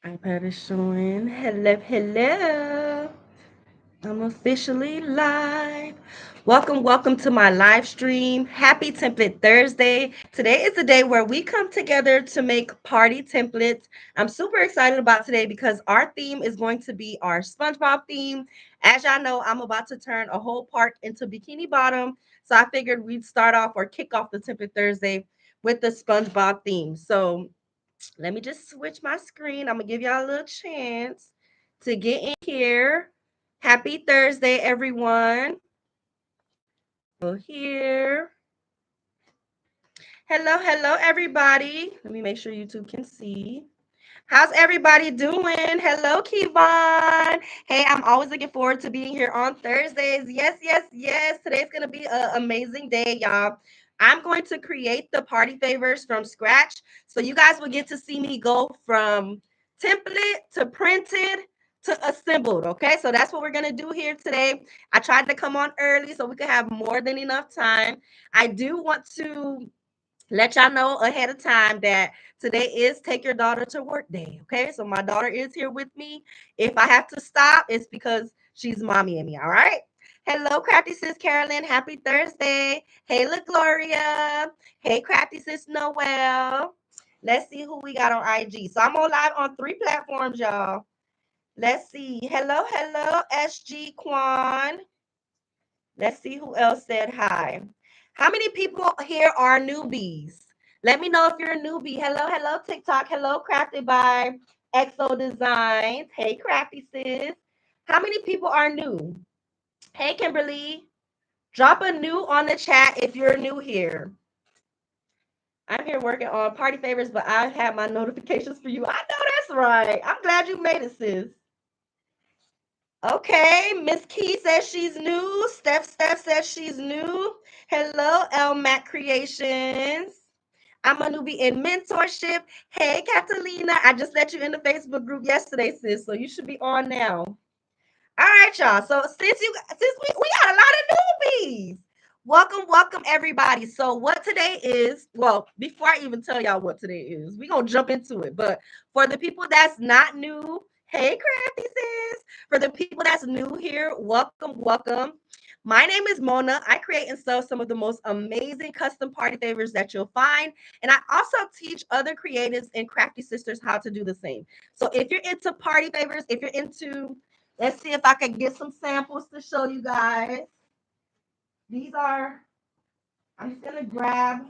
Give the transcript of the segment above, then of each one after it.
iPad is showing. Hello, hello. I'm officially live. Welcome to my live stream. Happy Template Thursday. Today is the day where we come together to make party templates. I'm super excited about today because our theme is going to be our SpongeBob theme. As y'all know, I'm about to turn a whole park into Bikini Bottom. So I figured we'd start off or kick off the Template Thursday with the SpongeBob theme. So let me just switch my screen. I'm gonna give y'all a little chance to get in here. Happy Thursday, everyone. Go here. Hello, everybody. Let me make sure YouTube can see. How's everybody doing? Hello, Kevon. Hey, I'm always looking forward to being here on Thursdays. Yes. Today's going to be an amazing day, y'all. I'm going to create the party favors from scratch. So you guys will get to see me go from template to printed to assembled. Okay, so that's what we're going to do here today. I tried to come on early so we could have more than enough time. I do want to let y'all know ahead of time that today is take your daughter to work day. Okay, so my daughter is here with me. If I have to stop, it's because she's mommy and me. All right. Hello, crafty sis Carolyn. Happy Thursday. Hey, La Gloria. Hey, crafty sis Noel. Let's see who we got on IG. So I'm on live on 3 platforms, y'all. Let's see. Hello, SG Quan. Let's see who else said hi. How many people here are newbies? Let me know if you're a newbie. Hello, TikTok. Hello, Crafted by Exo Designs. Hey, Crafty sis. How many people are new? Hey, Kimberly. Drop a new on the chat if you're new here. I'm here working on party favors, but I have my notifications for you. I know that's right. I'm glad you made it, sis. Okay, Miss Key says she's new. Steph says she's new. Hello, L Mac Creations. I'm a newbie in mentorship. Hey, Catalina. I just let you in the Facebook group yesterday, sis. So you should be on now. All right, y'all. So since we got a lot of newbies. Welcome, everybody. So what today is, well, before I even tell y'all what today is, we're gonna jump into it. But for the people that's not new, hey crafty sis. For the people that's new here, welcome. My name is Mona. I create and sell some of the most amazing custom party favors that you'll find. And I also teach other creatives and crafty sisters how to do the same. So if you're into party favors, if you're into, let's see if I can get some samples to show you guys. These are, I'm just gonna grab,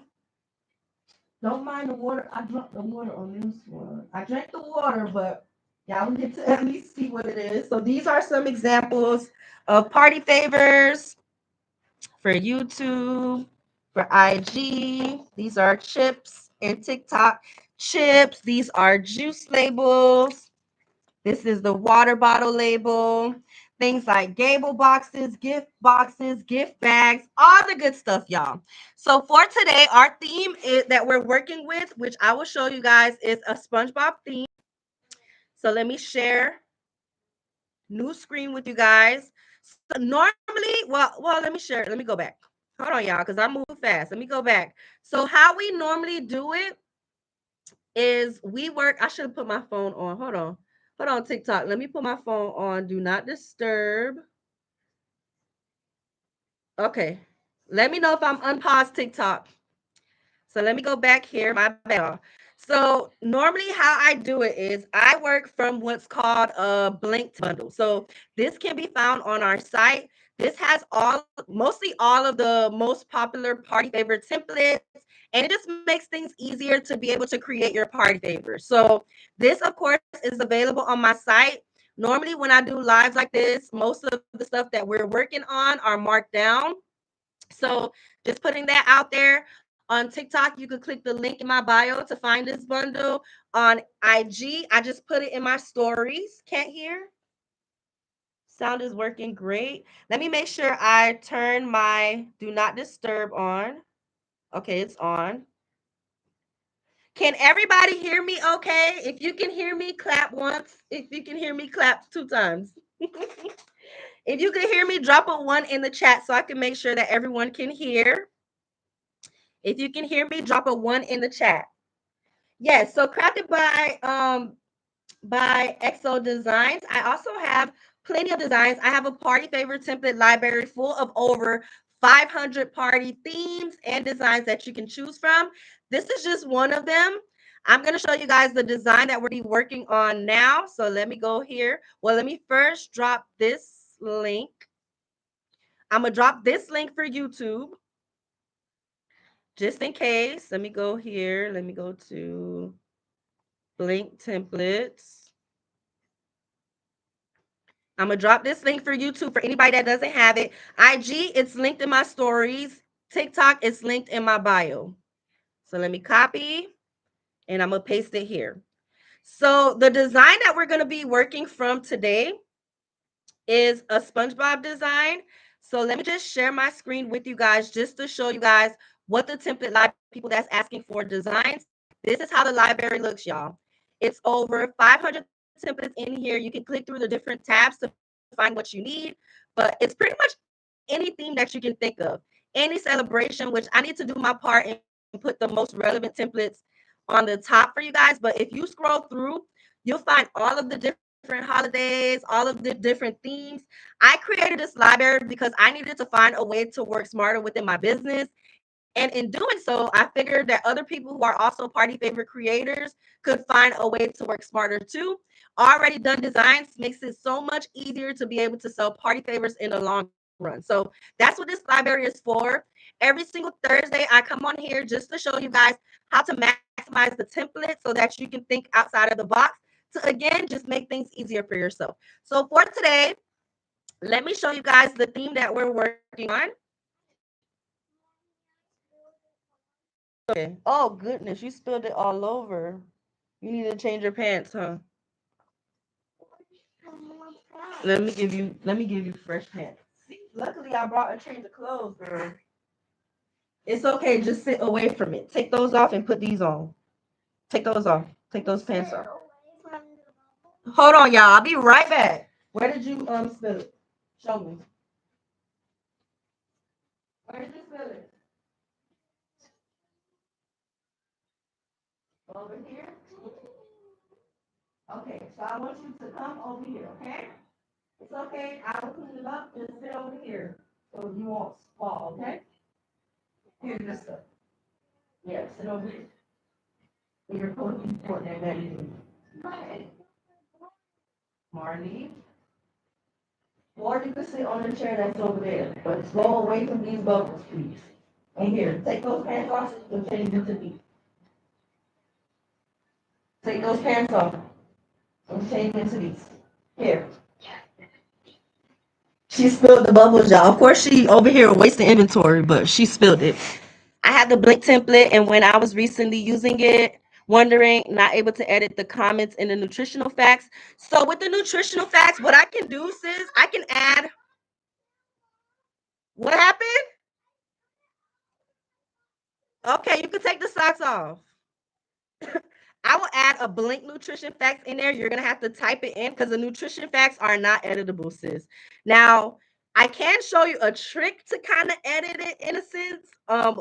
don't mind the water. I dropped the water on this one. I drank the water, but y'all will get to at least see what it is. So these are some examples of party favors for YouTube, for IG. These are chips and TikTok chips. These are juice labels. This is the water bottle label. Things like gable boxes, gift bags, all the good stuff, y'all. So for today, our theme is that we're working with, which I will show you guys, is a SpongeBob theme. So let me share new screen with you guys. So normally, well, let me share. Let me go back. Hold on, y'all, because I move fast. Let me go back. So how we normally do it is we work. I should have put my phone on. Hold on, TikTok. Let me put my phone on. Do not disturb. Okay. Let me know if I'm unpaused TikTok. So let me go back here. My bad. So normally how I do it is I work from what's called a blinked bundle. So this can be found on our site. This has mostly all of the most popular party favorite templates, and it just makes things easier to be able to create your party favors. So this, of course, is available on my site. Normally when I do lives like this, most of the stuff that we're working on are marked down. So just putting that out there. On TikTok, you can click the link in my bio to find this bundle. On IG, I just put it in my stories. Can't hear? Sound is working great. Let me make sure I turn my do not disturb on. Okay, it's on. Can everybody hear me okay? If you can hear me, clap once. If you can hear me, clap 2 times. If you can hear me, drop a 1 in the chat so I can make sure that everyone can hear. If you can hear me, drop a 1 in the chat. Yes, so crafted by by XO Designs. I also have plenty of designs. I have a party favorite template library full of over 500 party themes and designs that you can choose from. This is just one of them. I'm going to show you guys the design that we're working on now. So let me go here. Well, let me first drop this link. I'm going to drop this link for YouTube just in case. Let me go here. Let me go to Blink Templates. I'm going to drop this link for YouTube for anybody that doesn't have it. IG, it's linked in my stories. TikTok, it's linked in my bio. So let me copy and I'm going to paste it here. So the design that we're going to be working from today is a SpongeBob design. So let me just share my screen with you guys just to show you guys what the template library people that's asking for designs. This is how the library looks, y'all. It's over 500 templates in here. You can click through the different tabs to find what you need, but it's pretty much any theme that you can think of. Any celebration, which I need to do my part and put the most relevant templates on the top for you guys. But if you scroll through, you'll find all of the different holidays, all of the different themes. I created this library because I needed to find a way to work smarter within my business. And in doing so, I figured that other people who are also party favorite creators could find a way to work smarter too. Already done designs makes it so much easier to be able to sell party favors in the long run. So that's what this library is for. Every single Thursday, I come on here just to show you guys how to maximize the template so that you can think outside of the box to, again, just make things easier for yourself. So for today, let me show you guys the theme that we're working on. Okay. Oh goodness, you spilled it all over. You need to change your pants, huh? Let me give you fresh pants. See, luckily I brought a change of clothes, girl. It's okay, just sit away from it. Take those off and put these on. Take those off. Take those pants off. Hold on, y'all. I'll be right back. Where did you spill it? Show me. Where did you spill it? Over here? Okay, so I want you to come over here, okay? It's okay. I will clean it up. Just sit over here so you won't fall, okay? Here's this stuff. Yeah, sit over here. You're supposed to be putting that in. Okay. Marley. Or you can sit on the chair that's over there. But go away from these bubbles, please. And here, take those pants off and change into these. Take those pants off and change into these. Here. She spilled the bubbles, y'all. Of course, she over here wasting inventory, but she spilled it. I had the Blink template, and when I was recently using it, wondering, not able to edit the comments in the nutritional facts. So with the nutritional facts, what I can do, sis, I can add. What happened? Okay, you can take the socks off. I will add a Blink nutrition facts in there. You're gonna have to type it in because the nutrition facts are not editable, sis. Now, I can show you a trick to kind of edit it in a sense.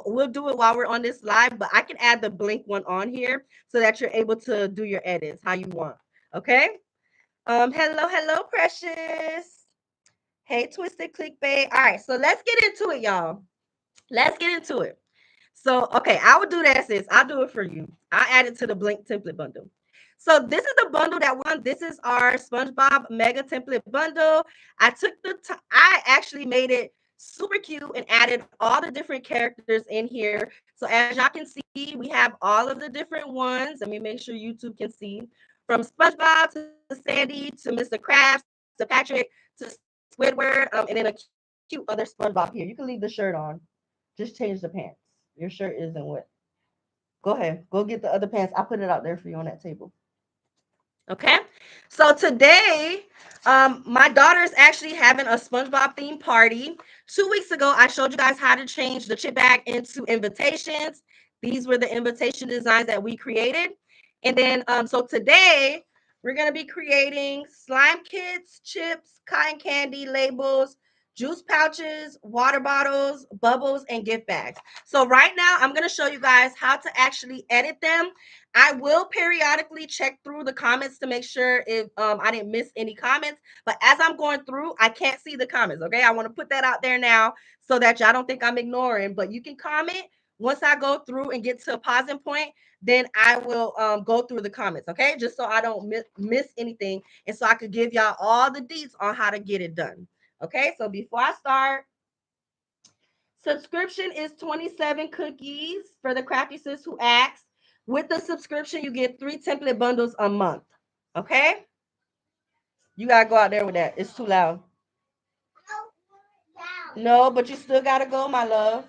We'll do it while we're on this live, but I can add the Blink one on here so that you're able to do your edits how you want. Okay. Hello, Precious. Hey, Twisted Clickbait. All right, so let's get into it, y'all. Let's get into it. So, okay, I will do that, sis. I'll do it for you. I add it to the Blink template bundle. So this is the bundle that won. This is our SpongeBob Mega Template Bundle. I actually made it super cute and added all the different characters in here. So as y'all can see, we have all of the different ones. Let me make sure YouTube can see. From SpongeBob to Sandy to Mr. Krabs to Patrick to Squidward, and then a cute other SpongeBob here. You can leave the shirt on. Just change the pants. Your shirt isn't wet. Go ahead. Go get the other pants. I'll put it out there for you on that table. Okay. So today, my daughter is actually having a SpongeBob themed party. 2 weeks ago, I showed you guys how to change the chip bag into invitations. These were the invitation designs that we created. And then, so today, we're going to be creating slime kits, chips, cotton candy labels, juice pouches, water bottles, bubbles, and gift bags. So right now, I'm going to show you guys how to actually edit them. I will periodically check through the comments to make sure if I didn't miss any comments. But as I'm going through, I can't see the comments, okay? I want to put that out there now so that y'all don't think I'm ignoring. But you can comment. Once I go through and get to a pausing point, then I will go through the comments, okay? Just so I don't miss anything and so I could give y'all all the deets on how to get it done. Okay, so before I start, subscription is 27 cookies for the crafty sis who asked. With the subscription, you get 3 template bundles a month. Okay? You gotta go out there with that. It's too loud. No, but you still gotta go, my love.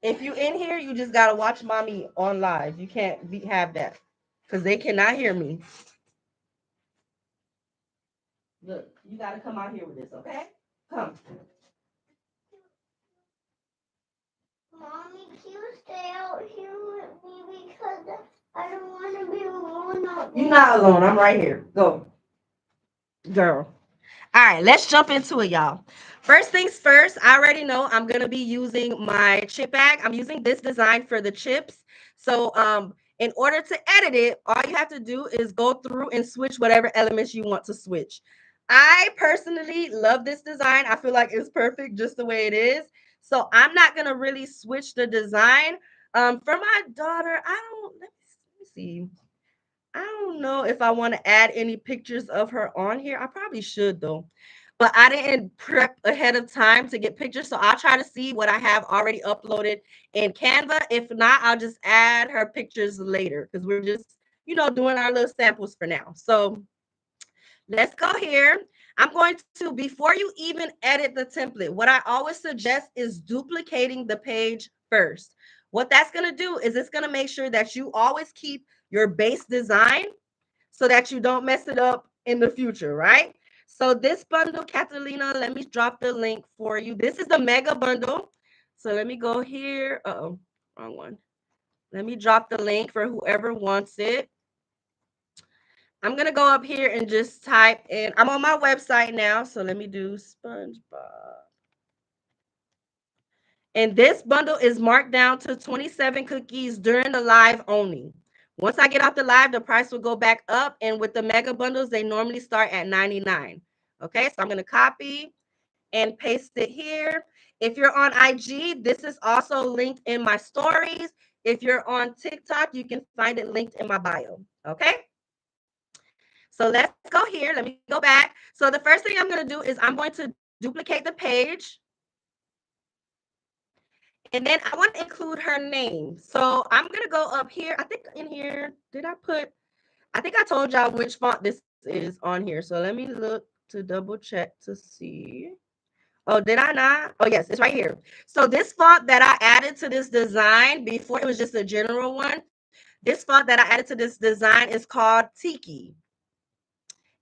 If you in here, you just gotta watch mommy on live. You can't have that because they cannot hear me. Look, you gotta come out here with this, okay? Come. Mommy, can you stay out here with me because I don't want to be alone out there. You're not alone. I'm right here. Go. Girl. All right, let's jump into it, y'all. First things first, I already know I'm going to be using my chip bag. I'm using this design for the chips. So in order to edit it, all you have to do is go through and switch whatever elements you want to switch. I personally love this design. I feel like it's perfect just the way it is. So I'm not going to really switch the design. For my daughter, let me see. I don't know if I want to add any pictures of her on here. I probably should though. But I didn't prep ahead of time to get pictures. So I'll try to see what I have already uploaded in Canva. If not, I'll just add her pictures later because we're just, doing our little samples for now. So let's go here. I'm going to, before you even edit the template, what I always suggest is duplicating the page first. What that's going to do is it's going to make sure that you always keep your base design so that you don't mess it up in the future, right? So this bundle, Catalina, let me drop the link for you. This is the mega bundle. So let me go here. Uh-oh, wrong one. Let me drop the link for whoever wants it. I'm going to go up here and just type in. I'm on my website now, so let me do SpongeBob. And this bundle is marked down to 27 cookies during the live only. Once I get off the live, the price will go back up. And with the mega bundles, they normally start at $99. Okay, so I'm going to copy and paste it here. If you're on IG, this is also linked in my stories. If you're on TikTok, you can find it linked in my bio. Okay. So let's go here. Let me go back. So the first thing I'm going to do is I'm going to duplicate the page. And then I want to include her name. So I'm going to go up here. I think in here, I think I told y'all which font this is on here. So let me look to double check to see. Oh, did I not? Oh, yes, it's right here. So this font that I added to this design before, it was just a general one. This font that I added to this design is called Tiki.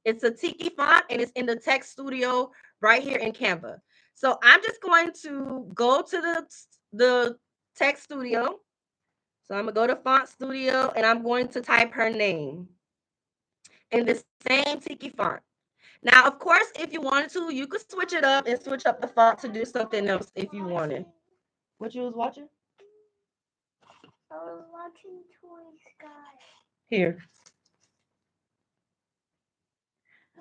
It's a Tiki font and it's in the Text Studio right here in Canva. So I'm just going to go to the Text Studio. So I'm going to go to Font Studio and I'm going to type her name in the same Tiki font. Now, of course, if you wanted to, you could switch it up and switch up the font to do something else if you wanted. What you was watching? I was watching Toy Sky. Here.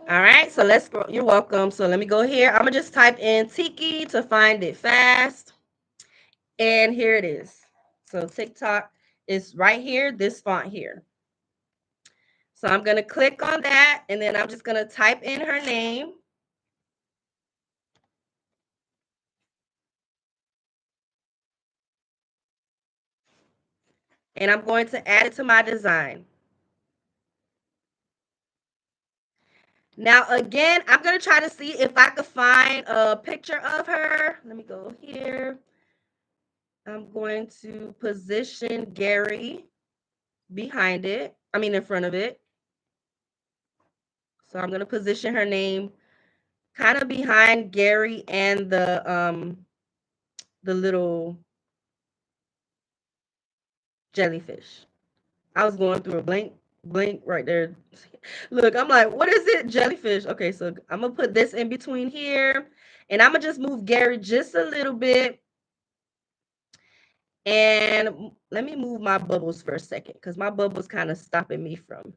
All right, so let's go. You're welcome. So let me go here. I'm going to just type in Tiki to find it fast. And here it is. So TikTok is right here, this font here. So I'm going to click on that, and then I'm just going to type in her name. And I'm going to add it to my design. Now, again, I'm going to try to see if I could find a picture of her. Let me go here. I'm going to position Gary behind it. I mean, in front of it. So I'm going to position her name kind of behind Gary and the little jellyfish. I was going through a blank Blink right there. Look, I'm like, what is it? Jellyfish. Okay, so I'm gonna put this in between here, and I'm gonna just move Gary just a little bit. And let me move my bubbles for a second because my bubbles kind of stopping me from.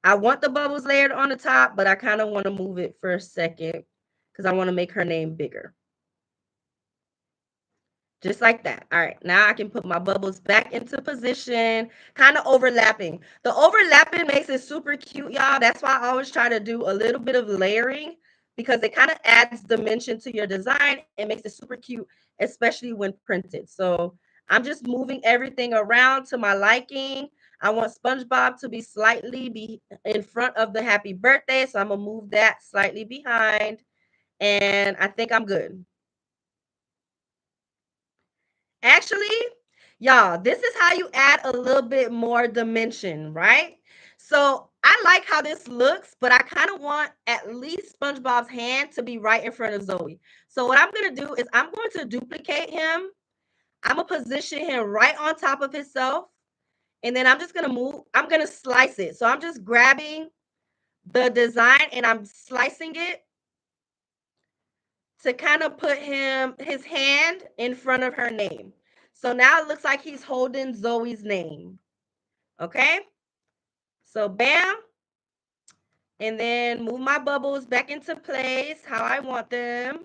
I want the bubbles layered on the top, but I kind of want to move it for a second because I want to make her name bigger. Just like that. All right, now I can put my bubbles back into position, kind of overlapping. The overlapping makes it super cute, y'all. That's why I always try to do a little bit of layering because it kind of adds dimension to your design and makes it super cute, especially when printed. So I'm just moving everything around to my liking. I want SpongeBob to be slightly in front of the happy birthday, so I'm gonna move that slightly behind, and I think I'm good. Actually, y'all, this is how you add a little bit more dimension, right? So I like how this looks, but I kind of want at least SpongeBob's hand to be right in front of Zoe. So what I'm going to do is I'm going to duplicate him. I'm going to position him right on top of himself. And then I'm just going to I'm going to slice it. So I'm just grabbing the design and I'm slicing it to kind of put his hand in front of her name. So now it looks like he's holding Zoe's name. Okay? So bam. And then move my bubbles back into place how I want them.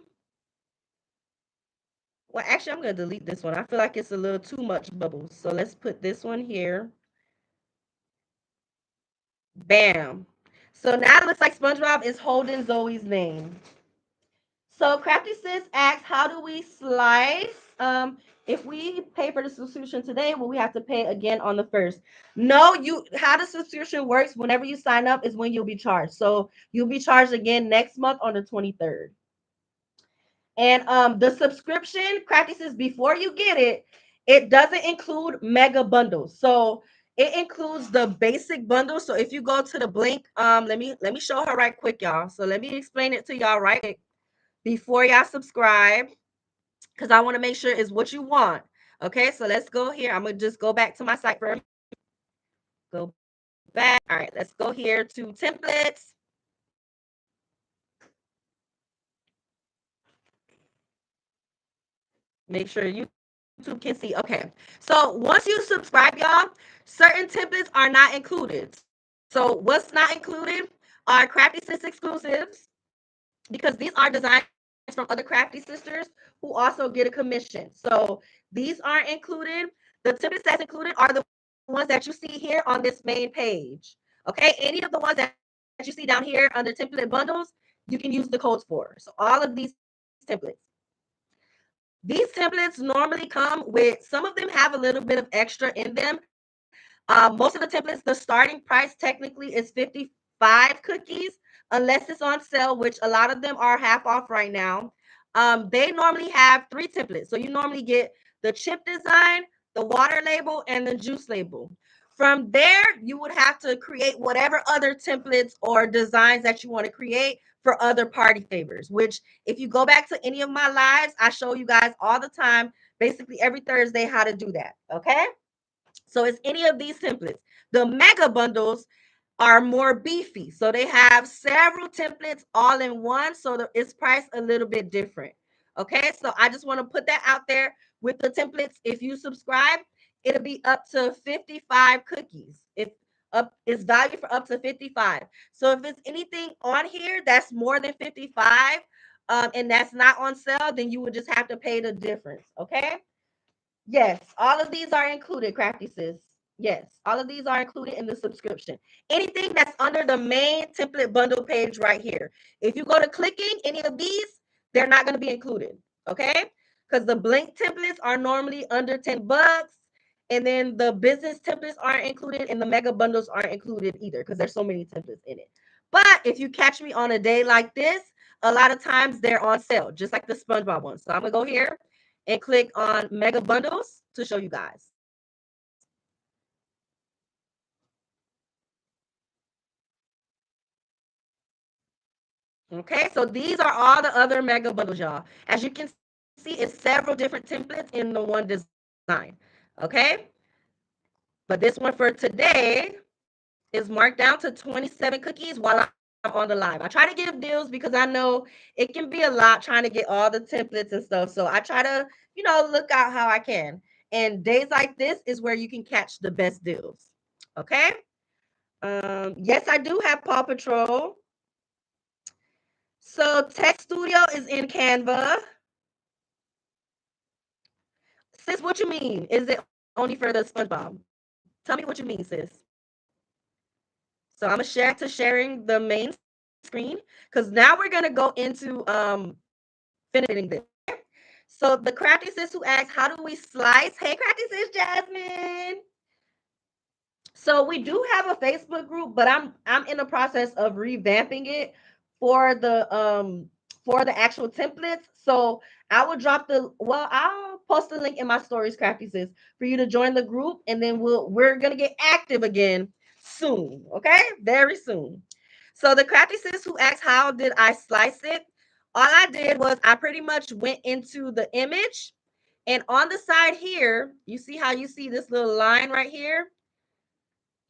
Well, actually, I'm going to delete this one. I feel like it's a little too much bubbles. So let's put this one here. Bam. So now it looks like SpongeBob is holding Zoe's name. So Crafty Sis asks, how do we slice? If we pay for the subscription today, will we have to pay again on the first? No, how the subscription works whenever you sign up is when you'll be charged. So you'll be charged again next month on the 23rd. And the subscription, Crafty Sis, before you get it, it doesn't include mega bundles. So it includes the basic bundle. So if you go to the Blink, let me show her right quick, y'all. So let me explain it to y'all right quick before y'all subscribe, because I want to make sure it's what you want. Okay, so let's go here. I'm gonna just go back to my site for go back. All right, let's go here to templates. Make sure YouTube can see. Okay, so once you subscribe, y'all, certain templates are not included. So what's not included are Crafty Sis exclusives, because these are designs from other Crafty sisters who also get a commission. So these aren't included. The templates that's included are the ones that you see here on this main page. Okay, any of the ones that you see down here under template bundles, you can use the codes for. So all of these templates. These templates normally come with, some of them have a little bit of extra in them. Most of the templates, the starting price technically is 55 cookies, unless it's on sale, which a lot of them are half off right now. They normally have 3 templates. So you normally get the chip design, the water label, and the juice label. From there, you would have to create whatever other templates or designs that you want to create for other party favors, which if you go back to any of my lives, I show you guys all the time, basically every Thursday, how to do that. Okay. So it's any of these templates. The mega bundles are more beefy. So they have several templates all in one. So it's priced a little bit different. Okay. So I just want to put that out there with the templates. If you subscribe, it'll be up to 55 cookies. If up is valued for up to 55. So if it's anything on here that's more than 55, and that's not on sale, then you would just have to pay the difference. Okay. Yes, all of these are included, Crafty Sis. Yes, all of these are included in the subscription. Anything that's under the main template bundle page right here. If you go to clicking any of these, they're not going to be included. Okay? Because the Blink templates are normally under 10 bucks. And then the business templates aren't included, and the mega bundles aren't included either because there's so many templates in it. But if you catch me on a day like this, a lot of times they're on sale, just like the SpongeBob one. So I'm going to go here and click on mega bundles to show you guys. Okay, so these are all the other mega bundles, y'all. As you can see, it's several different templates in the one design. Okay, but this one for today is marked down to 27 cookies while I'm on the live. I try to give deals because I know it can be a lot trying to get all the templates and stuff. So I try to, look out how I can. And days like this is where you can catch the best deals. Okay. Yes, I do have Paw Patrol. So Tech Studio is in Canva. Sis, what you mean? Is it only for the SpongeBob? Tell me what you mean, sis. So I'm gonna share to sharing the main screen because now we're gonna go into finishing this. Okay. So the crafty sis who asked, how do we slice? Hey, crafty sis Jasmine. So we do have a Facebook group, but I'm in the process of revamping it for the actual templates. So I will I'll post a link in my stories, crafty sis, for you to join the group, and then we're gonna get active again soon. Okay, very soon. So the crafty sis who asked how did I slice it? All I did was I pretty much went into the image, and on the side here, you see how you see this little line right here?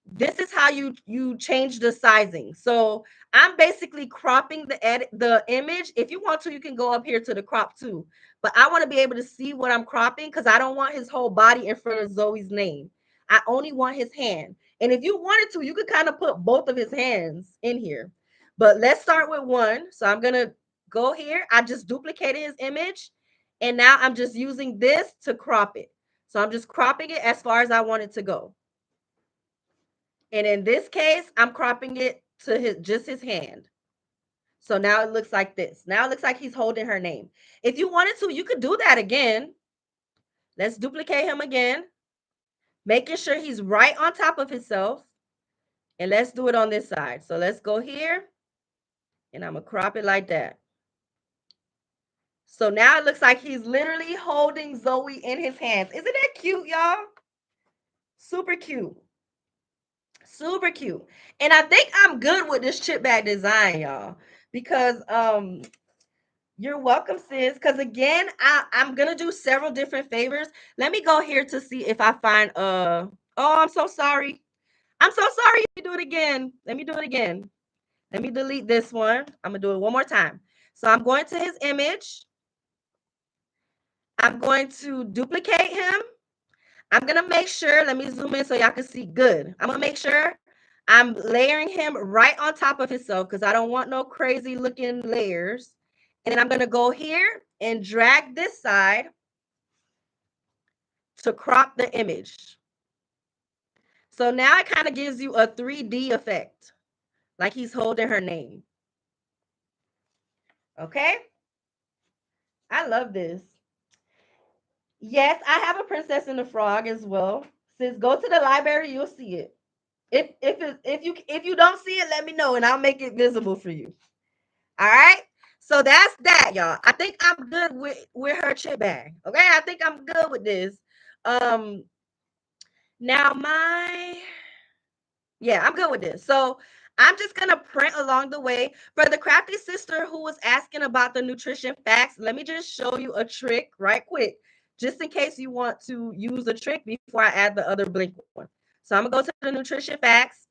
This is how you change the sizing. So I'm basically cropping the image. If you want to, you can go up here to the crop too. But I want to be able to see what I'm cropping because I don't want his whole body in front of Zoe's name. I only want his hand. And if you wanted to, you could kind of put both of his hands in here. But let's start with one. So I'm gonna go here. I just duplicated his image. And now I'm just using this to crop it. So I'm just cropping it as far as I want it to go. And in this case, I'm cropping it to just his hand. So now it looks like this. Now it looks like he's holding her name. If you wanted to, you could do that again. Let's duplicate him again, making sure he's right on top of himself. And let's do it on this side. So let's go here, and I'm going to crop it like that. So now it looks like he's literally holding Zoe in his hands. Isn't that cute, y'all? Super cute. Super cute. And I think I'm good with this chip bag design, y'all, because you're welcome, sis. Because again, I'm gonna do several different favors. Let me go here to see if I find oh, I'm so sorry. I'm so sorry. Let me do it again. Let me do it again. Let me delete this one. I'm gonna do it one more time. So I'm going to his image. I'm going to duplicate him. I'm gonna make sure, let me zoom in so y'all can see good. I'm gonna make sure I'm layering him right on top of himself because I don't want no crazy looking layers. And then I'm gonna go here and drag this side to crop the image. So now it kind of gives you a 3D effect, like he's holding her name. Okay? I love this. Yes, I have a Princess and the Frog as well. Sis, go to the library, you'll see it. If you don't see it, let me know and I'll make it visible for you. All right. So that's that, y'all. I think I'm good with her chip bag. Okay, I think I'm good with this. Um, now I'm good with this. So I'm just gonna print along the way. For the crafty sister who was asking about the nutrition facts, let me just show you a trick right quick, just in case you want to use a trick before I add the other blink one. So I'm gonna go to the nutrition facts.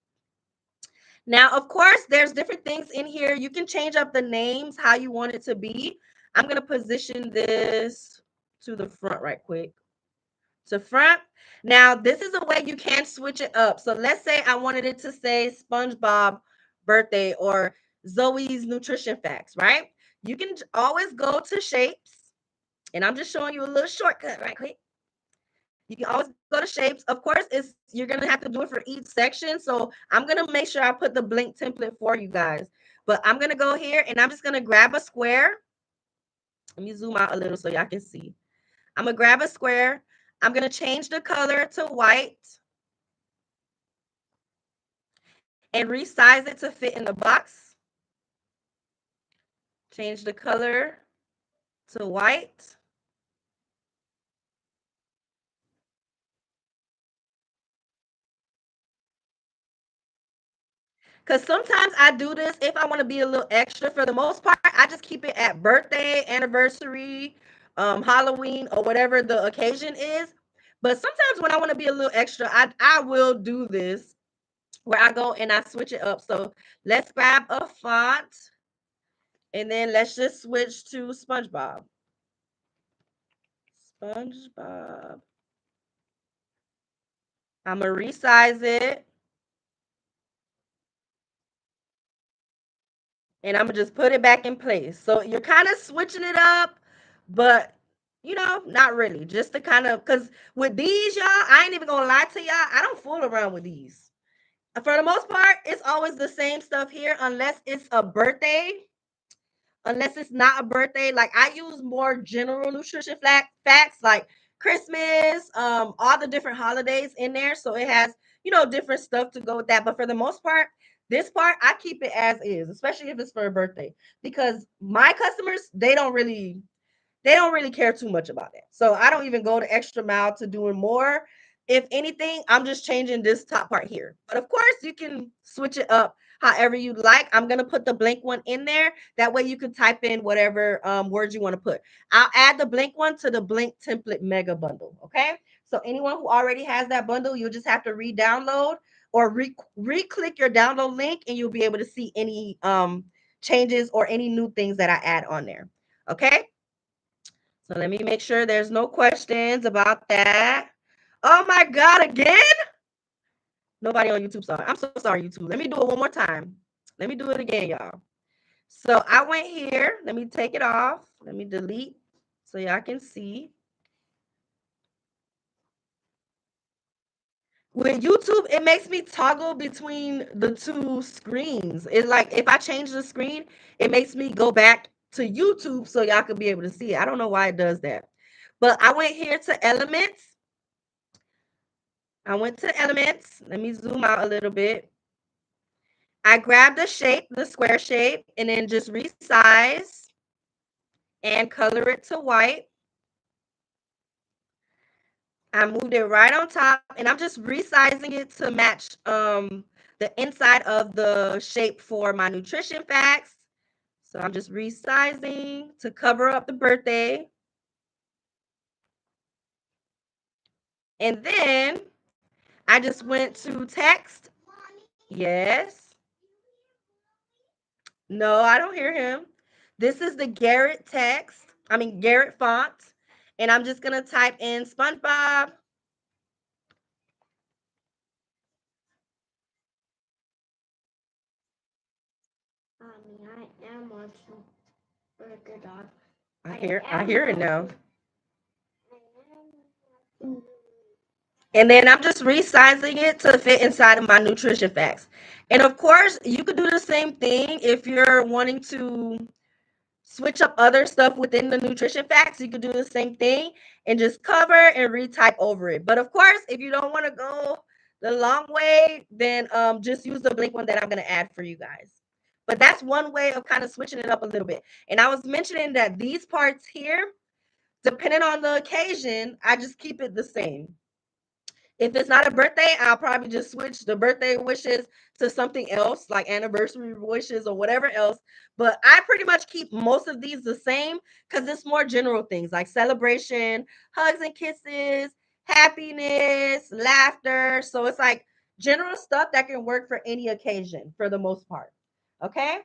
Now, of course, there's different things in here. You can change up the names how you want it to be. I'm going to position this to the front right quick. To front. Now, this is a way you can switch it up. So let's say I wanted it to say SpongeBob birthday or Zoe's nutrition facts, right? You can always go to shapes. And I'm just showing you a little shortcut right quick. You can always go to shapes. Of course, you're gonna have to do it for each section. So I'm gonna make sure I put the blank template for you guys. But I'm gonna go here and I'm just gonna grab a square. Let me zoom out a little so y'all can see. I'm gonna grab a square. I'm gonna change the color to white and resize it to fit in the box. Change the color to white. Because sometimes I do this if I want to be a little extra. For the most part, I just keep it at birthday, anniversary, Halloween, or whatever the occasion is. But sometimes when I want to be a little extra, I will do this where I go and I switch it up. So let's grab a font and then let's just switch to SpongeBob. SpongeBob. I'm going to resize it. And I'm going to just put it back in place. So you're kind of switching it up, but not really. Just to kind of, because with these, y'all, I ain't even going to lie to y'all. I don't fool around with these. For the most part, it's always the same stuff here, unless it's a birthday. Unless it's not a birthday, like I use more general nutrition facts, like Christmas, all the different holidays in there. So it has, different stuff to go with that. But for the most part, this part I keep it as is, especially if it's for a birthday, because my customers, they don't really care too much about that. So I don't even go the extra mile to doing more. If anything, I'm just changing this top part here. But of course, you can switch it up however you like. I'm going to put the blank one in there. That way you can type in whatever words you want to put. I'll add the blank one to the blank template mega bundle. Okay. So anyone who already has that bundle, you'll just have to re-download or re-click your download link and you'll be able to see any changes or any new things that I add on there. Okay. So let me make sure there's no questions about that. Oh my God, again? Nobody on YouTube saw it. I'm so sorry, YouTube. Let me do it one more time. Let me do it again, y'all. So I went here. Let me take it off. Let me delete so y'all can see. With YouTube, it makes me toggle between the two screens. It's like if I change the screen, it makes me go back to YouTube so y'all can be able to see it. I don't know why it does that. But I went here to Elements. I went to Elements. Let me zoom out a little bit. I grabbed the shape, the square shape, and then just resize and color it to white. I moved it right on top, and I'm just resizing it to match the inside of the shape for my nutrition facts. So I'm just resizing to cover up the birthday. And then I just went to text. Yes. No, I don't hear him. This is the Garrett Garrett font. And I'm just going to type in SpongeBob. I am watching Burger Dog. I hear it now. And then I'm just resizing it to fit inside of my nutrition facts. And of course, you could do the same thing if you're wanting to switch up other stuff within the nutrition facts. You could do the same thing and just cover and retype over it. But of course, if you don't want to go the long way, then just use the blank one that I'm going to add for you guys. But that's one way of kind of switching it up a little bit. And I was mentioning that these parts here, depending on the occasion, I just keep it the same. If it's not a birthday, I'll probably just switch the birthday wishes to something else, like anniversary wishes or whatever else. But I pretty much keep most of these the same because it's more general things like celebration, hugs and kisses, happiness, laughter. So it's like general stuff that can work for any occasion for the most part. Okay.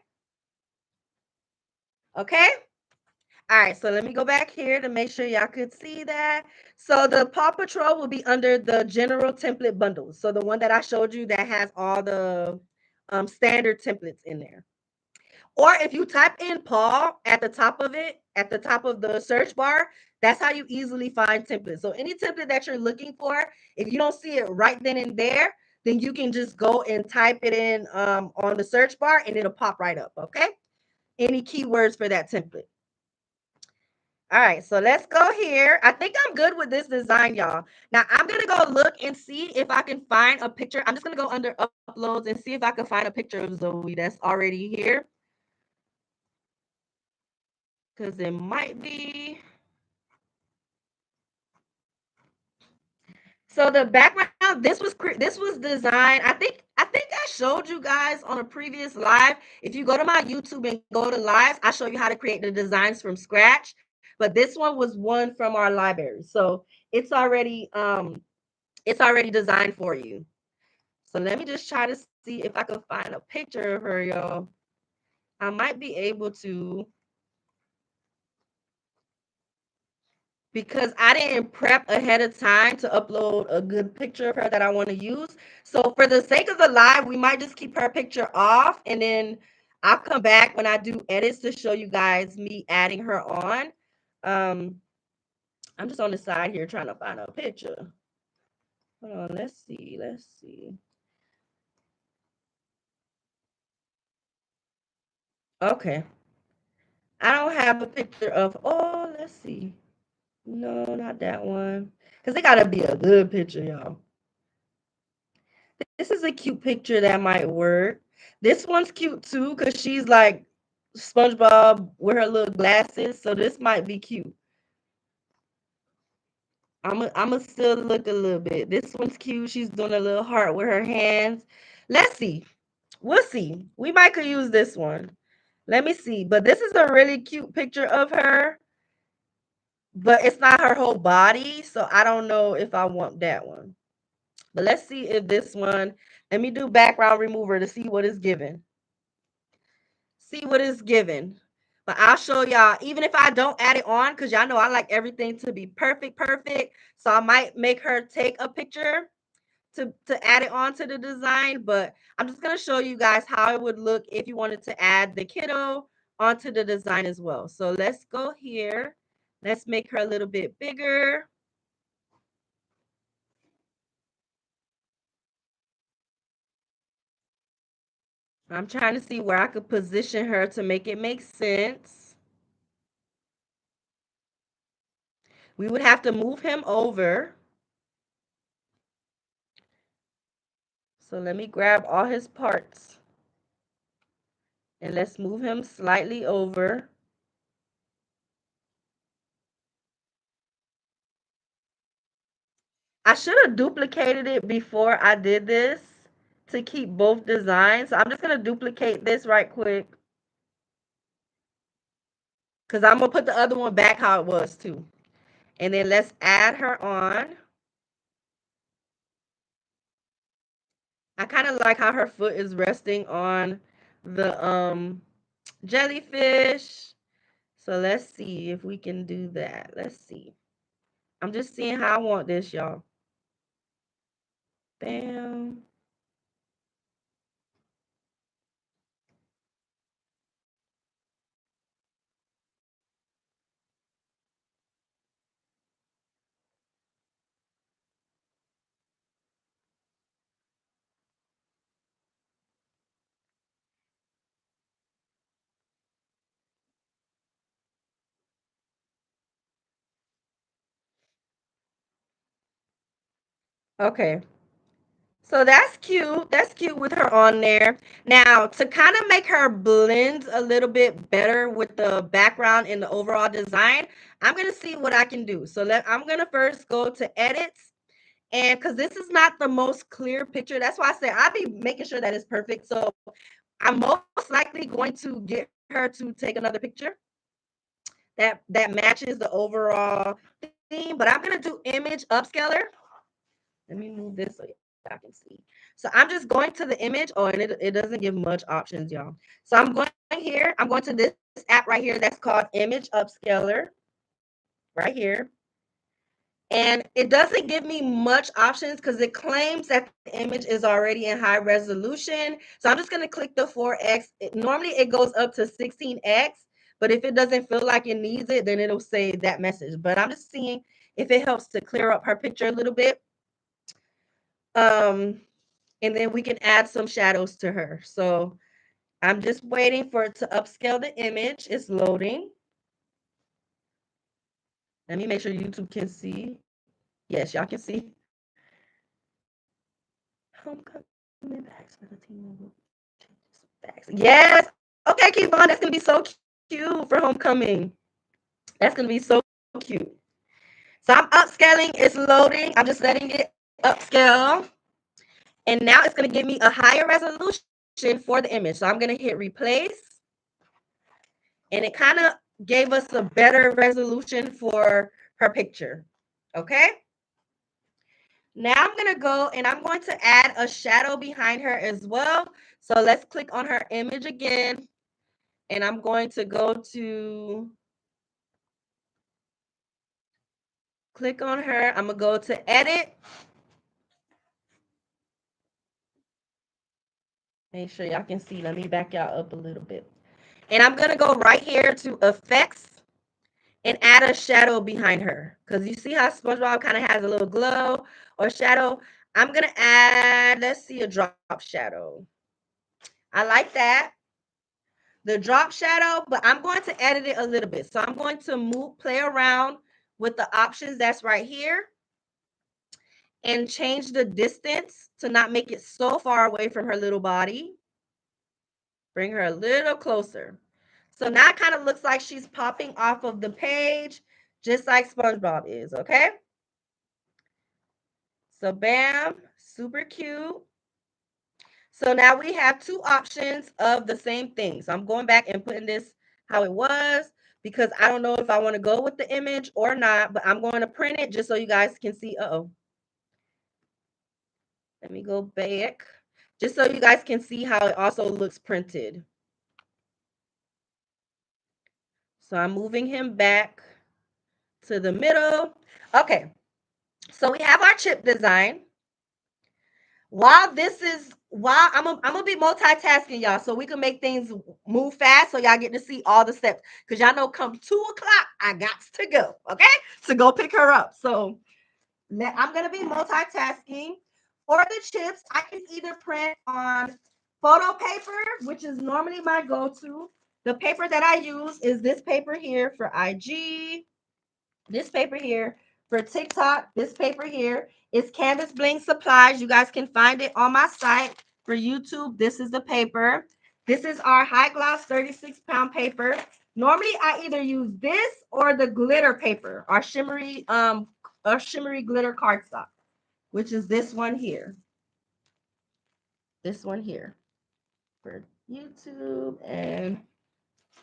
Okay. All right, so let me go back here to make sure y'all could see that. So the Paw Patrol will be under the general template bundles. So the one that I showed you that has all the standard templates in there. Or if you type in Paw at the top of it, at the top of the search bar, that's how you easily find templates. So any template that you're looking for, if you don't see it right then and there, then you can just go and type it in on the search bar and it'll pop right up, okay? Any keywords for that template. All right, so let's go here. I think I'm good with this design, y'all. Now I'm gonna go look and see if I can find a picture. I'm just gonna go under uploads and see if I can find a picture of Zoe that's already here. Because it might be. So the background, this was designed. I think I showed you guys on a previous live. If you go to my YouTube and go to lives, I show you how to create the designs from scratch. But this one was one from our library. So it's already designed for you. So let me just try to see if I can find a picture of her, y'all. I might be able to, because I didn't prep ahead of time to upload a good picture of her that I want to use. So for the sake of the live, we might just keep her picture off, and then I'll come back when I do edits to show you guys me adding her on. I'm just on the side here trying to find a picture. Hold on, let's see. Okay. I don't have a picture of, oh, let's see. No, not that one. Because it got to be a good picture, y'all. This is a cute picture that might work. This one's cute too because she's like SpongeBob with her little glasses. So this might be cute. I'm gonna still look a little bit. This one's cute. She's doing a little heart with her hands. Let's see. We'll see. We might could use this one. Let me see. But this is a really cute picture of her. But it's not her whole body. So I don't know if I want that one. But let's see if this one, let me do background remover to see what it's given. See what it's given. But I'll show y'all, even if I don't add it on, because y'all know I like everything to be perfect. So I might make her take a picture to add it on to the design. But I'm just going to show you guys how it would look if you wanted to add the kiddo onto the design as well. So let's go here. Let's make her a little bit bigger. I'm trying to see where I could position her to make it make sense. We would have to move him over. So let me grab all his parts. And let's move him slightly over. I should have duplicated it before I did this to keep both designs. So I'm just going to duplicate this right quick. Because I'm going to put the other one back how it was too. And then let's add her on. I kind of like how her foot is resting on the jellyfish. So let's see if we can do that. Let's see. I'm just seeing how I want this, y'all. Bam. Okay. So that's cute. That's cute with her on there. Now, to kind of make her blend a little bit better with the background and the overall design, I'm going to see what I can do. So I'm going to first go to edits. And because this is not the most clear picture, that's why I say I'll be making sure that it's perfect. So I'm most likely going to get her to take another picture that matches the overall theme. But I'm going to do image upscaler. Let me move this so y'all can see. So I'm just going to the image. Oh, and it doesn't give much options, y'all. So I'm going here. I'm going to this app right here that's called Image Upscaler right here. And it doesn't give me much options because it claims that the image is already in high resolution. So I'm just going to click the 4X. Normally it goes up to 16X, but if it doesn't feel like it needs it, then it'll say that message. But I'm just seeing if it helps to clear up her picture a little bit. And then we can add some shadows to her. So I'm just waiting for it to upscale the image. It's loading. Let me make sure YouTube can see. Yes, y'all can see. Homecoming bags for the team. Yes. Okay, Kevon, that's gonna be so cute for homecoming. That's gonna be so cute. So I'm upscaling. It's loading. I'm just letting it upscale. And now it's gonna give me a higher resolution for the image. So I'm gonna hit replace. And it kind of gave us a better resolution for her picture. Okay. Now I'm going to go and I'm going to add a shadow behind her as well. So let's click on her image again. And I'm going to go to click on her. I'm going to go to edit. Make sure y'all can see. Let me back y'all up a little bit. And I'm going to go right here to effects and add a shadow behind her. Because you see how SpongeBob kind of has a little glow or shadow. I'm going to add, let's see, a drop shadow. I like that. The drop shadow, but I'm going to edit it a little bit. So I'm going to play around with the options that's right here and change the distance to not make it so far away from her little body. Bring her a little closer. So now it kind of looks like she's popping off of the page, just like SpongeBob is, okay? So bam, super cute. So now we have two options of the same thing. So I'm going back and putting this how it was because I don't know if I want to go with the image or not, but I'm going to print it just so you guys can see. Let me go back just so you guys can see how it also looks printed. So I'm moving him back to the middle. Okay, so we have our chip design. While I'm gonna be multitasking, y'all, so we can make things move fast, so y'all get to see all the steps. Cause y'all know, come 2 o'clock, I got to go. Okay, to go pick her up. So I'm gonna be multitasking. For the chips, I can either print on photo paper, which is normally my go-to. The paper that I use is this paper here for IG. This paper here for TikTok. This paper here is Canvas Bling Supplies. You guys can find it on my site. For YouTube, this is the paper. This is our high gloss 36-pound paper. Normally, I either use this or the glitter paper, our shimmery glitter cardstock, which is this one here. This one here for YouTube and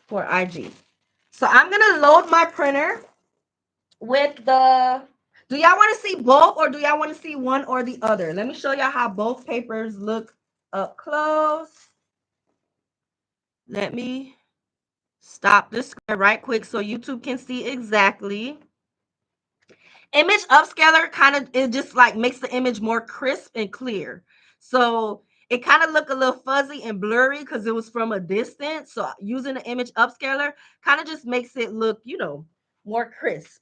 for IG. So I'm gonna load my printer with the, do y'all want to see both or do y'all want to see one or the other? Let me show y'all how both papers look up close. Let me stop this right quick so YouTube can see exactly. Image upscaler kind of, it just like makes the image more crisp and clear. So it kind of looked a little fuzzy and blurry because it was from a distance. So using the image upscaler kind of just makes it look, more crisp.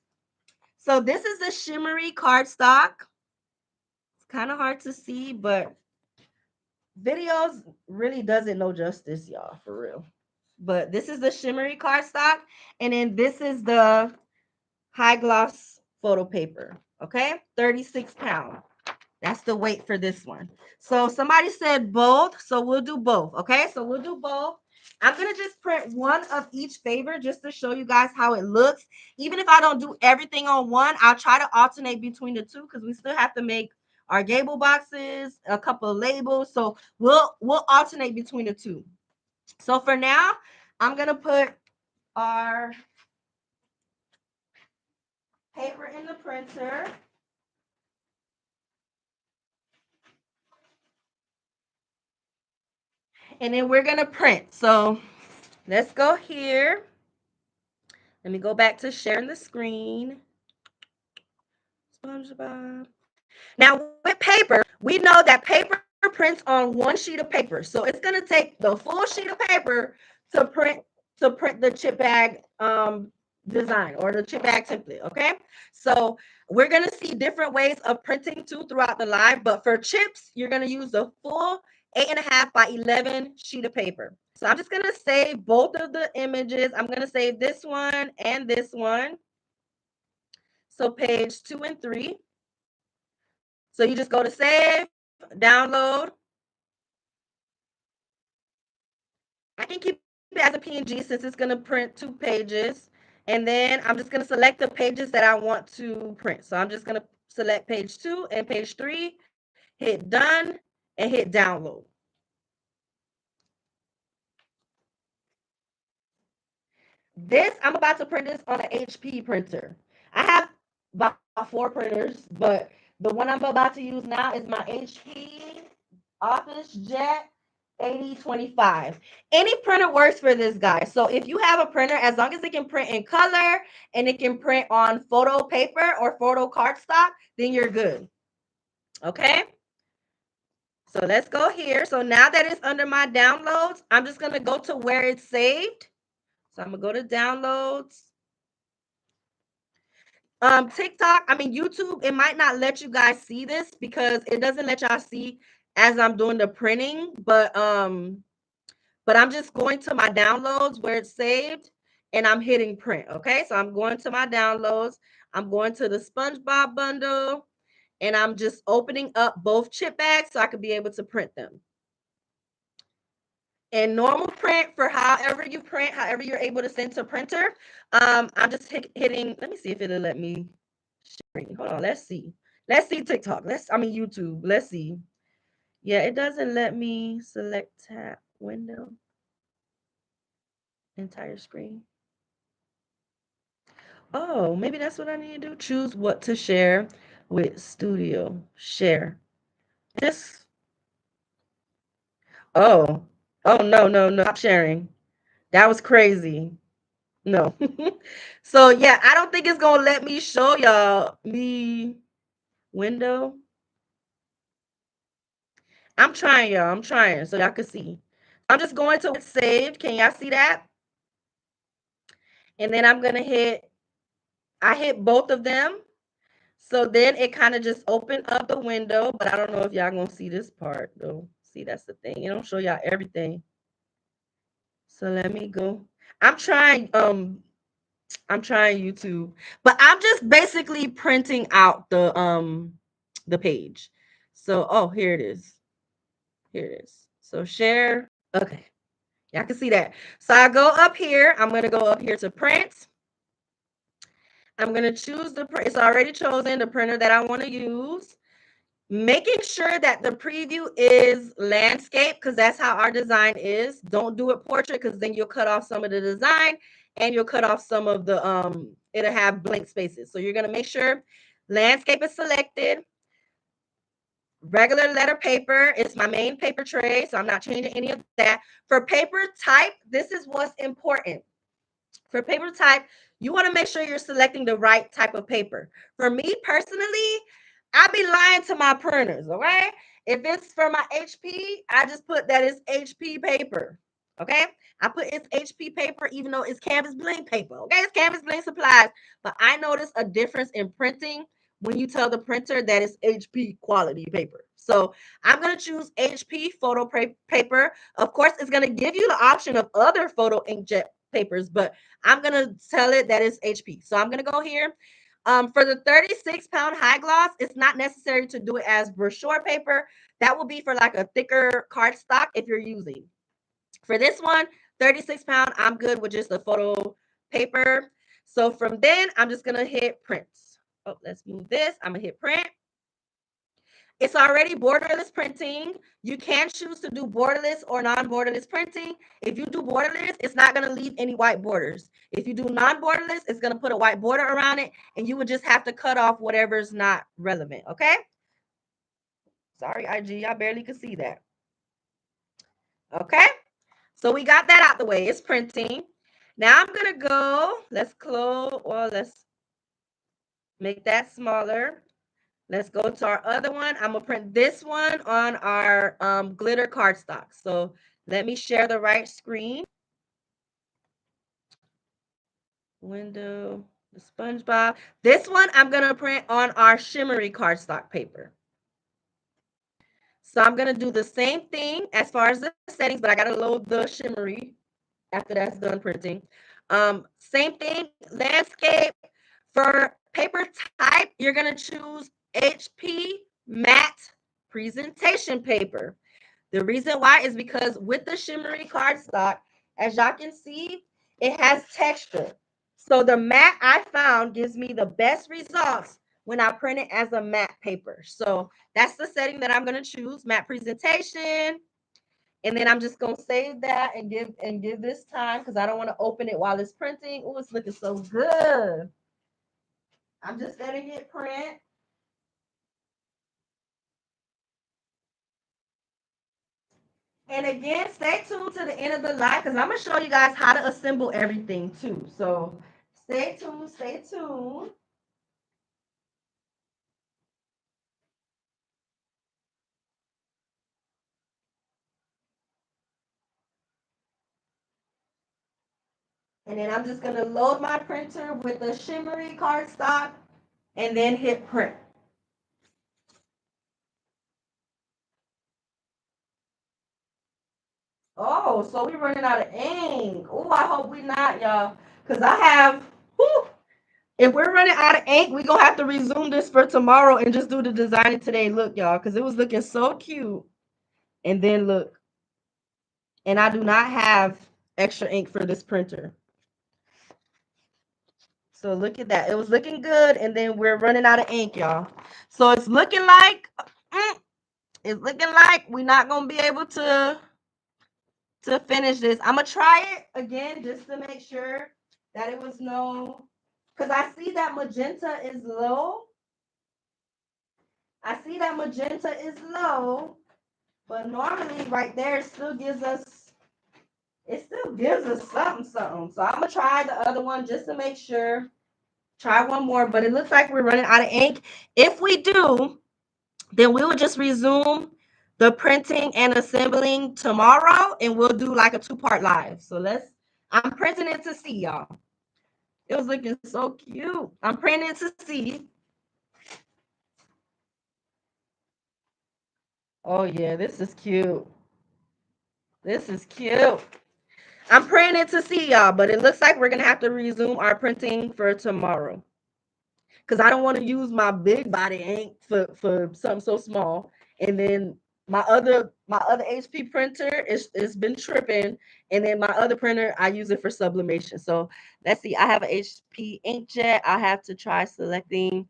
So this is the shimmery cardstock. It's kind of hard to see, but videos really doesn't know justice, y'all, for real. But this is the shimmery cardstock, and then this is the high gloss photo paper. Okay, 36 pounds. That's the weight for this one. So somebody said both, so we'll do both. Okay, so we'll do both. I'm gonna just print one of each favor just to show you guys how it looks. Even if I don't do everything on one, I'll try to alternate between the two because we still have to make our gable boxes, a couple of labels. So we'll alternate between the two. So for now, I'm gonna put our paper in the printer. And then we're gonna print. So let's go here. Let me go back to sharing the screen. SpongeBob. Now with paper, we know that paper prints on one sheet of paper. So it's gonna take the full sheet of paper to print the chip bag design or the chip bag template. Okay. So we're gonna see different ways of printing too throughout the live, but for chips, you're gonna use the full 8.5 by 11 sheet of paper. So I'm just gonna save both of the images. I'm gonna save this one and this one. So page 2 and 3. So you just go to save, download. I can keep it as a PNG since it's going to print 2 pages. And then I'm just going to select the pages that I want to print. So I'm just going to select page 2 and page 3, hit done, and hit download. This, I'm about to print this on an HP printer. I have about 4 printers, but The one I'm about to use now is my HP Office Jet 8025. Any printer works for this, guy. So if you have a printer, as long as it can print in color and it can print on photo paper or photo cardstock, then you're good. Okay? So let's go here. So now that it's under my downloads, I'm just going to go to where it's saved. So I'm going to go to downloads. TikTok, I mean YouTube, it might not let you guys see this because it doesn't let y'all see as I'm doing the printing, but I'm just going to my downloads where it's saved and I'm hitting print. Okay, so I'm going to my downloads, I'm going to the SpongeBob bundle, and I'm just opening up both chip bags so I could be able to print them. And normal print for however you print, however you're able to send to printer. I'm just hitting, let me see if it'll let me sharing. Hold on, let's see. Let's see TikTok. YouTube. Let's see. Yeah, it doesn't let me select tab window, entire screen. Oh, maybe that's what I need to do. Choose what to share with Studio. Share. Just, oh, oh, no, no, no. Stop sharing. That was crazy. No. So, yeah, I don't think it's going to let me show y'all me window. I'm trying, y'all. I'm trying so y'all can see. I'm just going to saved. Can y'all see that? And then I'm going to I hit both of them. So then it kind of just opened up the window, but I don't know if y'all going to see this part though. See, that's the thing. It don't show y'all everything. So let me go. I'm trying YouTube, but I'm just basically printing out the page. So, oh, here it is. Here it is. So share. Okay. Y'all can see that. So I go up here. I'm going to go up here to print. I'm going to choose it's already chosen the printer that I want to use. Making sure that the preview is landscape because that's how our design is. Don't do it portrait because then you'll cut off some of the design and you'll cut off some of the, it'll have blank spaces. So you're going to make sure landscape is selected. Regular letter paper is my main paper tray, so I'm not changing any of that. For paper type, this is what's important. For paper type, you want to make sure you're selecting the right type of paper. For me personally, I be lying to my printers, okay? If it's for my HP, I just put that it's HP paper, okay? I put it's HP paper even though it's Canvas Bling paper, okay? It's Canvas Bling supplies, but I notice a difference in printing when you tell the printer that it's HP quality paper. So I'm going to choose HP photo paper. Of course, it's going to give you the option of other photo inkjet papers, but I'm going to tell it that it's HP. So I'm going to go here. For the 36-pound high gloss, it's not necessary to do it as brochure paper. That will be for like a thicker cardstock if you're using. For this one, 36-pound, I'm good with just the photo paper. So from then, I'm just going to hit print. Oh, let's move this. I'm going to hit print. It's already borderless printing. You can choose to do borderless or non-borderless printing. If you do borderless, it's not going to leave any white borders. If you do non-borderless, it's going to put a white border around it, and you would just have to cut off whatever's not relevant, okay? Sorry, IG, I barely could see that. Okay, so we got that out the way. It's printing. Now I'm going to go, let's close, or let's make that smaller. Let's go to our other one. I'm going to print this one on our glitter cardstock. So let me share the right screen. Window, the SpongeBob. This one I'm going to print on our shimmery cardstock paper. So I'm going to do the same thing as far as the settings, but I got to load the shimmery after that's done printing. Same thing, landscape. For paper type, you're going to choose HP matte presentation paper. The reason why is because with the shimmery cardstock, as y'all can see, it has texture. So the matte I found gives me the best results when I print it as a matte paper. So that's the setting that I'm going to choose, matte presentation. And then I'm just going to save that and give this time because I don't want to open it while it's printing. Oh, it's looking so good. I'm just going to hit print. And again, stay tuned to the end of the live because I'm going to show you guys how to assemble everything too. So stay tuned, stay tuned. And then I'm just going to load my printer with the shimmery cardstock and then hit print. Oh, so we're running out of ink. Oh, I hope we not, y'all. Because I have, whew, if we're running out of ink, we're going to have to resume this for tomorrow and just do the design today. Look, y'all, because it was looking so cute. And then look, and I do not have extra ink for this printer. So look at that. It was looking good, and then we're running out of ink, y'all. So it's looking like we're not gonna be able to finish this. I'm gonna try it again just to make sure that it was no, because I see that magenta is low. I see that magenta is low, but normally right there it still gives us something. So I'm gonna try the other one just to make sure. Try one more, but it looks like we're running out of ink. If we do, then we will just resume the printing and assembling tomorrow, and we'll do like a 2-part live. So I'm printing it to see, y'all. It was looking so cute. I'm printing it to see. Oh yeah, this is cute. This is cute. I'm printing it to see, y'all, but it looks like we're gonna have to resume our printing for tomorrow. Because I don't want to use my big body ink for something so small. And then my other HP printer is been tripping, and then my other printer I use it for sublimation. So let's see. I have an HP inkjet. I have to try selecting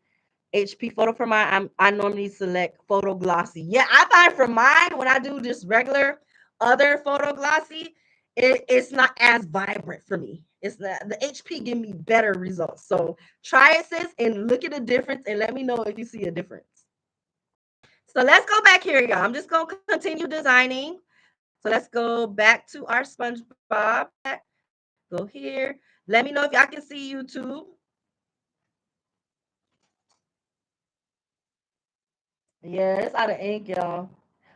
HP photo for mine. I normally select photo glossy. Yeah, I find for mine when I do just regular other photo glossy, it's not as vibrant for me. It's not the HP give me better results. So try it, sis, and look at the difference and let me know if you see a difference. So let's go back here, y'all. I'm just gonna continue designing. So let's go back to our SpongeBob. Go here. Let me know if y'all can see YouTube. Yeah, it's out of ink, y'all.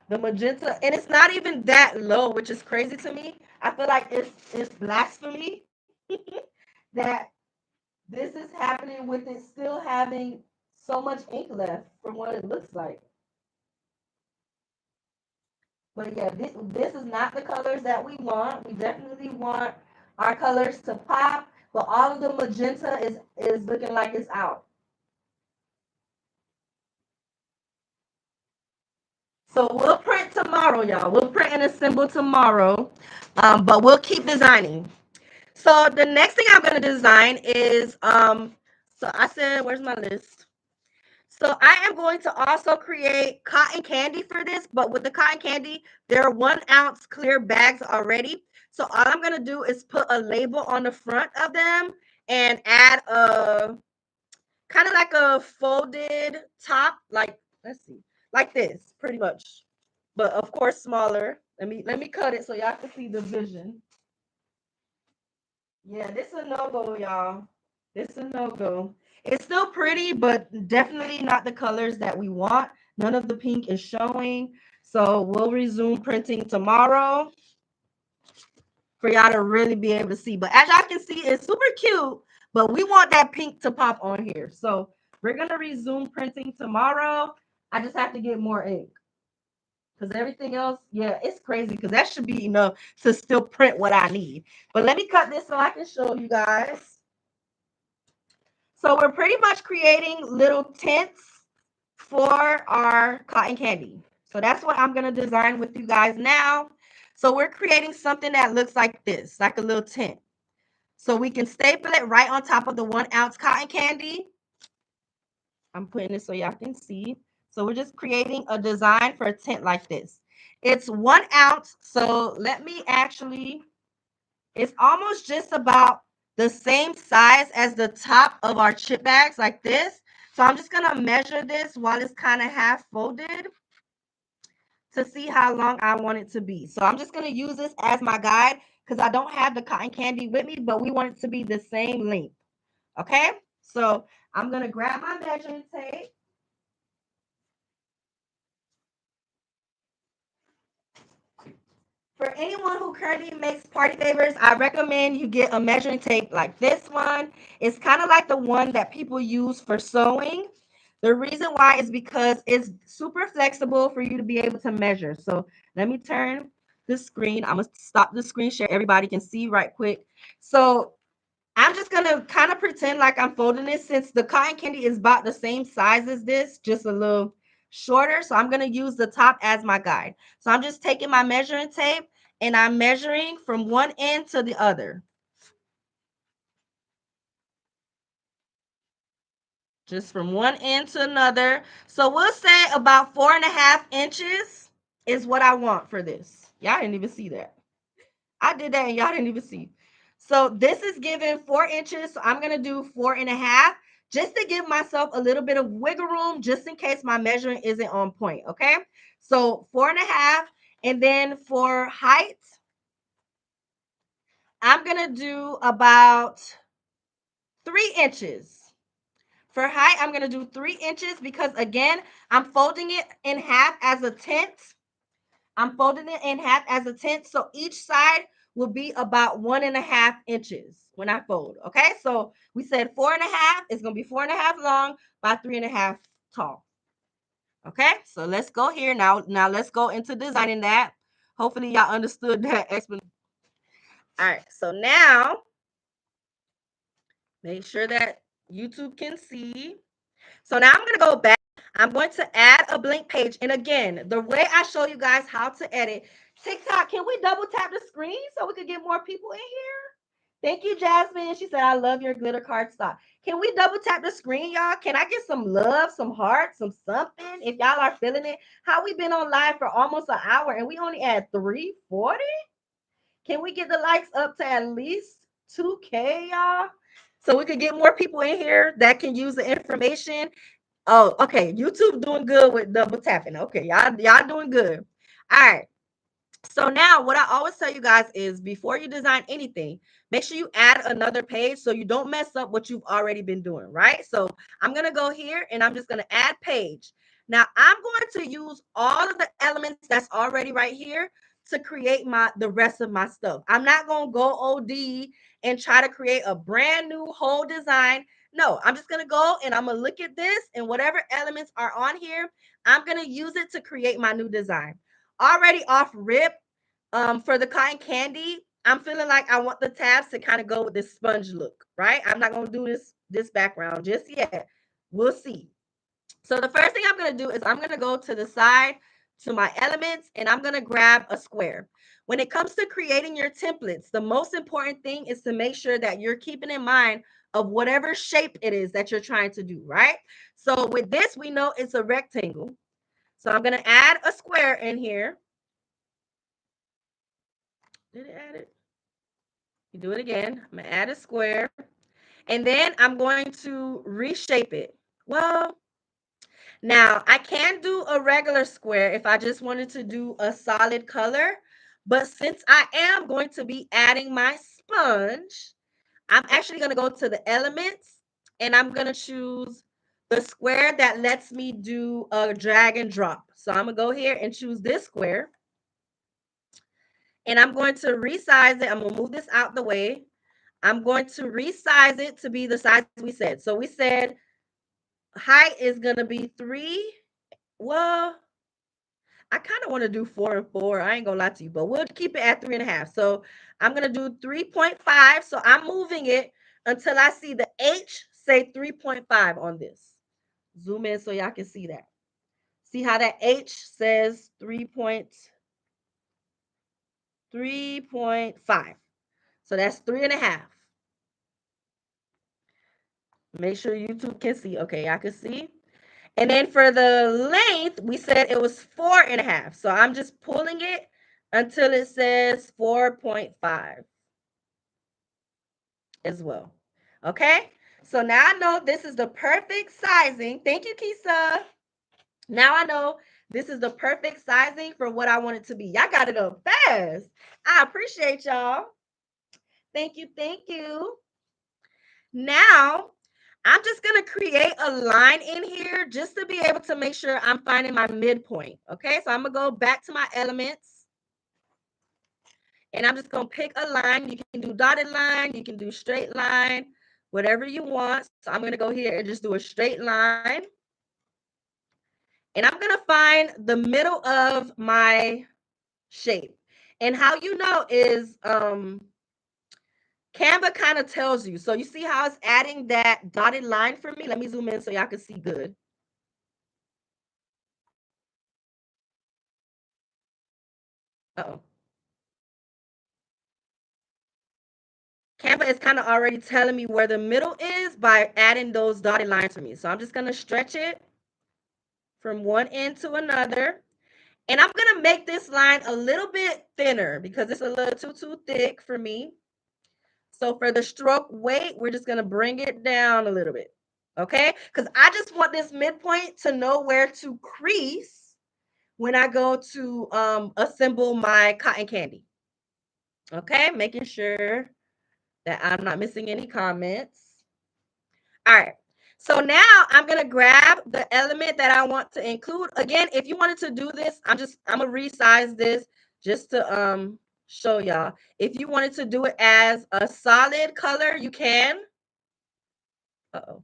The magenta, and it's not even that low, which is crazy to me. I feel like it's blasphemy that this is happening with it still having so much ink left from what it looks like. But yeah, this is not the colors that we want. We definitely want our colors to pop, but all of the magenta is looking like it's out. So we'll print tomorrow, y'all. We'll print and assemble tomorrow, but we'll keep designing. So the next thing I'm going to design is, so I said, where's my list? So I am going to also create cotton candy for this, but with the cotton candy, there are 1 ounce clear bags already. So all I'm going to do is put a label on the front of them and add a kind of like a folded top, like, let's see, like this, pretty much. But of course, smaller. Let me cut it so y'all can see the vision. Yeah, this is a no-go, y'all. This is a no-go. It's still pretty, but definitely not the colors that we want. None of the pink is showing. So we'll resume printing tomorrow for y'all to really be able to see. But as y'all can see, it's super cute, but we want that pink to pop on here. So we're going to resume printing tomorrow. I just have to get more ink. Because everything else, yeah, it's crazy because that should be enough to still print what I need. But let me cut this so I can show you guys. So we're pretty much creating little tents for our cotton candy. So that's what I'm going to design with you guys now. So we're creating something that looks like this, like a little tent. So we can staple it right on top of the 1 ounce cotton candy. I'm putting this so y'all can see. So we're just creating a design for a tent like this. It's 1 ounce. So let me actually, it's almost just about the same size as the top of our chip bags like this. So I'm just going to measure this while it's kind of half folded. to see how long I want it to be. So I'm just going to use this as my guide because I don't have the cotton candy with me, but we want it to be the same length. Okay, so I'm going to grab my measuring tape. For anyone who currently makes party favors, I recommend you get a measuring tape like this one. It's kind of like the one that people use for sewing. The reason why is because it's super flexible for you to be able to measure. So let me turn the screen. I'm going to stop the screen share. Everybody can see right quick. So I'm just going to kind of pretend like I'm folding this since the cotton candy is about the same size as this, just a little shorter. So I'm going to use the top as my guide. So I'm just taking my measuring tape and I'm measuring from one end to the other. Just from one end to another. So we'll say about 4.5 inches is what I want for this. Y'all didn't even see that. I did that and y'all didn't even see. So this is given 4 inches. So I'm going to do 4.5 just to give myself a little bit of wiggle room just in case my measuring isn't on point. Okay. So 4.5. And then for height, I'm going to do about 3 inches. For height, I'm going to do 3 inches because again, I'm folding it in half as a tent. I'm folding it in half as a tent. So each side will be about 1.5 inches when I fold. Okay. So we said 4.5. It's going to be 4.5 long by 3.5 tall. Okay. So let's go here now. Now let's go into designing that. Hopefully y'all understood that explanation. All right. So now make sure that YouTube can see. So now I'm going to go back. I'm going to add a blank page. And again, the way I show you guys how to edit, TikTok, can we double tap the screen so we could get more people in here? Thank you, Jasmine. She said, I love your glitter card stock. Can we double tap the screen, y'all? Can I get some love, some hearts, some something if y'all are feeling it? How we been on live for almost an hour and we only at 340? Can we get the likes up to at least 2K, y'all? So we could get more people in here that can use the information. Oh, okay. YouTube doing good with double tapping. Okay, y'all doing good. All right. So now what I always tell you guys is before you design anything, make sure you add another page so you don't mess up what you've already been doing, right? So I'm going to go here and I'm just going to add page. Now I'm going to use all of the elements that's already right here to create the rest of my stuff. I'm not going to go OD and try to create a brand new whole design. No, I'm just going to go and I'm going to look at this and whatever elements are on here, I'm going to use it to create my new design. Already off rip, for the cotton candy, I'm feeling like I want the tabs to kind of go with this sponge look, right? I'm not going to do this background just yet. We'll see. So the first thing I'm going to do is I'm going to go to the side to my elements and I'm going to grab a square. When it comes to creating your templates, the most important thing is to make sure that you're keeping in mind of whatever shape it is that you're trying to do, right? So with this, we know it's a rectangle. So I'm going to add a square in here. Did it add it? You do it again. I'm going to add a square. And then I'm going to reshape it. Well, now I can do a regular square if I just wanted to do a solid color. But since I am going to be adding my sponge, I'm actually going to go to the elements and I'm going to choose the square that lets me do a drag and drop. So I'm going to go here and choose this square. And I'm going to resize it. I'm going to move this out the way. I'm going to resize it to be the size we said. So we said height is going to be 3. Well, I kind of want to do 4 and 4. I ain't going to lie to you, but we'll keep it at 3.5. So I'm going to do 3.5. So I'm moving it until I see the H say 3.5 on this. Zoom in so y'all can see that. See how that H says 3.5. So that's 3.5. Make sure YouTube can see. Okay, I can see. And then for the length, we said it was 4.5. So I'm just pulling it until it says 4.5 as well. Okay. So now I know this is the perfect sizing. Thank you, Kisa. Now I know this is the perfect sizing for what I want it to be. Y'all got it up fast. I appreciate y'all. Thank you. Thank you. Now, I'm just going to create a line in here just to be able to make sure I'm finding my midpoint. Okay, so I'm going to go back to my elements. And I'm just going to pick a line. You can do dotted line. You can do straight line, whatever you want. So I'm going to go here and just do a straight line. And I'm going to find the middle of my shape. And how you know is Canva kind of tells you. So you see how it's adding that dotted line for me? Let me zoom in so y'all can see good. Uh-oh. Canva is kind of already telling me where the middle is by adding those dotted lines for me. So I'm just going to stretch it from one end to another. And I'm going to make this line a little bit thinner because it's a little too thick for me. So for the stroke weight, we're just going to bring it down a little bit. Okay? Because I just want this midpoint to know where to crease when I go to assemble my cotton candy. Okay? Making sure that I'm not missing any comments. All right. So now I'm going to grab the element that I want to include. Again, if you wanted to do this, I'm going to resize this just to show y'all. If you wanted to do it as a solid color, you can. Uh-oh.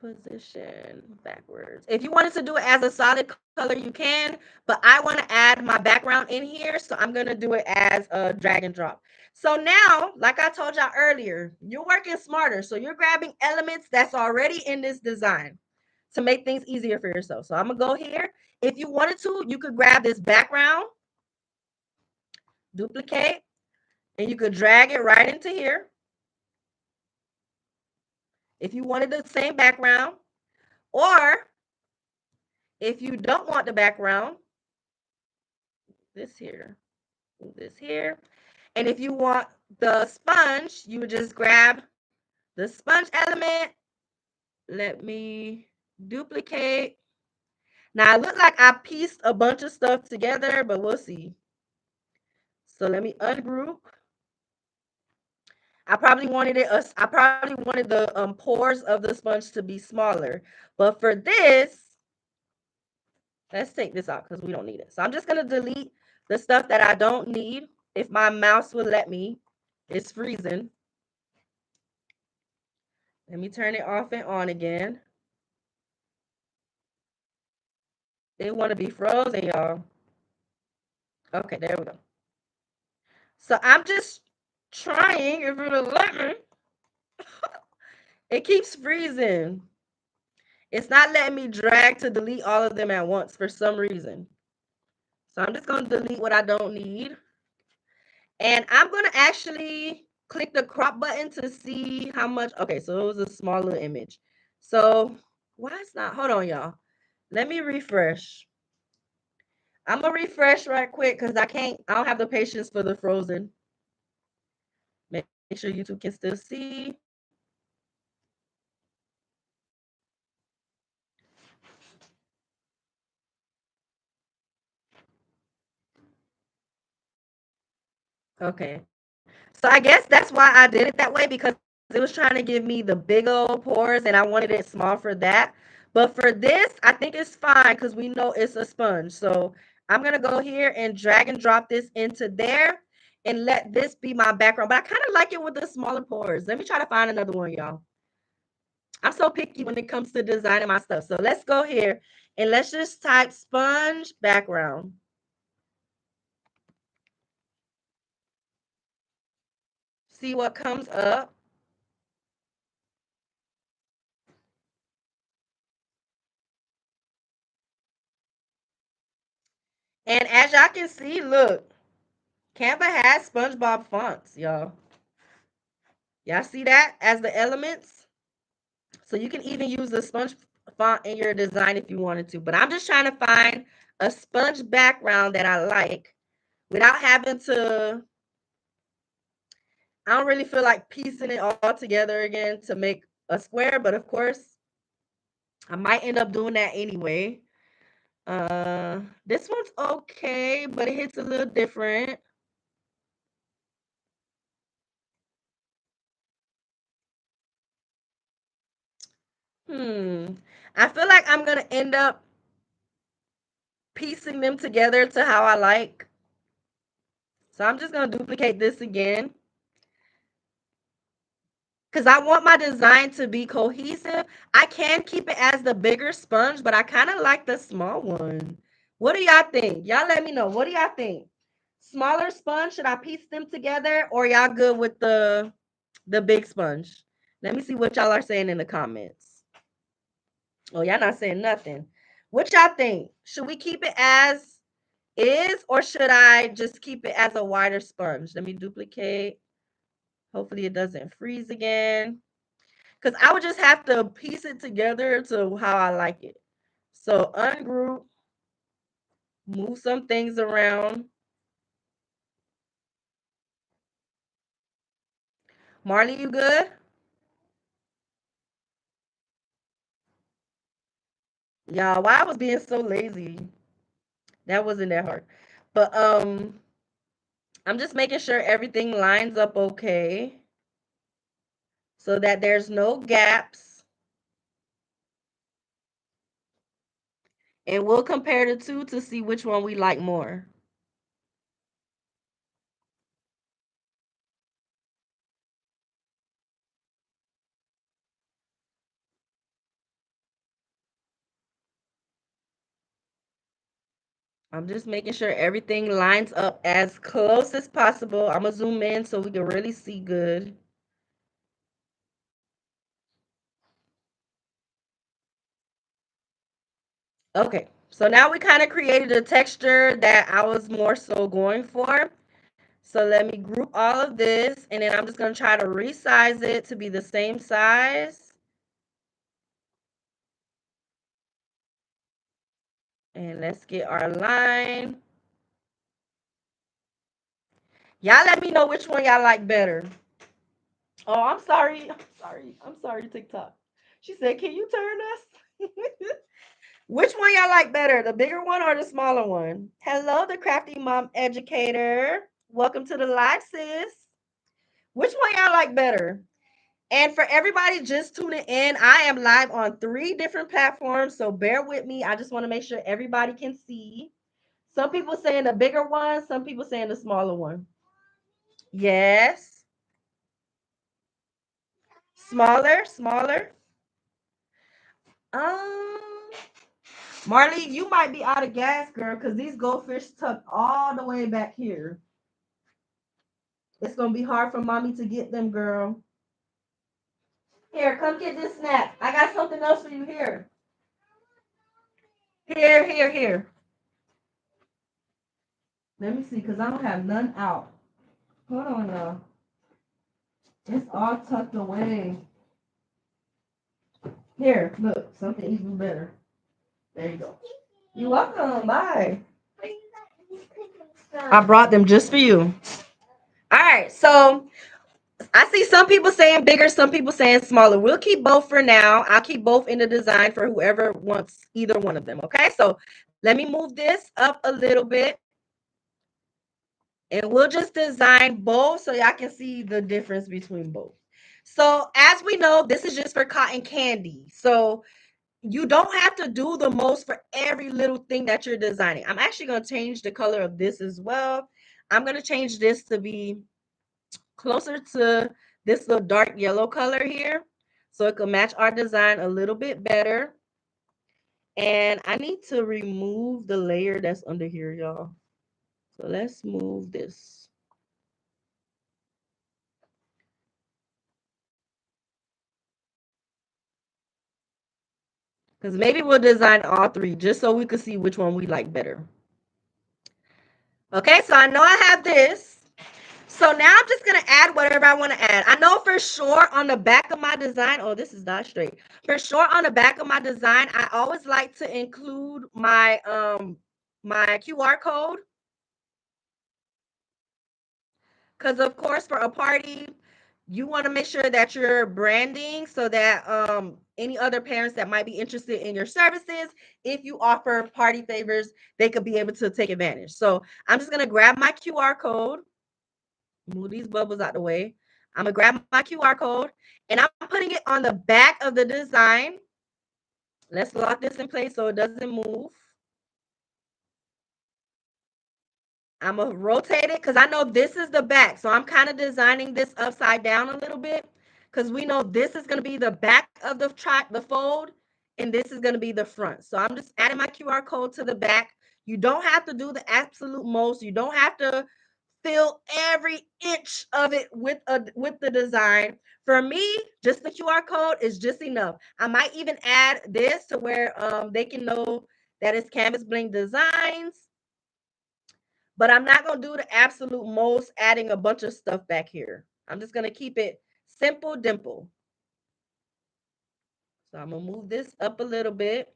Position backwards. If you wanted to do it as a solid color, you can, but I want to add my background in here, so I'm going to do it as a drag and drop. So now, like I told y'all earlier, you're working smarter. So you're grabbing elements that's already in this design to make things easier for yourself. So I'm going to go here. If you wanted to, you could grab this background, duplicate, and you could drag it right into here. If you wanted the same background, or if you don't want the background, this here, this here. And if you want the sponge, you would just grab the sponge element. Let me duplicate. Now, it looked like I pieced a bunch of stuff together, but we'll see. So let me ungroup. I probably wanted the pores of the sponge to be smaller. But for this, let's take this out because we don't need it. So I'm just going to delete the stuff that I don't need. If my mouse will let me. It's freezing. Let me turn it off and on again. They want to be frozen, y'all. Okay, there we go. So I'm just trying, if it'll let me. It keeps freezing. It's not letting me drag to delete all of them at once for some reason. So I'm just going to delete what I don't need. And I'm going to actually click the crop button to see how much. Okay, so it was a smaller image. So why it's not? Hold on, y'all. Let me refresh. I'm going to refresh right quick because I don't have the patience for the frozen. Make sure YouTube can still see. Okay. So I guess that's why I did it that way, because it was trying to give me the big old pores and I wanted it small for that. But for this, I think it's fine because we know it's a sponge. So I'm going to go here and drag and drop this into there and let this be my background. But I kind of like it with the smaller pores. Let me try to find another one, y'all. I'm so picky when it comes to designing my stuff. So let's go here and let's just type sponge background. See what comes up. And as y'all can see, look, Canva has SpongeBob fonts, y'all. Y'all see that as the elements? So you can even use the sponge font in your design if you wanted to. But I'm just trying to find a sponge background that I like without having to. I don't really feel like piecing it all together again to make a square. But of course, I might end up doing that anyway. This one's okay, but it hits a little different. Hmm. I feel like I'm gonna end up piecing them together to how I like. So I'm just gonna duplicate this again because I want my design to be cohesive. I can keep it as the bigger sponge, but I kind of like the small one. What do y'all think? Y'all let me know. What do y'all think? Smaller sponge, should I piece them together, or y'all good with the big sponge? Let me see what y'all are saying in the comments. Oh, y'all not saying nothing. What y'all think? Should we keep it as is, or should I just keep it as a wider sponge? Let me duplicate. Hopefully it doesn't freeze again. Because I would just have to piece it together to how I like it. So ungroup, move some things around. Marley, you good? Y'all, why I was being so lazy. That wasn't that hard. But I'm just making sure everything lines up okay so that there's no gaps. And we'll compare the two to see which one we like more. I'm just making sure everything lines up as close as possible. I'm gonna zoom in so we can really see good. Okay, so now we kind of created a texture that I was more so going for. So let me group all of this, and then I'm just gonna try to resize it to be the same size. And let's get our line. Y'all let me know which one y'all like better. Oh, I'm sorry. I'm sorry. I'm sorry, TikTok. She said, "Can you turn us?" Which one y'all like better, the bigger one or the smaller one? Hello, the crafty mom educator. Welcome to the live, sis. Which one y'all like better? And for everybody just tuning in, I am live on 3 different platforms, so bear with me. I just want to make sure everybody can see. Some people saying the bigger one, some people saying the smaller one. Yes. Smaller, smaller. Um, Marley, you might be out of gas, girl, because these goldfish tucked all the way back here. It's gonna be hard for mommy to get them, girl. Here, come get this snack. I got something else for you here. Here, here, here. Let me see, because I don't have none out. Hold on, y'all. It's all tucked away. Here, look, something even better. There you go. You're welcome. Bye. I brought them just for you. All right, so I see some people saying bigger, some people saying smaller. We'll keep both for now. I'll keep both in the design for whoever wants either one of them. Okay, so let me move this up a little bit. And we'll just design both so y'all can see the difference between both. So as we know, this is just for cotton candy. So you don't have to do the most for every little thing that you're designing. I'm actually going to change the color of this as well. I'm going to change this to be closer to this little dark yellow color here so it can match our design a little bit better. And I need to remove the layer that's under here, y'all. So let's move this. Because maybe we'll design all 3 just so we can see which one we like better. Okay, so I know I have this. So now I'm just going to add whatever I want to add. I know for sure on the back of my design, oh, this is not straight. For sure on the back of my design, I always like to include my my QR code. Because of course for a party, You want to make sure that you're branding so that any other parents that might be interested in your services, if you offer party favors, they could be able to take advantage. So I'm just going to grab my QR code, move these bubbles out the way. I'm going to grab my QR code and I'm putting it on the back of the design. Let's lock this in place so it doesn't move. I'm going to rotate it because I know this is the back. So I'm kind of designing this upside down a little bit because we know this is going to be the back of the fold and this is going to be the front. So I'm just adding my QR code to the back. You don't have to do the absolute most. You don't have to fill every inch of it with the design. For me, just the QR code is just enough. I might even add this to where they can know that it's Canvas Bling Designs. But I'm not going to do the absolute most, adding a bunch of stuff back here. I'm just going to keep it simple, dimple. So I'm going to move this up a little bit.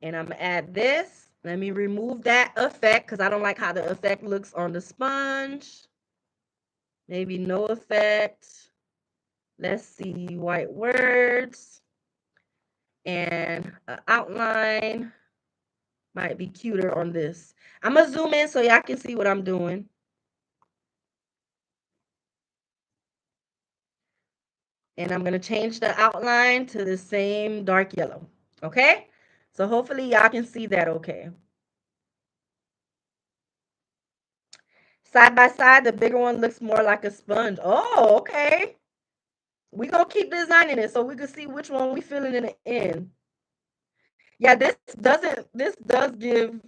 And I'm going to add this. Let me remove that effect because I don't like how the effect looks on the sponge. Maybe no effect. Let's see, white words. And an outline might be cuter on this. I'm going to zoom in so y'all can see what I'm doing. And I'm going to change the outline to the same dark yellow. Okay? So hopefully y'all can see that okay. Side by side, the bigger one looks more like a sponge. Oh, okay. We're going to keep designing it so we can see which one we feeling in the end. Yeah, this does give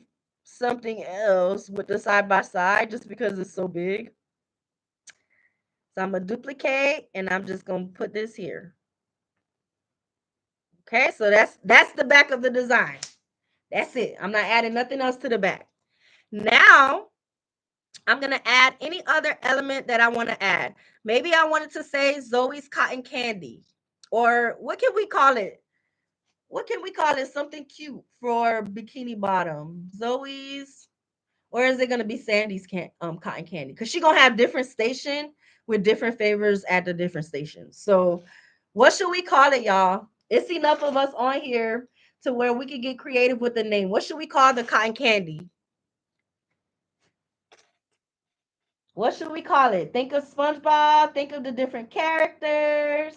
something else with the side by side just because it's so big. So I'm going to duplicate and I'm just going to put this here. Okay, so that's the back of the design. That's it. I'm not adding nothing else to the back. Now, I'm going to add any other element that I want to add. Maybe I wanted to say Zoe's Cotton Candy. Or what can we call it? What can we call it? Something cute for Bikini Bottom. Zoe's, or is it going to be Sandy's cotton candy? Because she's going to have different station with different favors at the different stations. So what should we call it, y'all? It's enough of us on here to where we can get creative with the name. What should we call the cotton candy? What should we call it? Think of SpongeBob. Think of the different characters.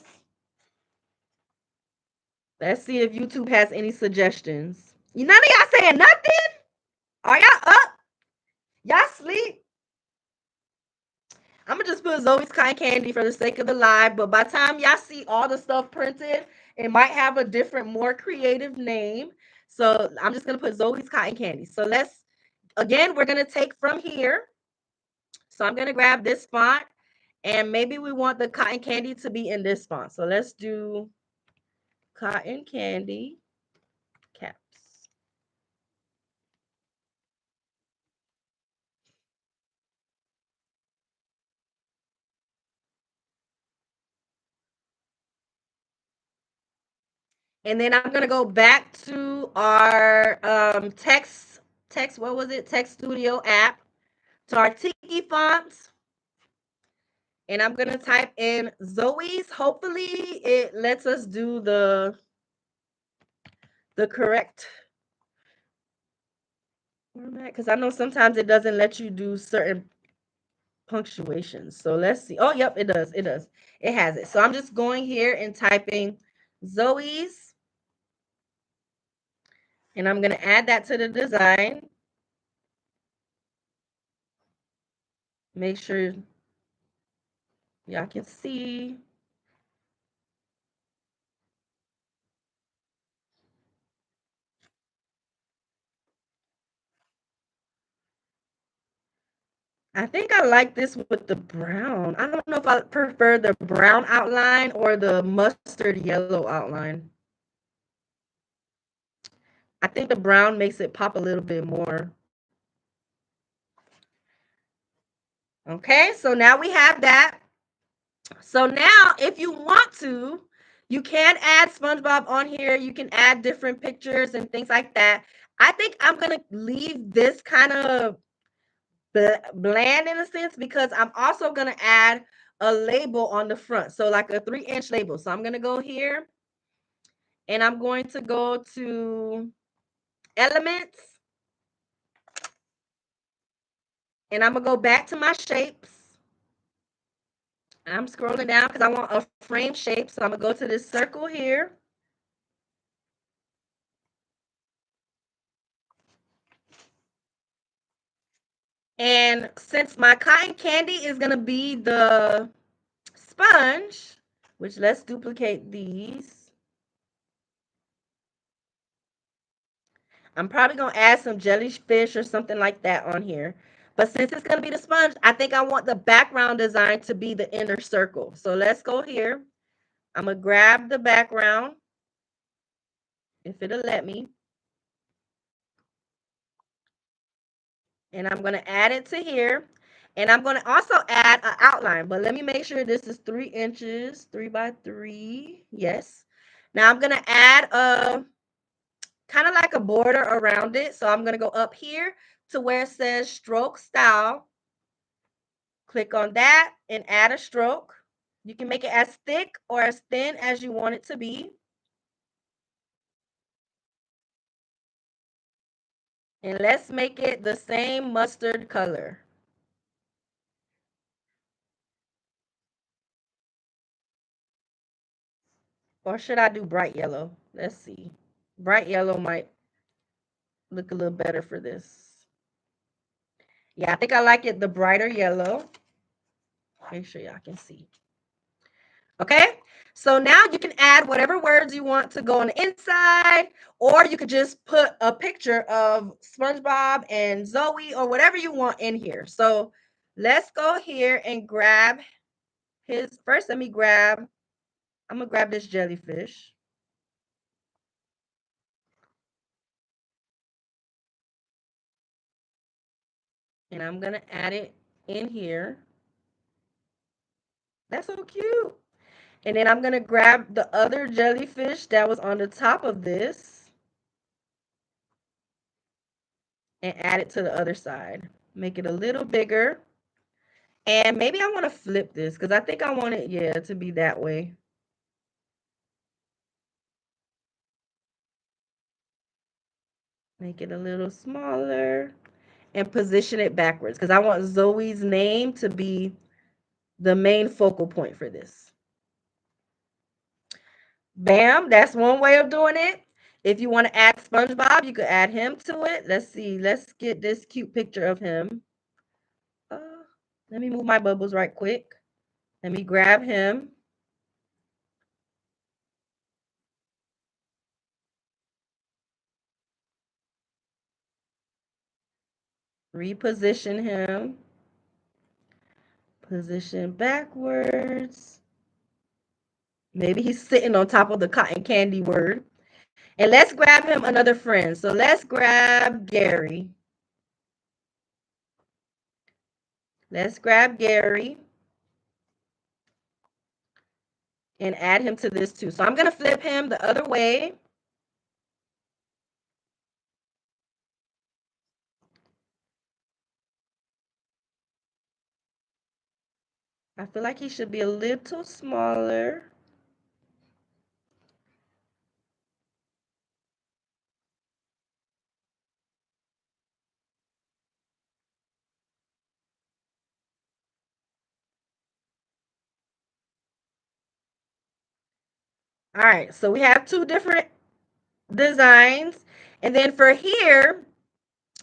Let's see if YouTube has any suggestions. None of y'all saying nothing? Are y'all up? Y'all sleep? I'm gonna just put Zoe's Cotton Candy for the sake of the live, but by the time y'all see all the stuff printed, it might have a different, more creative name. So I'm just gonna put Zoe's Cotton Candy. So we're gonna take from here. So I'm gonna grab this font, and maybe we want the cotton candy to be in this font. So let's do Cotton Candy caps. And then I'm gonna go back to our what was it? Text Studio app, to our Tiki fonts. And I'm gonna type in Zoe's. Hopefully it lets us do the correct format, because I know sometimes it doesn't let you do certain punctuations. So let's see. Oh, yep, it does. It does. It has it. So I'm just going here and typing Zoe's. And I'm going to add that to the design. Make sure y'all can see. I think I like this with the brown. I don't know if I prefer the brown outline or the mustard yellow outline. I think the brown makes it pop a little bit more. Okay, so now we have that. So now if you want to, you can add SpongeBob on here. You can add different pictures and things like that. I think I'm going to leave this kind of bland in a sense because I'm also going to add a label on the front. So like a 3-inch label. So I'm going to go here and I'm going to go to elements and I'm going to go back to my shapes. I'm scrolling down because I want a frame shape. So I'm going to go to this circle here. And since my cotton candy is going to be the sponge, which let's duplicate these. I'm probably going to add some jellyfish or something like that on here. But since it's going to be the sponge, I think I want the background design to be the inner circle. So let's go here. I'm going to grab the background, if it'll let me. And I'm going to add it to here. And I'm going to also add an outline. But let me make sure this is 3 inches, 3 by 3. Yes. Now I'm going to add a kind of like a border around it. So I'm going to go up here to where it says stroke style. Click on that and add a stroke. You can make it as thick or as thin as you want it to be. And let's make it the same mustard color. Or should I do bright yellow? Let's see. Bright yellow might look a little better for this. Yeah, I think I like it the brighter yellow. Make sure y'all can see. Okay, so now you can add whatever words you want to go on the inside, or you could just put a picture of SpongeBob and Zoe or whatever you want in here. So let's go here and grab his, first I'm gonna grab this jellyfish. And I'm gonna add it in here. That's so cute. And then I'm gonna grab the other jellyfish that was on the top of this and add it to the other side. Make it a little bigger. And maybe I want to flip this because I think I want it, yeah, to be that way. Make it a little smaller and position it backwards because I want Zoe's name to be the main focal point for this. Bam, that's one way of doing it. If you want to add SpongeBob, you could add him to it. Let's see. Let's get this cute picture of him. Let me move my bubbles right quick. Let me grab him. Reposition him. Position backwards. Maybe he's sitting on top of the cotton candy word. And let's grab him another friend. So let's grab Gary. Let's grab Gary and add him to this too. So I'm going to flip him the other way. I feel like he should be a little smaller. All right, so we have two different designs. And then for here,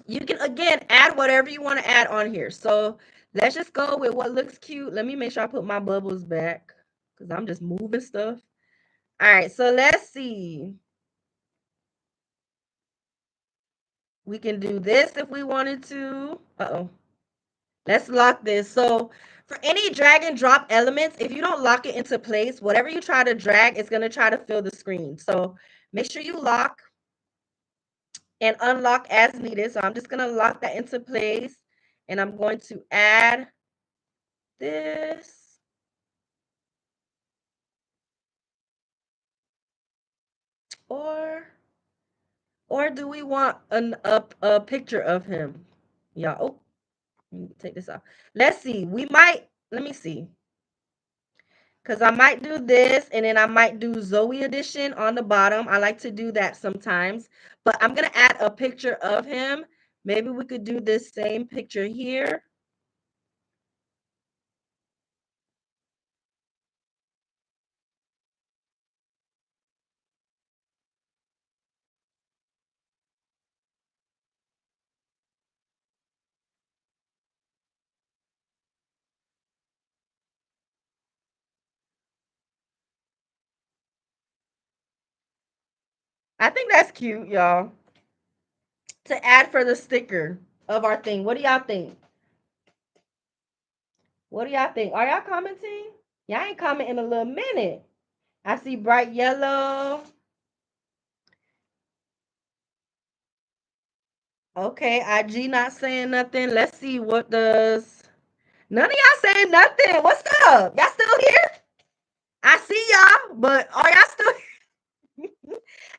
you can, again, add whatever you want to add on here. So let's just go with what looks cute. Let me make sure I put my bubbles back because I'm just moving stuff. All right, so let's see. We can do this if we wanted to. Uh-oh. Let's lock this. So for any drag and drop elements, if you don't lock it into place, whatever you try to drag, it's going to try to fill the screen. So make sure you lock and unlock as needed. So I'm just going to lock that into place. And I'm going to add this. Or do we want a picture of him? Yeah. Oh, Let me take this off. Let's see. Let me see. Because I might do this and then I might do Zoe edition on the bottom. I like to do that sometimes. But I'm going to add a picture of him. Maybe we could do this same picture here. I think that's cute, y'all. To add for the sticker of our thing. What do y'all think? What do y'all think? Are y'all commenting? Y'all ain't commenting in a little minute. I see bright yellow. Okay, IG not saying nothing. Let's see what does. None of y'all saying nothing. What's up? Y'all still here? I see y'all, but are y'all still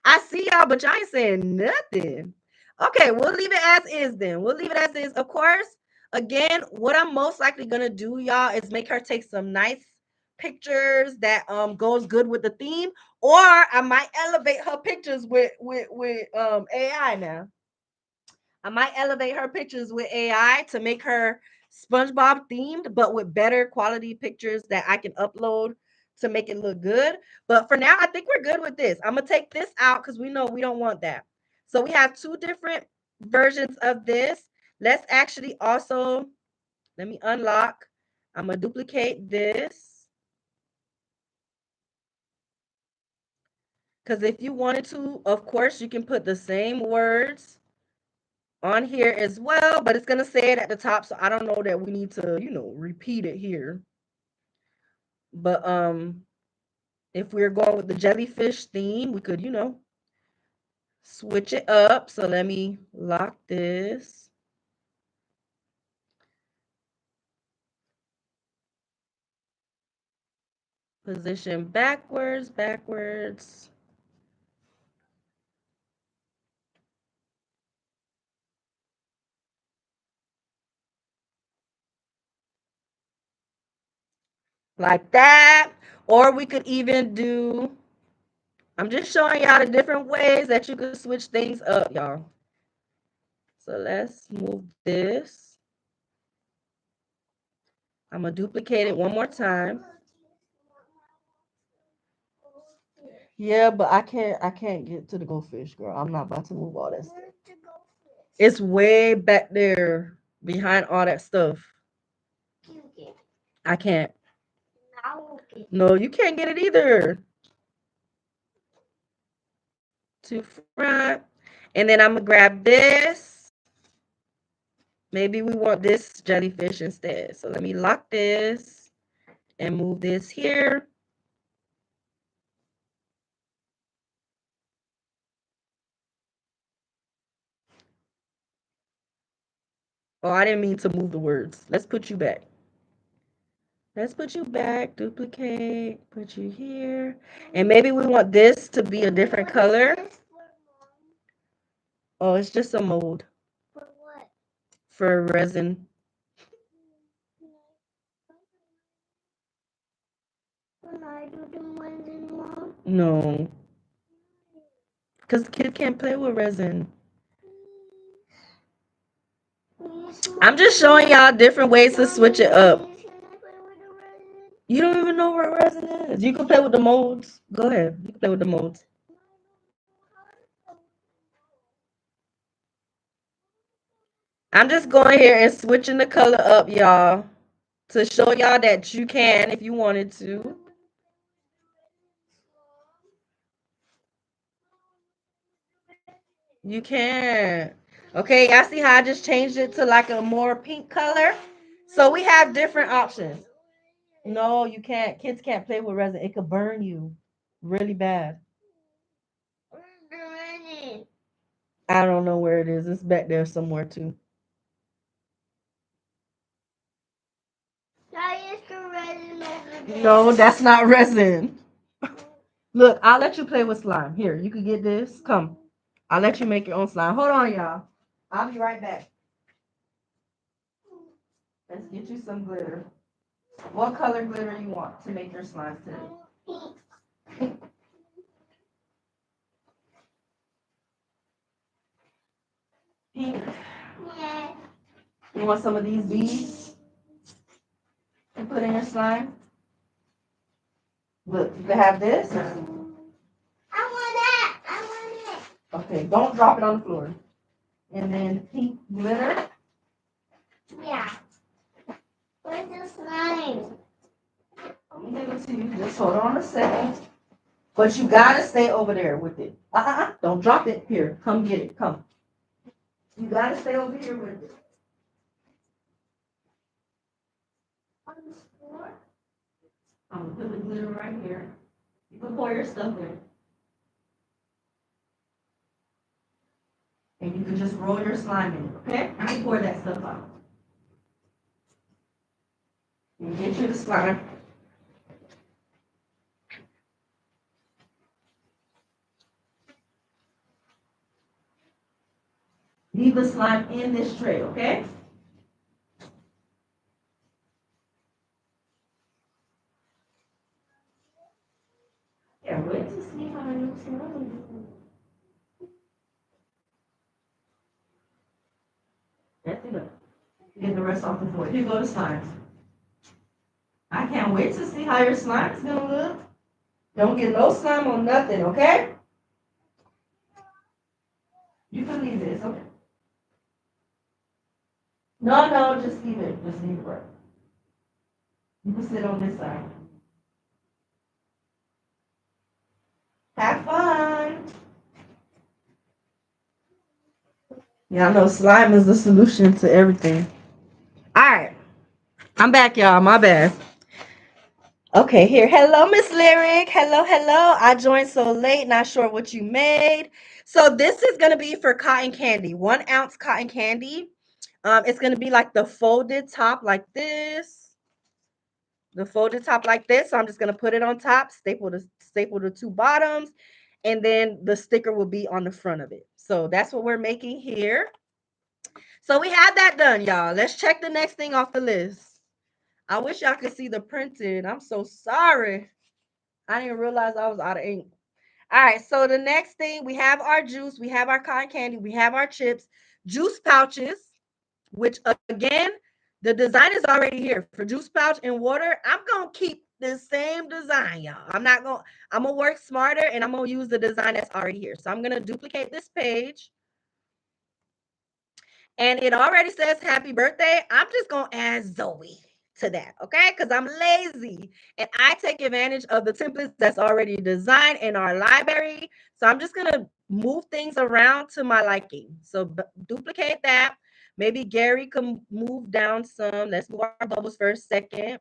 I see y'all, but y'all ain't saying nothing. Okay, we'll leave it as is then. We'll leave it as is. Of course, again, what I'm most likely gonna do, y'all, is make her take some nice pictures that goes good with the theme, or I might elevate her pictures with AI now. I might elevate her pictures with AI to make her SpongeBob themed, but with better quality pictures that I can upload to make it look good. But for now, I think we're good with this. I'm gonna take this out because we know we don't want that. So we have two different versions of this. Let's actually also let me unlock. I'm gonna duplicate this because if you wanted to, of course, you can put the same words on here as well, but it's gonna say it at the top, so I don't know that we need to, repeat it here. But if we're going with the jellyfish theme, we could, switch it up. So let me lock this. Position backwards, backwards. Like that. Or we could even do, I'm just showing y'all the different ways that you could switch things up, y'all. So let's move this. I'm gonna duplicate it one more time. Yeah, but I can't get to the goldfish, girl. I'm not about to move all that stuff. It's way back there behind all that stuff. I can't. No, you can't get it either. To front. And then I'm gonna grab this. Maybe we want this jellyfish instead. So let me lock this and move this here. Oh, I didn't mean to move the words. Let's put you back. Let's put you back, duplicate, put you here. And maybe we want this to be a different color. Oh, it's just a mold. For what? For resin. When I do the resin one? No. Because kids can't play with resin. I'm just showing y'all different ways to switch it up. You don't even know what resin is. You can play with the molds. Go ahead. You can play with the molds. I'm just going here and switching the color up, y'all, to show y'all that you can if you wanted to. You can. Okay, y'all see how I just changed it to like a more pink color? So we have different options. No, you can't. Kids can't play with resin. It could burn you really bad. Where's the resin? I don't know where it is. It's back there somewhere too. That is the resin over there. No, that's not resin. Look, I'll let you play with slime. Here, you can get this. Come. I'll let you make your own slime. Hold on, y'all. I'll be right back. Let's get you some glitter. What color glitter you want to make your slimes today? Pink. Pink. Yeah. You want some of these beads to put in your slime? Look, you can have this. I want that. I want it. Okay, don't drop it on the floor. And then pink glitter. Yeah. Where's the slime? Let me give it to you. Just hold on a second. But you gotta stay over there with it. Don't drop it. Here, come get it. Come. You gotta stay over here with it. On the floor? I'm gonna put the glitter right here. You can pour your stuff in. And you can just roll your slime in, okay? Let me pour that stuff out. And get you the slime. Leave the slime in this tray, okay? Yeah, wait to see how it looks like. That's enough. Get the rest off the floor. Here go the slime. I can't wait to see how your slime is gonna look. Don't get no slime on nothing, okay? You can leave this, okay? No, just leave it. Just leave it right. You can sit on this side. Have fun. Yeah, I know slime is the solution to everything. All right. I'm back, y'all. My bad. Okay, here. Hello, Miss Lyric. Hello. I joined so late, not sure what you made. So this is gonna be for cotton candy, 1 ounce cotton candy. It's gonna be like the folded top, like this. The folded top, like this. So I'm just gonna put it on top, staple the two bottoms, and then the sticker will be on the front of it. So that's what we're making here. So we had that done, y'all. Let's check the next thing off the list. I wish y'all could see the printed. I'm so sorry. I didn't realize I was out of ink. All right, so the next thing, we have our juice, we have our cotton candy, we have our chips, juice pouches, which again, the design is already here. For juice pouch and water, I'm gonna keep the same design, y'all. I'm gonna work smarter and I'm gonna use the design that's already here. So I'm gonna duplicate this page. And it already says happy birthday. I'm just gonna add Zoe to that, okay? Because I'm lazy and I take advantage of the templates that's already designed in our library. So I'm just gonna move things around to my liking. So duplicate that. Maybe Gary can move down some. Let's move our bubbles for a second.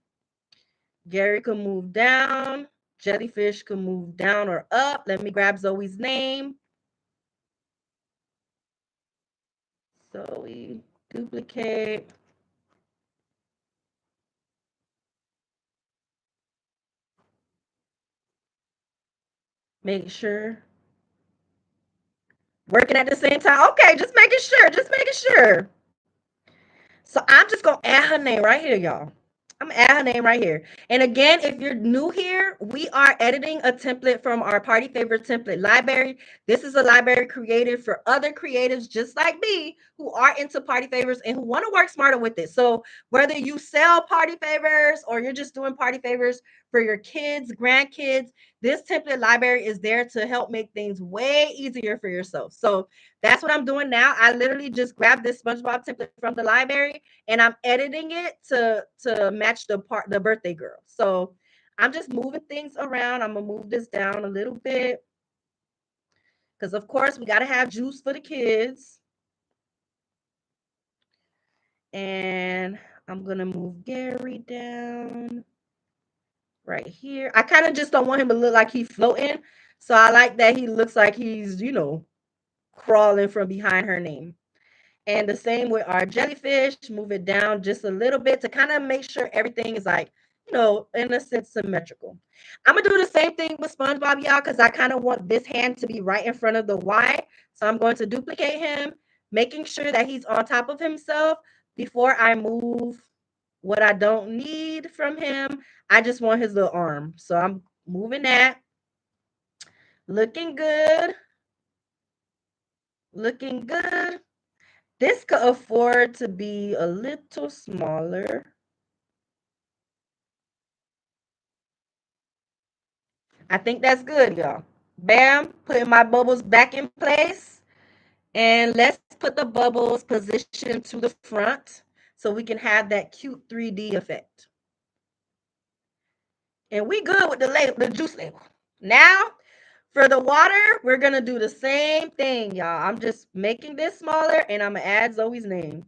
Gary can move down. Jellyfish can move down or up. Let me grab Zoe's name. Zoe, duplicate. Make sure. Working at the same time. Okay, just making sure. Just making sure. So I'm just gonna add her name right here, y'all. I'm gonna add her name right here. And again, if you're new here, we are editing a template from our Party Favorite template library. This is a library created for other creatives just like me who are into party favors and who want to work smarter with it. So whether you sell party favors or you're just doing party favors for your kids, grandkids, this template library is there to help make things way easier for yourself. So that's what I'm doing now. I literally just grabbed this SpongeBob template from the library and I'm editing it to match the birthday girl. So I'm just moving things around. I'm gonna move this down a little bit because of course we gotta have juice for the kids. And I'm gonna move Gary down right here. I kind of just don't want him to look like he's floating. So I like that he looks like he's, crawling from behind her name. And the same with our jellyfish, move it down just a little bit to kind of make sure everything is like, in a sense, symmetrical. I'm going to do the same thing with SpongeBob, y'all, because I kind of want this hand to be right in front of the Y. So I'm going to duplicate him, making sure that he's on top of himself before I move What I don't need from him, I just want his little arm. So I'm moving that. Looking good. Looking good. This could afford to be a little smaller. I think that's good, y'all. Bam, putting my bubbles back in place. And let's put the bubbles positioned to the front so we can have that cute 3D effect. And we good with the label, the juice label. Now, for the water, we're gonna do the same thing, y'all. I'm just making this smaller and I'm gonna add Zoe's name.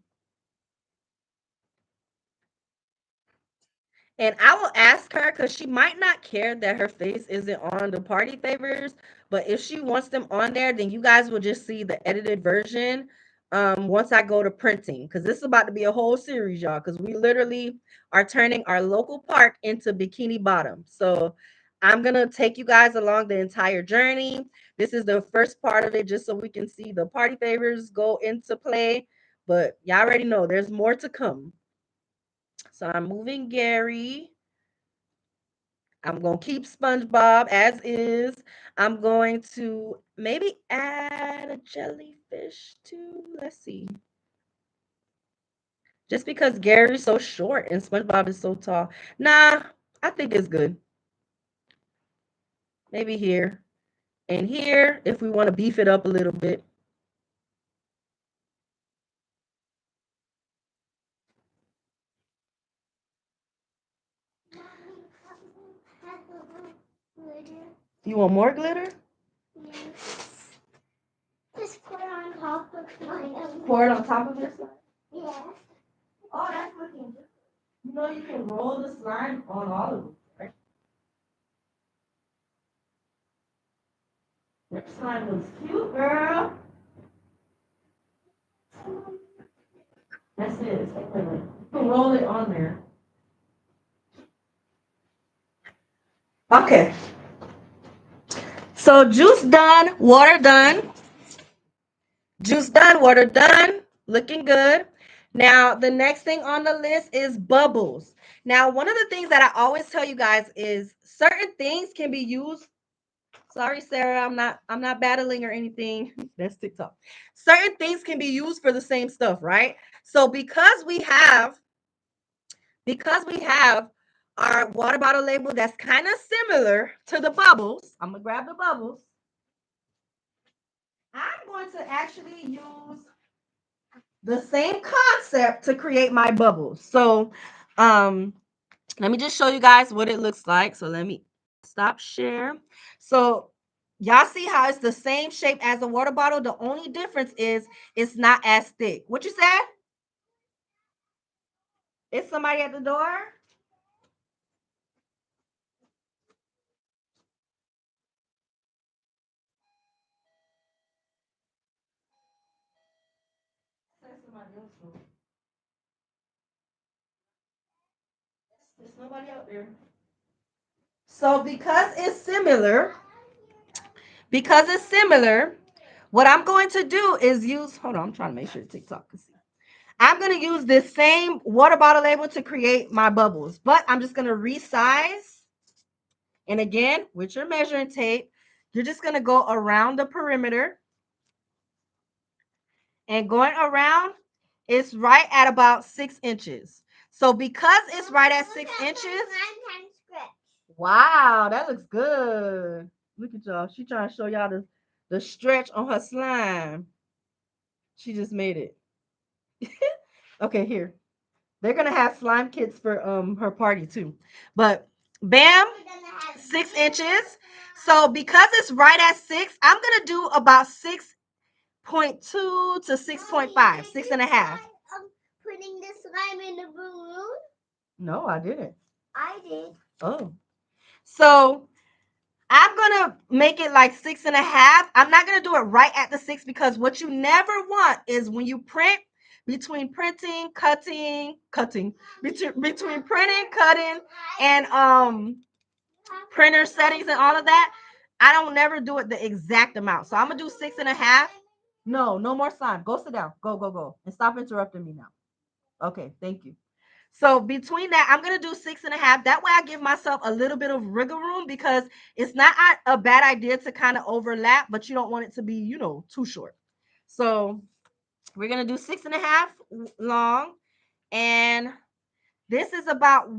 And I will ask her because she might not care that her face isn't on the party favors. But if she wants them on there, then you guys will just see the edited version once I go to printing. Because this is about to be a whole series, y'all. Because we literally are turning our local park into Bikini Bottom. So I'm going to take you guys along the entire journey. This is the first part of it just so we can see the party favors go into play. But y'all already know there's more to come. So I'm moving Gary. I'm going to keep SpongeBob as is. I'm going to maybe add a jellyfish too. Let's see. Just because Gary's so short and SpongeBob is so tall. Nah, I think it's good. Maybe here and here if we want to beef it up a little bit. You want more glitter? Yes. Just pour it on top of mine. Pour it on top of this slime? Yes. Oh, that's looking good. You know you can roll the slime on all of them, right? That slime looks cute, girl. That's it. You can roll it on there. Okay. So juice done, water done. Juice done, water done. Looking good. Now, the next thing on the list is bubbles. Now, one of the things that I always tell you guys is certain things can be used. Sorry, Sarah, I'm not battling or anything. That's TikTok. Certain things can be used for the same stuff, right? So because we have our water bottle label that's kind of similar to the bubbles. I'm gonna grab the bubbles. I'm going to actually use the same concept to create my bubbles. So let me just show you guys what it looks like. So let me stop share. So y'all see how it's the same shape as a water bottle. The only difference is it's not as thick. What you said? Is somebody at the door? There's nobody out there. So because it's similar, what I'm going to do is use, hold on, I'm trying to make sure TikTok can see. I'm going to use this same water bottle label to create my bubbles, but I'm just going to resize. And again, with your measuring tape, you're just going to go around the perimeter. And going around, it's right at about 6 inches. So because it's right at 6 inches. Wow, that looks good. Look at y'all. She trying to show y'all the stretch on her slime. She just made it. Okay, here. They're gonna have slime kits for her party too. But bam, 6 inches. So because it's right at 6, I'm gonna do about 6.2 to 6.5, 6.5. Putting the slime in the balloon? No, I didn't. I did. Oh. So I'm gonna make it like 6.5. I'm not gonna do it right at the 6 because what you never want is when you print between printing, cutting, between printing, cutting, and printer settings and all of that. I don't never do it the exact amount. So I'm gonna do 6.5. No more slime. Go sit down. Go. And stop interrupting me now. Okay, thank you. So between that, I'm going to do 6.5. That way I give myself a little bit of wiggle room because it's not a bad idea to kind of overlap, but you don't want it to be, too short. So we're going to do 6.5 long. And this is about a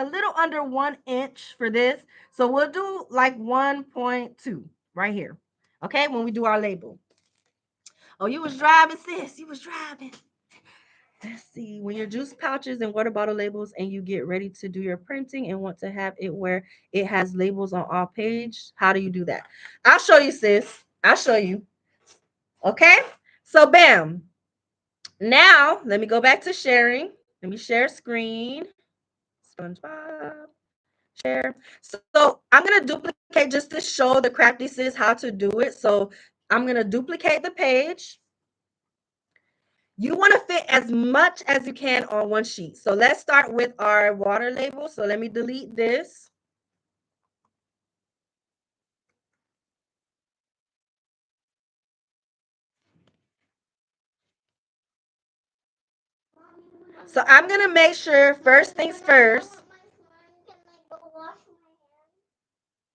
little under 1 inch for this. So we'll do like 1.2 right here. Okay, when we do our label. Oh, you was driving, sis. You was driving. Let's see. When your juice pouches and water bottle labels and you get ready to do your printing and want to have it where it has labels on all pages, how do you do that? I'll show you, sis. I'll show you. Okay? So, bam. Now, let me go back to sharing. Let me share screen. SpongeBob. Share. So, I'm going to duplicate just to show the crafty sis how to do it. So, I'm going to duplicate the page. You want to fit as much as you can on one sheet. So let's start with our water label. So let me delete this. So I'm going to make sure first things first.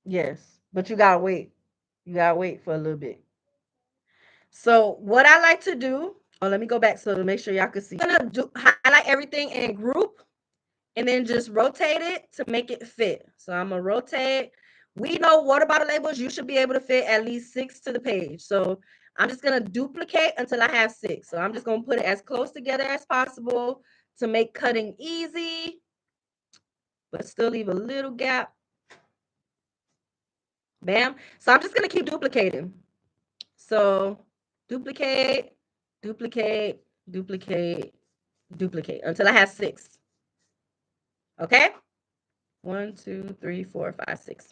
Yes, but you got to wait. You got to wait for a little bit. So what I like to do, let me go back so to make sure y'all can see. I'm going to highlight everything in group and then just rotate it to make it fit. So I'm going to rotate. We know water bottle labels, you should be able to fit at least 6 to the page. So I'm just going to duplicate until I have 6. So I'm just going to put it as close together as possible to make cutting easy, but still leave a little gap. Bam. So I'm just going to keep duplicating. So duplicate, duplicate, duplicate, duplicate until I have 6. Okay? 1, 2, 3, 4, 5, 6.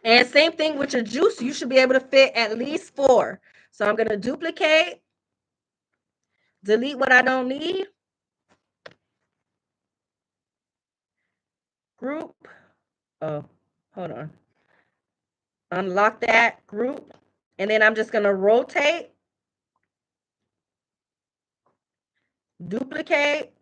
And same thing with your juice. You should be able to fit at least 4. So I'm going to duplicate, delete what I don't need, group. Oh, hold on. Unlock that group. And then I'm just going to rotate, duplicate.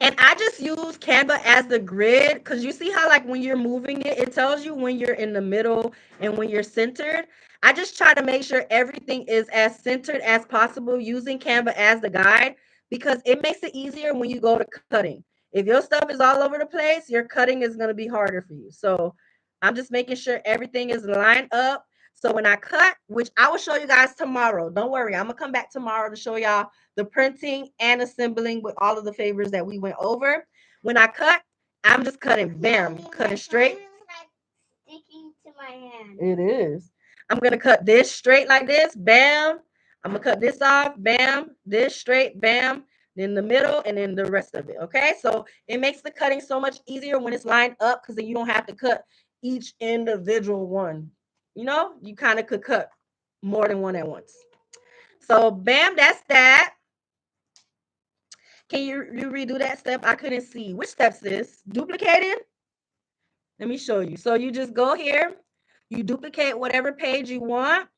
And I just use Canva as the grid because you see how like when you're moving it, it tells you when you're in the middle and when you're centered. I just try to make sure everything is as centered as possible using Canva as the guide because it makes it easier when you go to cutting. If your stuff is all over the place, your cutting is going to be harder for you. So I'm just making sure everything is lined up. So when I cut, which I will show you guys tomorrow, don't worry, I'm going to come back tomorrow to show y'all the printing and assembling with all of the favors that we went over. When I cut, I'm just cutting, bam, cutting straight. Sticking to my hand. It is. I'm going to cut this straight like this, bam. I'm going to cut this off, bam, this straight, bam, then the middle, and then the rest of it, okay? So it makes the cutting so much easier when it's lined up because then you don't have to cut each individual one. You kind of could cut more than one at once. So bam, that's that. Can you redo that step? I couldn't see. Which steps this? Duplicated? Let me show you. So you just go here. You duplicate whatever page you want.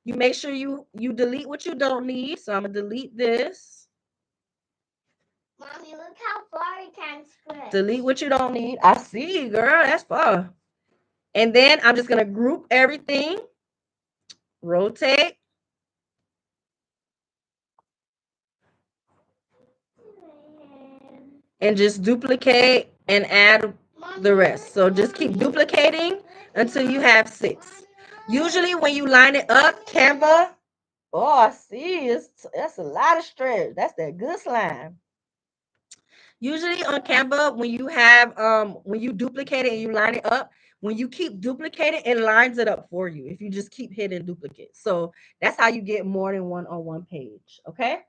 You make sure you delete what you don't need. So I'm going to delete this. Mommy, look how far it can stretch. Delete what you don't need. I see, girl. That's far. And then I'm just going to group everything. Rotate. And just duplicate and add the rest. So just keep duplicating until you have 6. Usually when you line it up, Canva, oh, I see, that's a lot of stretch. That's that good slime. Usually on Canva, when you have when you duplicate it and you line it up, when you keep duplicating, it lines it up for you if you just keep hitting duplicate. So that's how you get more than one on one page. Okay.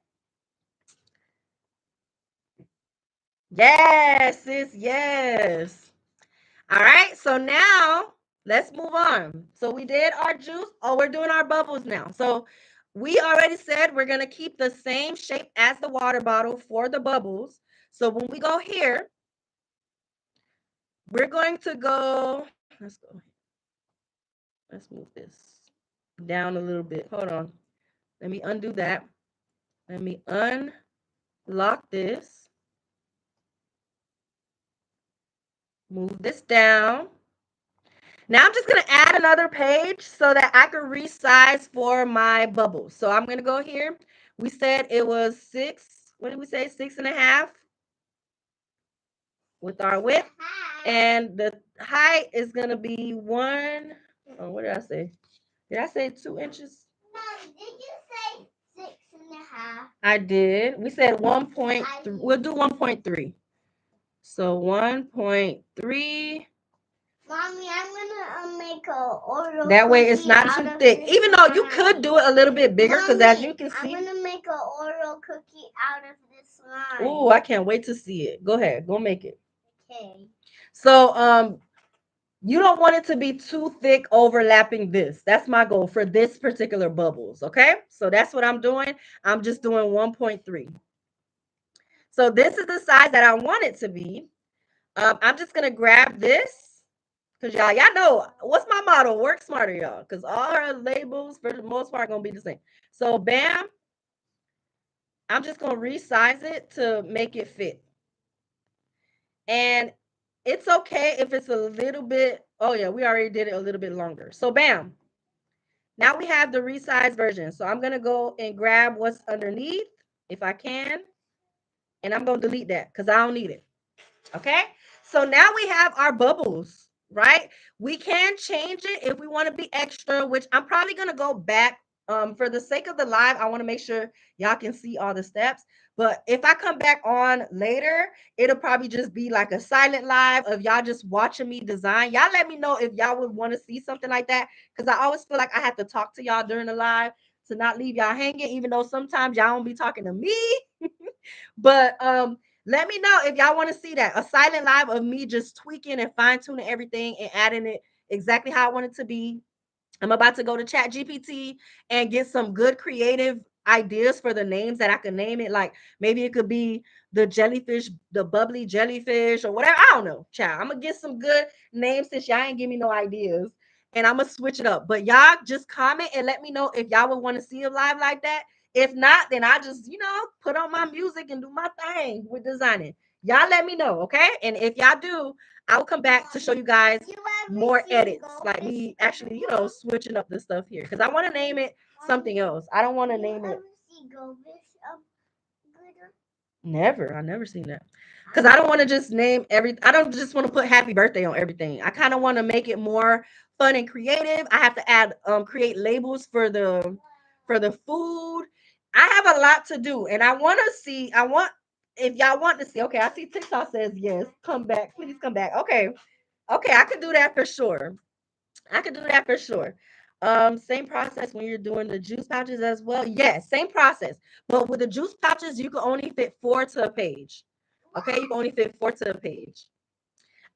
Yes, sis, yes. All right, so now let's move on. So we did our juice. Oh, we're doing our bubbles now. So we already said we're going to keep the same shape as the water bottle for the bubbles. So when we go here, we're going to go, let's go. Let's move this down a little bit. Hold on. Let me undo that. Let me unlock this. Move this down. Now I'm just going to add another page so that I can resize for my bubbles. So I'm going to go here. We said it was 6. What did we say? 6.5 with our width. And the height is going to be 1. Oh, what did I say? Did I say 2 inches? No, did you say 6.5? I did. We said 1.3. We'll do 1.3. So 1.3. Mommy, I'm gonna make a Oreo. That way it's not too thick. Even though you could do it a little bit bigger, because as you can see. I'm gonna make an Oreo cookie out of this slime. Oh, I can't wait to see it. Go ahead, go make it. Okay. So you don't want it to be too thick overlapping this. That's my goal for this particular bubbles. Okay, so that's what I'm doing. I'm just doing 1.3. So this is the size that I want it to be. I'm just gonna grab this because y'all know what's my motto: work smarter, y'all. Because all our labels for the most part gonna be the same. So bam, I'm just gonna resize it to make it fit. And it's okay if it's a little bit. Oh yeah, we already did it a little bit longer. So bam. Now we have the resized version. So I'm gonna go and grab what's underneath if I can, and I'm gonna delete that because I don't need it. Okay. So now we have our bubbles, right? We can change it if we want to be extra, which I'm probably going to go back. For the sake of the live, I want to make sure y'all can see all the steps. But if I come back on later, it'll probably just be like a silent live of y'all just watching me design. Y'all let me know if y'all would want to see something like that. Because I always feel like I have to talk to y'all during the live to not leave y'all hanging, even though sometimes y'all don't be talking to me. But let me know if y'all want to see that. A silent live of me just tweaking and fine tuning everything and adding it exactly how I want it to be. I'm about to go to Chat GPT and get some good creative ideas for the names that I can name it. Like maybe it could be the jellyfish, the bubbly jellyfish, or whatever. I don't know. Child, I'm gonna get some good names since y'all ain't give me no ideas. And I'm gonna switch it up. But y'all just comment and let me know if y'all would want to see a live like that. If not, then I just, put on my music and do my thing with designing. Y'all let me know, okay? And if y'all do, I will come back to show you guys more edits, like me actually, switching up the stuff here because I want to name it something else. I don't want to name it. Never. I never seen that. Because I don't want to just name I don't just want to put happy birthday on everything. I kind of want to make it more fun and creative. I have to add create labels for the food. I have a lot to do and I want to see. I want if y'all want to see. Okay, I see TikTok says yes. Come back. Please come back. Okay. Okay, I could do that for sure. I could do that for sure. Same process when you're doing the juice pouches as well. Yes, same process. But with the juice pouches, you can only fit 4 to a page. Okay, you can only fit 4 to a page.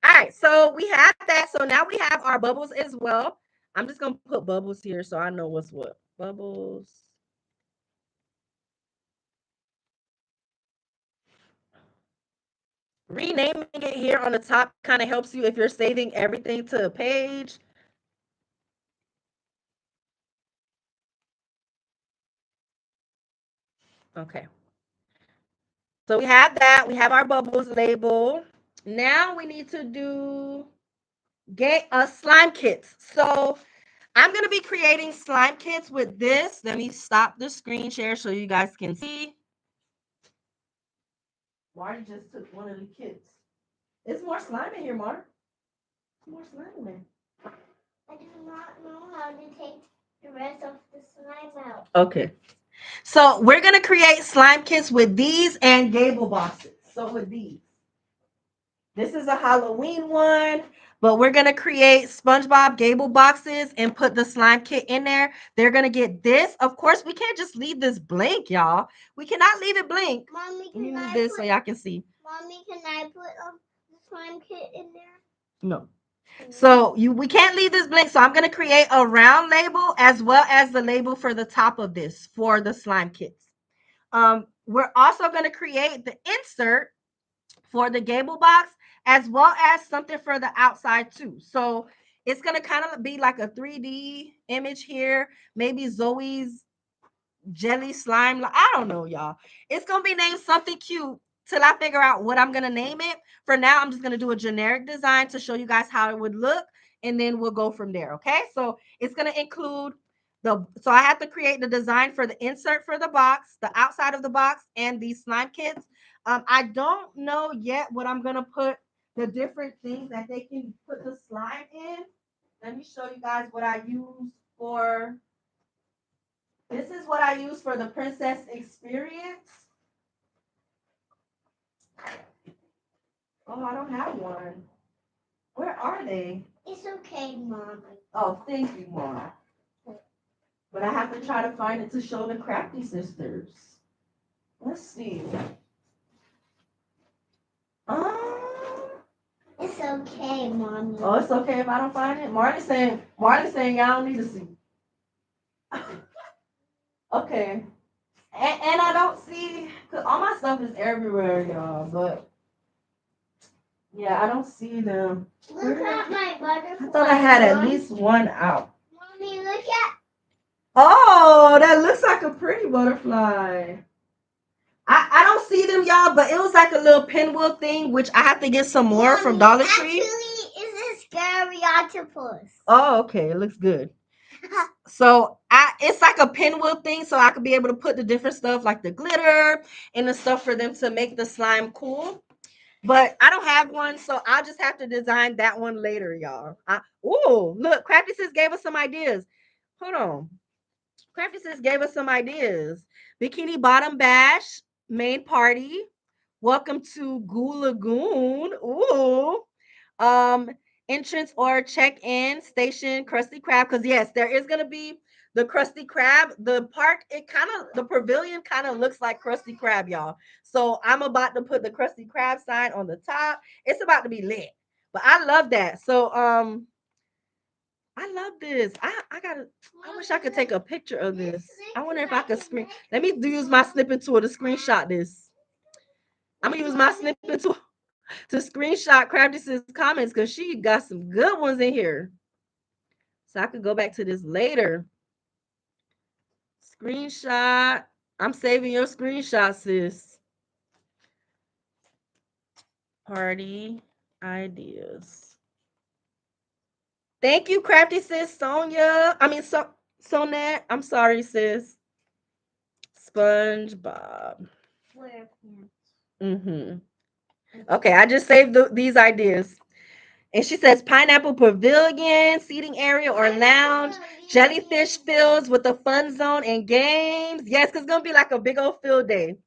All right, so we have that. So now we have our bubbles as well. I'm just gonna put bubbles here so I know what's what. Bubbles. Renaming it here on the top kind of helps you if you're saving everything to a page. Okay. So we have that. We have our bubbles label. Now we need to do get slime kits. So I'm going to be creating slime kits with this. Let me stop the screen share so you guys can see. Marty just took one of the kits. It's more slime in here, Marty. More slime in there. I do not know how to take the rest of the slime out. Okay. So we're going to create slime kits with these and gable boxes. So with these. This is a Halloween one, but we're going to create SpongeBob Gable boxes and put the slime kit in there. They're going to get this. Of course, we can't just leave this blank, y'all. We cannot leave it blank. Mommy, Let me move this so y'all can see. Mommy, can I put the slime kit in there? No. So we can't leave this blank. So I'm going to create a round label as well as the label for the top of this for the slime kits. We're also going to create the insert for the gable box as well as something for the outside too. So it's going to kind of be like a 3D image here. Maybe Zoe's jelly slime. I don't know, y'all. It's gonna be named something cute till I figure out what I'm gonna name it. For now, I'm just gonna do a generic design to show you guys how it would look, and then we'll go from there. Okay, so it's gonna include so I have to create the design for the insert for the box, the outside of the box, and these slime kits. I don't know yet what I'm gonna put the different things that they can put the slime in. Let me show you guys what I use for. This is what I use for the Princess Experience. Oh, I don't have one. Where are they? It's okay, Mom. Oh, thank you, Mom. But I have to try to find it to show the Crafty Sisters. Let's see. Um, It's okay, Mommy. oh, it's okay if I don't find it. Marley's saying I don't need to see. Okay. And I don't see, cause all my stuff is everywhere, y'all. But yeah, I don't see them. Look at my butterfly. I thought I had at least one out. Mommy, look at. Oh, that looks like a pretty butterfly. I don't see them, y'all, but it was like a little pinwheel thing, which I have to get some more Mommy, from Dollar Tree. actually, it's a scary octopus. Oh, okay, it looks good. So it's like a pinwheel thing, so I could be able to put the different stuff like the glitter and the stuff for them to make the slime cool. But I don't have one, so I'll just have to design that one later, y'all. Oh, look, Crafty Sis gave us some ideas. Hold on. Crafty Sis gave us some ideas. Bikini Bottom Bash, main party. Welcome to Goo Lagoon. Ooh. Um, entrance or check-in station, Krusty Krab. Because yes, there is gonna be the Krusty Krab. The park, the pavilion kind of looks like Krusty Krab, y'all. So I'm about to put the Krusty Krab sign on the top. It's about to be lit. But I love that. So I love this. I wish I could take a picture of this. I wonder if I could screen. Let me use my snippet tool to screenshot this. I'm gonna use my snippet tool to screenshot Crafty's comments because she got some good ones in here. So I could go back to this later. Screenshot. I'm saving your screenshot, sis. Party ideas. Thank you, Crafty sis Sonia. Sonette. I'm sorry, sis. SpongeBob. Mm-hmm. Okay, I just saved these ideas. And she says pineapple pavilion, seating area or lounge, jellyfish fields with a fun zone and games. Yes, because it's gonna be like a big old field day.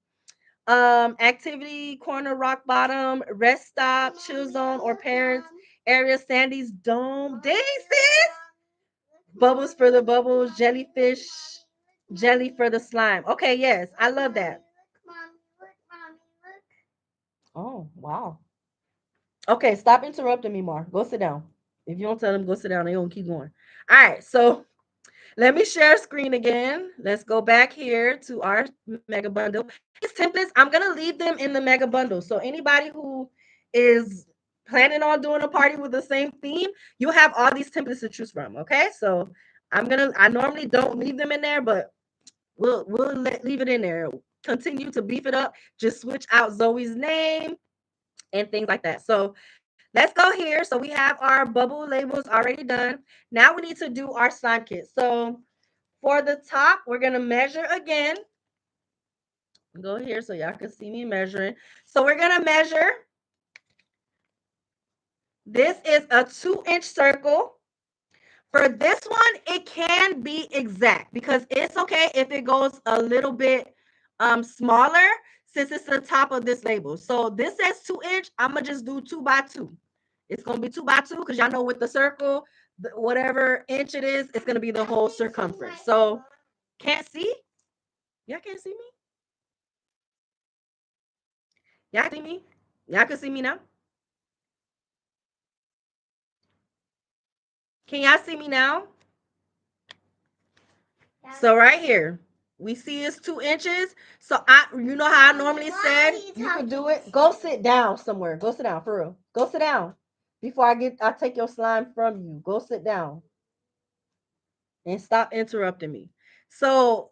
Activity corner, rock bottom, rest stop, chill zone or parents area, Sandy's dome. Dang, sis. Bubbles for the bubbles, jellyfish, jelly for the slime. Okay, yes, I love that. Oh, wow. Okay, stop interrupting me, Mar. Go sit down. If you don't tell them, go sit down. They gonna keep going. All right, so let me share screen again. Let's go back here to our mega bundle. These templates, I'm gonna leave them in the mega bundle. So anybody who is planning on doing a party with the same theme, you have all these templates to choose from. Okay, so I normally don't leave them in there, but leave it in there. Continue to beef it up. Just switch out Zoe's name and things like that. So let's go here. So we have our bubble labels already done. Now we need to do our slime kit. So for the top, we're going to measure again. Go here so y'all can see me measuring. So we're going to measure. This is a 2-inch circle. For this one, it can be exact because it's okay if it goes a little bit smaller since it's the top of this label. So this says 2-inch. I'm going to just do 2 by 2. It's going to be 2 by 2 because y'all know with the circle, whatever inch it is, it's going to be the whole circumference. So can't see? Y'all can't see me? Y'all can see me? Y'all can see me now? Can y'all see me now? So right here, we see it's 2 inches. So you know how I normally said you could do it. Go sit down somewhere. Go sit down for real. Go sit down before I take your slime from you. Go sit down and stop interrupting me. So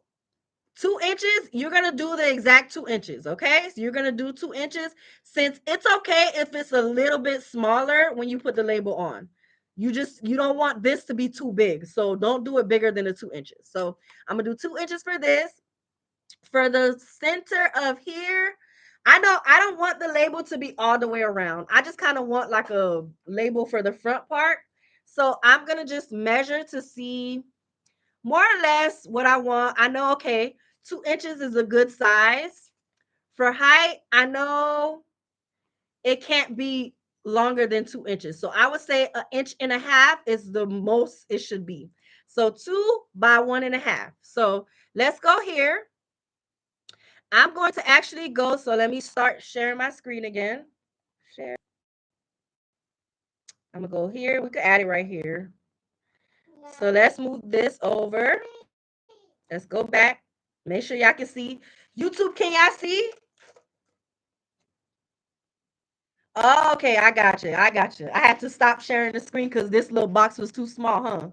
2 inches, you're going to do the exact 2 inches, okay? So you're going to do 2 inches, since it's okay if it's a little bit smaller when you put the label on. You don't want this to be too big, so don't do it bigger than the 2 inches. So I'm going to do 2 inches for this. For the center of here, I know I don't want the label to be all the way around. I just kind of want like a label for the front part. So I'm going to just measure to see more or less what I want. I know, okay, 2 inches is a good size. For height, I know it can't be longer than 2 inches. So I would say 1.5 inches is the most it should be. So 2 by 1.5. So let's go here. I'm going to actually go. So let me start sharing my screen again. Share. I'm going to go here. We could add it right here. So let's move this over. Let's go back. Make sure y'all can see. YouTube, can y'all see? Oh, okay, I got you. I got you. I had to stop sharing the screen because this little box was too small, huh?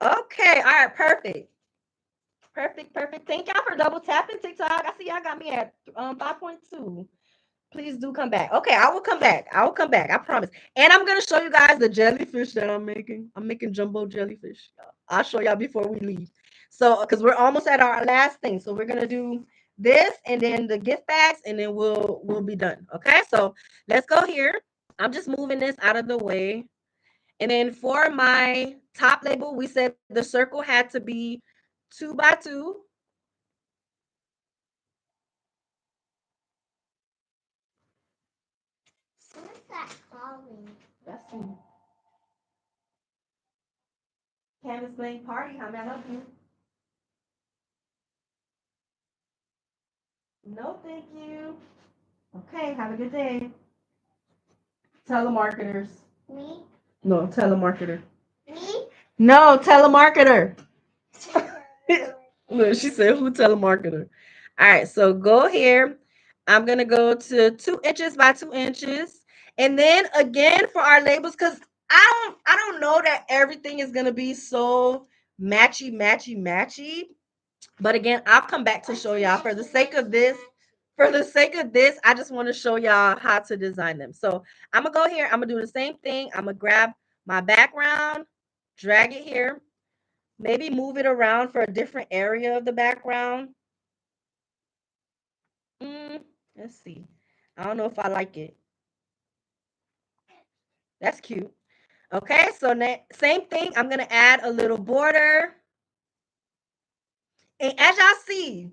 Okay, all right, perfect. Perfect, perfect. Thank y'all for double tapping TikTok. I see y'all got me at 5.2. Please do come back. Okay, I will come back. I will come back. I promise. And I'm gonna show you guys the jellyfish that I'm making. I'm making jumbo jellyfish. I'll show y'all before we leave. So, because we're almost at our last thing, so we're gonna do this and then the gift bags, and then we'll be done. Okay, so let's go here. I'm just moving this out of the way. And then for my top label, we said the circle had to be 2 by 2. What's that calling? That's me. Canvas Blank Party. How may I help you? No, thank you. Okay, have a good day. Telemarketers. Me? No, telemarketer. Me? No, telemarketer. Look, she said, who telemarketer? All right, so go here. I'm gonna go to 2 inches by 2 inches. And then again for our labels, because I don't know that everything is gonna be so matchy. But again, I'll come back to show y'all for the sake of this. For the sake of this, I just want to show y'all how to design them. So I'm gonna go here. I'm gonna do the same thing. I'm gonna grab my background, drag it here, maybe move it around for a different area of the background. Let's see. I don't know if I like it. That's cute. Okay, so same thing. I'm gonna add a little border. And as y'all see,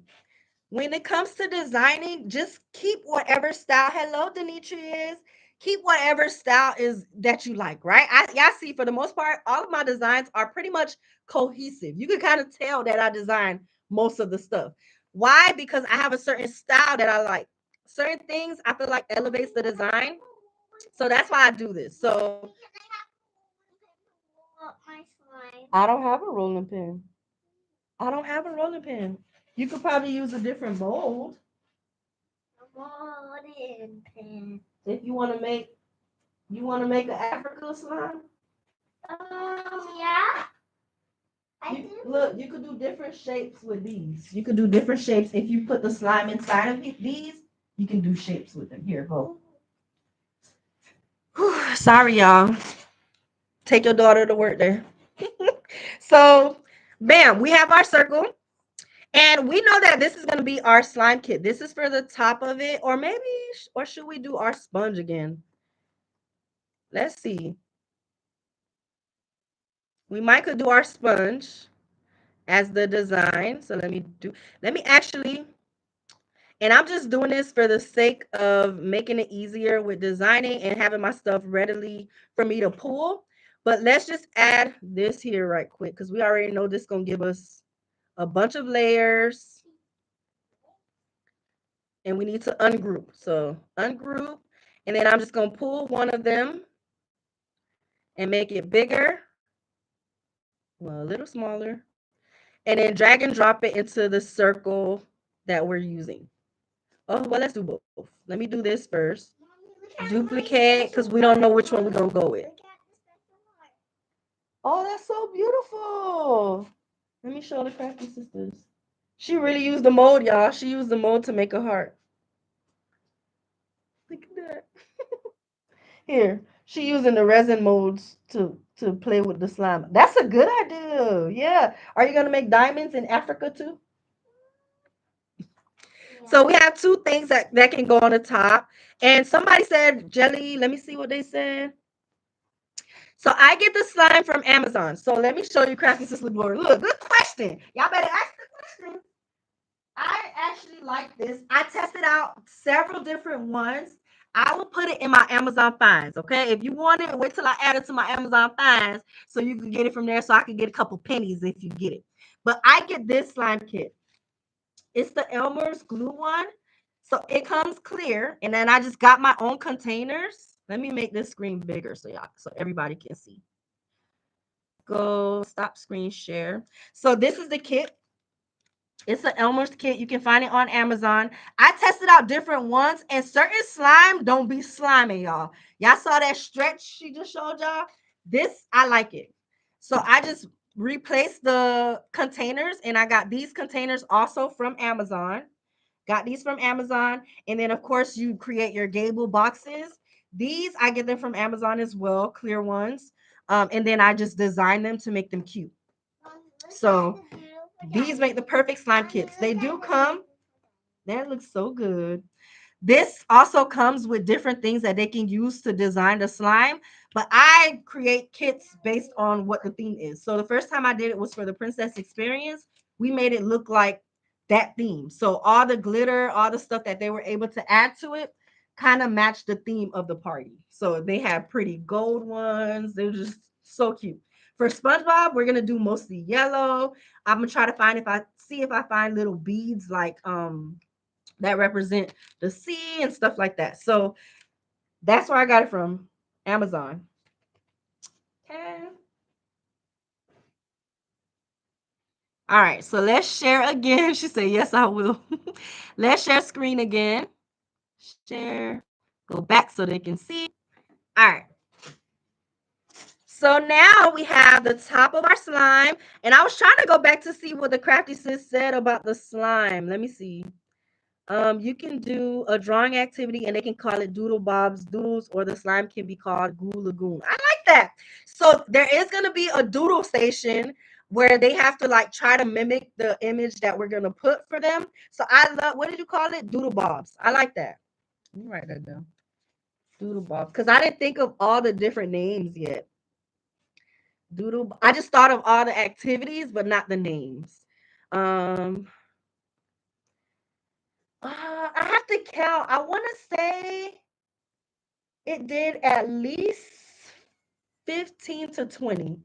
when it comes to designing, just keep whatever style. Hello, Demetrius. Keep whatever style is that you like, right? Y'all see, for the most part, all of my designs are pretty much cohesive. You can kind of tell that I design most of the stuff. Why? Because I have a certain style that I like. Certain things I feel like elevates the design. So that's why I do this. So I don't have a rolling pin. I don't have a rolling pin. You could probably use a different mold. Rolling pin. If you want to make an Africa slime. Yeah. Look, you could do different shapes with these. You could do different shapes. If you put the slime inside of these, you can do shapes with them. Here, go. Whew, sorry, y'all. Take your daughter to work there. So, bam, we have our circle. And we know that this is going to be our slime kit. This is for the top of it. Or maybe, or should we do our sponge again? Let's see. We might could do our sponge as the design. So let me actually, and I'm just doing this for the sake of making it easier with designing and having my stuff readily for me to pull. But let's just add this here right quick because we already know this is going to give us a bunch of layers. And we need to ungroup. So ungroup, and then I'm just going to pull one of them and make it bigger. Well, a little smaller. And then drag and drop it into the circle that we're using. Oh, well, let's do both. Let me do this first. Duplicate, because we don't know which one we're going to go with. Oh, that's so beautiful. Let me show the Crafty Sisters. She really used the mold, y'all. She used the mold to make a heart. Look at that. Here, she using the resin molds to play with the slime. That's a good idea. Yeah. Are you gonna make diamonds in Africa too? So we have two things that can go on the top. And somebody said jelly. Let me see what they said. So I get the slime from Amazon. So let me show you Crafty Sister Glory. Look, good question. Y'all better ask the question. I actually like this. I tested out several different ones. I will put it in my Amazon finds. Okay. If you want it, wait till I add it to my Amazon finds so you can get it from there so I can get a couple pennies if you get it. But I get this slime kit. It's the Elmer's glue one. So it comes clear. And then I just got my own containers. Let me make this screen bigger so everybody can see. Go stop screen share. So this is the kit. It's an Elmer's kit. You can find it on Amazon. I tested out different ones, and certain slime don't be slimy, y'all. Y'all saw that stretch she just showed y'all? This, I like it. So I just replaced the containers, and I got these containers also from Amazon. Got these from Amazon. And then, of course, you create your gable boxes. These, I get them from Amazon as well, clear ones. And then I just design them to make them cute. So these make the perfect slime kits. They do come. That looks so good. This also comes with different things that they can use to design the slime, but I create kits based on what the theme is. So the first time I did it was for the Princess Experience. We made it look like that theme. So all the glitter, all the stuff that they were able to add to it kind of matched the theme of the party. So they had pretty gold ones. They were just so cute. For SpongeBob, we're gonna do mostly yellow. I'm gonna try to find if I find little beads like that represent the sea and stuff like that. So that's where I got it from, Amazon. Okay. All right, so let's share again. She said, yes, I will. Let's share screen again. Share. Go back so they can see. All right. So now we have the top of our slime. And I was trying to go back to see what the Crafty Sis said about the slime. Let me see. You can do a drawing activity and they can call it Doodle Bob's Doodles, or the slime can be called Goo Lagoon. I like that. So there is going to be a doodle station where they have to like try to mimic the image that we're going to put for them. So I love, what did you call it? Doodle Bobs. I like that. Let me write that down. Doodle Bobs. Because I didn't think of all the different names yet. Doodle. I just thought of all the activities, but not the names. Um, I have to count. I want to say it did at least 15 to 20.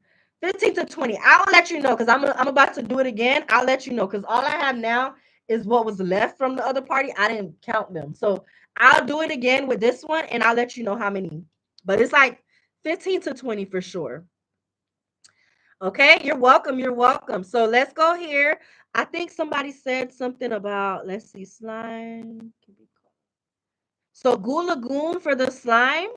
15 to 20. I'll let you know because I'm about to do it again. I'll let you know because all I have now is what was left from the other party. I didn't count them. So I'll do it again with this one and I'll let you know how many. But it's like 15 to 20 for sure. Okay, you're welcome. You're welcome. So let's go here. I think somebody said something about, let's see, slime. So Goo Lagoon for the slime.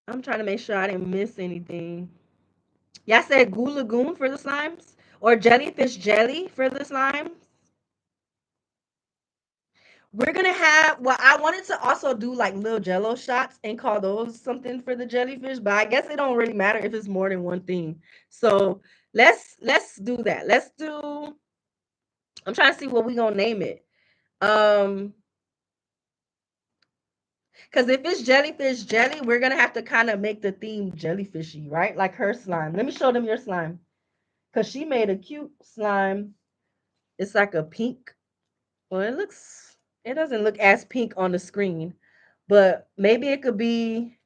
I'm trying to make sure I didn't miss anything. Y'all said Goo Lagoon for the slimes? Or jellyfish jelly for the slimes? We're gonna have, well, I wanted to also do like little jello shots and call those something for the jellyfish, but I guess it don't really matter if it's more than one thing. So let's do that. Let's do, I'm trying to see what we gonna name it. Um, because if it's jellyfish jelly, we're gonna have to kind of make the theme jellyfishy, right? Like her slime. Let me show them your slime. Because she made a cute slime. It's like a pink. Well, it doesn't look as pink on the screen, but maybe it could be.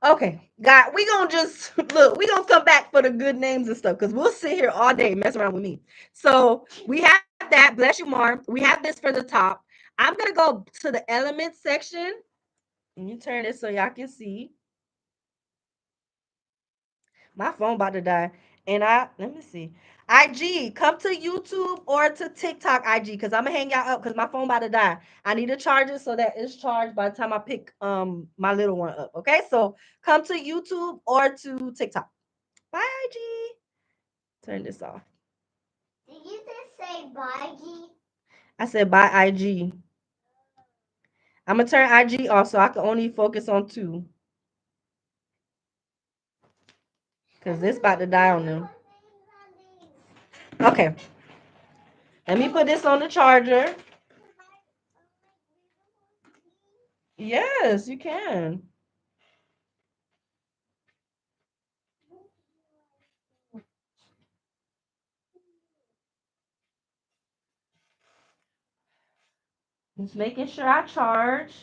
Okay, God, we gonna just look. We gonna come back for the good names and stuff because we'll sit here all day messing around with me. So we have that. Bless you, Mar. We have this for the top. I'm gonna go to the elements section. Let me turn it so y'all can see. My phone about to die. And let me see. IG, come to YouTube or to TikTok IG because I'm gonna hang y'all up because my phone about to die. I need to charge it so that it's charged by the time I pick my little one up. Okay, so come to YouTube or to TikTok. Bye IG. Turn this off. Did you just say bye, G? I said bye IG. I'm gonna turn IG off so I can only focus on two because this about to die on them. Okay, let me put this on the charger. Yes, you can. Just making sure I charge.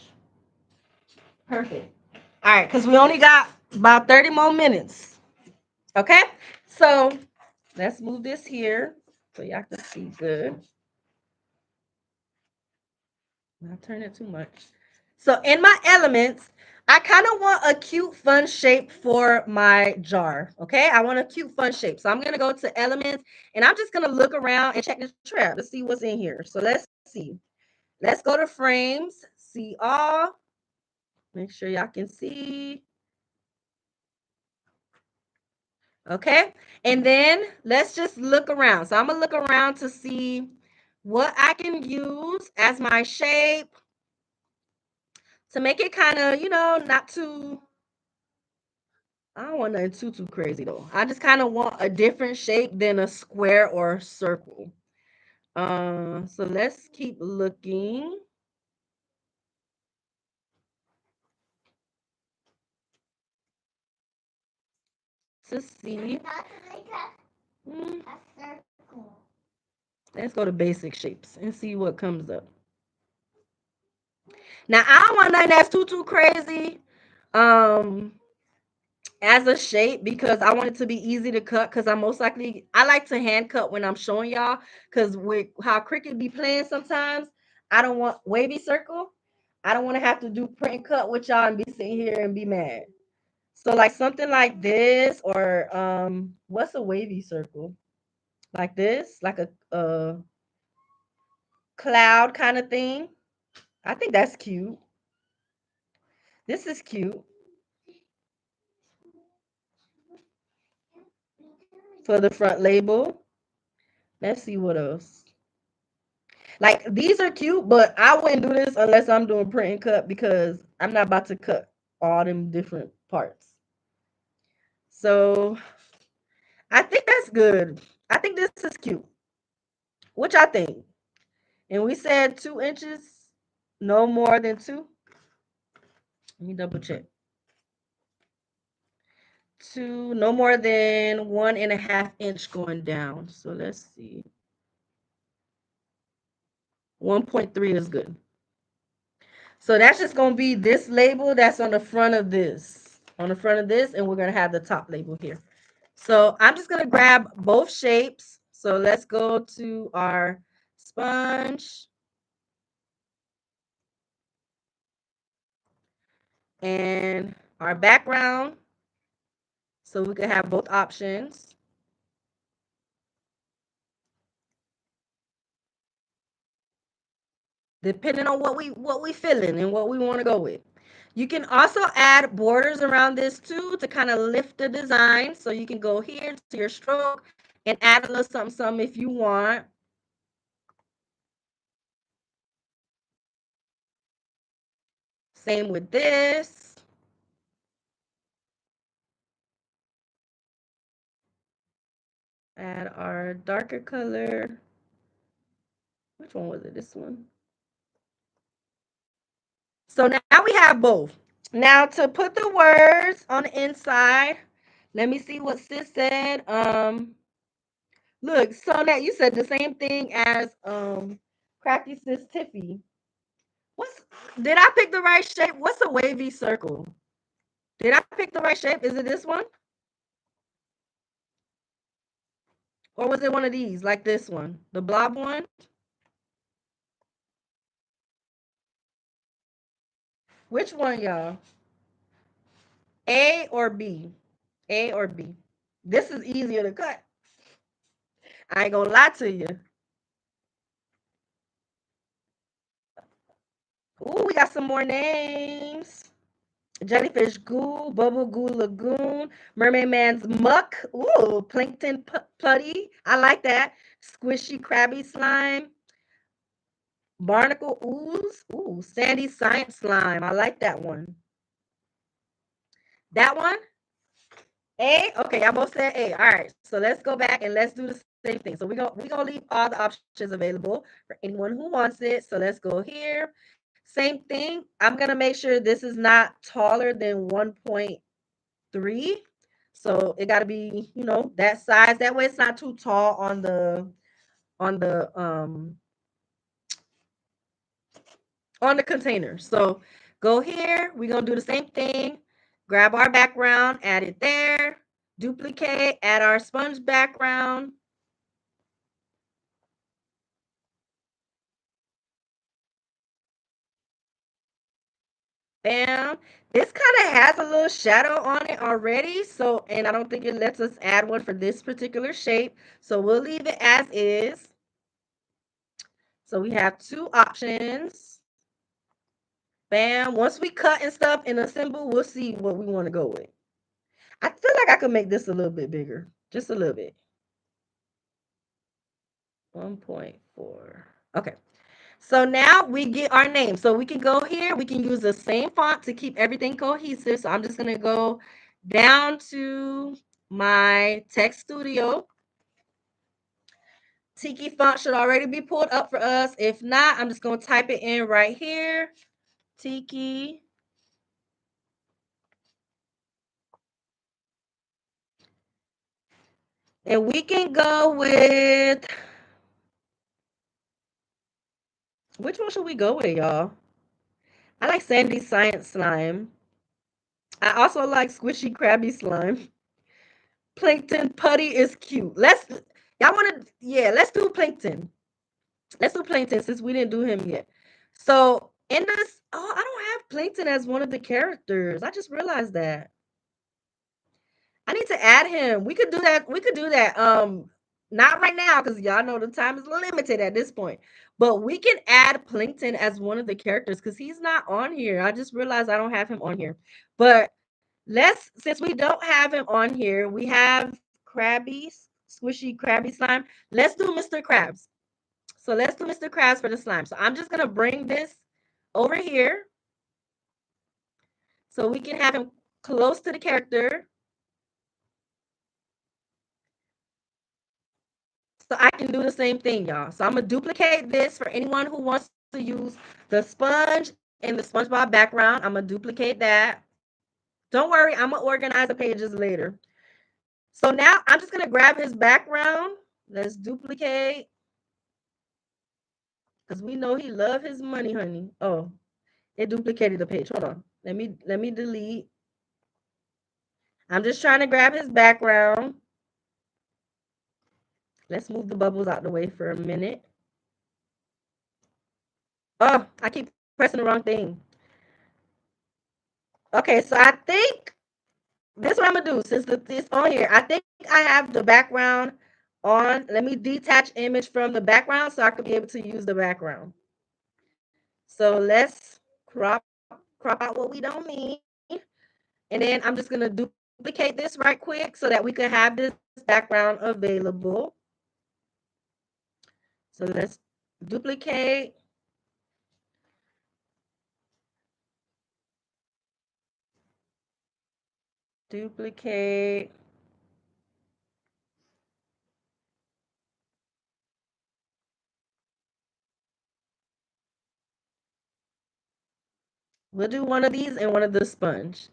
Perfect. All right, because we only got about 30 more minutes. Okay, so let's move this here so y'all can see good. Not turn it too much. So in my elements, I kind of want a cute, fun shape for my jar. Okay, I want a cute, fun shape. So I'm gonna go to elements, and I'm just gonna look around and check the trap to see what's in here. So let's see. Let's go to frames. See all. Make sure y'all can see. Okay. And then let's just look around. So I'm going to look around to see what I can use as my shape to make it kind of, not too, I don't want nothing too crazy though. I just kind of want a different shape than a square or a circle. So let's keep looking to see. Not like Hmm, a circle. Let's go to basic shapes and see what comes up. Now I don't want nothing that's too crazy. Um, as a shape because I want it to be easy to cut because I like to hand cut when I'm showing y'all because with how Cricut be playing sometimes, I don't want wavy circle. I don't want to have to do print and cut with y'all and be sitting here and be mad. So like something like this or what's a wavy circle? Like this, like a cloud kind of thing. I think that's cute. This is cute for the front label. Let's see what else. Like these are cute, but I wouldn't do this unless I'm doing print and cut because I'm not about to cut all them different parts. So I think that's good. I think this is cute. Which I think. And we said 2 inches, no more than two. Let me double check. Two, no more than 1.5 inch going down. So let's see. 1.3 is good. So that's just going to be this label that's on the front of this. On the front of this, and we're going to have the top label here. So I'm just going to grab both shapes. So let's go to our sponge. And our background. So we can have both options. Depending on what we feeling and what we want to go with. You can also add borders around this too to kind of lift the design. So you can go here to your stroke and add a little something if you want. Same with this. Add our darker color. Which one was it? This one. So now we have both. Now to put the words on the inside, let me see what sis said. Look, so that you said the same thing as Cracky Sis Tiffy. What's did I pick the right shape? What's a wavy circle? Did I pick the right shape? Is it this one? Or was it one of these, like this one? The blob one? Which one, y'all? A or B? A or B? This is easier to cut. I ain't gonna lie to you. Ooh, we got some more names. Jellyfish Goo, Bubble Goo Lagoon, Mermaid Man's Muck, ooh, Plankton Putty, I like that. Squishy Crabby Slime, Barnacle Ooze, ooh, Sandy Science Slime, I like that one. That one, A, okay, I both said A. All right, so let's go back and let's do the same thing. So we're gonna leave all the options available for anyone who wants it. So let's go here. Same thing. I'm gonna make sure this is not taller than 1.3. So it got to be, that size. That way it's not too tall on the on the container. So go here. We're gonna do the same thing. Grab our background, add it there. Duplicate, add our sponge background. Bam. This kind of has a little shadow on it already. So, and I don't think it lets us add one for this particular shape. So we'll leave it as is. So we have two options. Bam. Once we cut and stuff and assemble, we'll see what we want to go with. I feel like I could make this a little bit bigger. Just a little bit. 1.4. Okay. So now we get our name. So we can go here. We can use the same font to keep everything cohesive. So I'm just going to go down to my Text Studio. Tiki font should already be pulled up for us. If not, I'm just going to type it in right here. Tiki. And we can go with, which one should we go with, y'all? I like Sandy Science Slime. I also like Squishy Crabby Slime. Plankton Putty is cute. Y'all want to, yeah, let's do Plankton. Let's do Plankton since we didn't do him yet. So in this, oh, I don't have Plankton as one of the characters. I just realized that. I need to add him. We could do that. We could do that. Not right now because y'all know the time is limited at this point. But we can add Plankton as one of the characters because he's not on here. I just realized I don't have him on here. But since we don't have him on here, we have Krabby, Squishy Krabby Slime. Let's do Mr. Krabs. So let's do Mr. Krabs for the slime. So I'm just gonna bring this over here so we can have him close to the character. So I can do the same thing, y'all. So I'm gonna duplicate this for anyone who wants to use the sponge and the SpongeBob background. I'm gonna duplicate that. Don't worry, I'm gonna organize the pages later. So now I'm just gonna grab his background. Let's duplicate. Because we know he love his money, honey. Oh, it duplicated the page. Hold on. Let me delete. I'm just trying to grab his background. Let's move the bubbles out the way for a minute. Oh, I keep pressing the wrong thing. Okay, so I think this is what I'm gonna do since it's on here. I think I have the background on. Let me detach image from the background so I could be able to use the background. So let's crop out what we don't need. And then I'm just gonna duplicate this right quick so that we can have this background available. So let's duplicate. Duplicate. We'll do one of these and one of the sponge.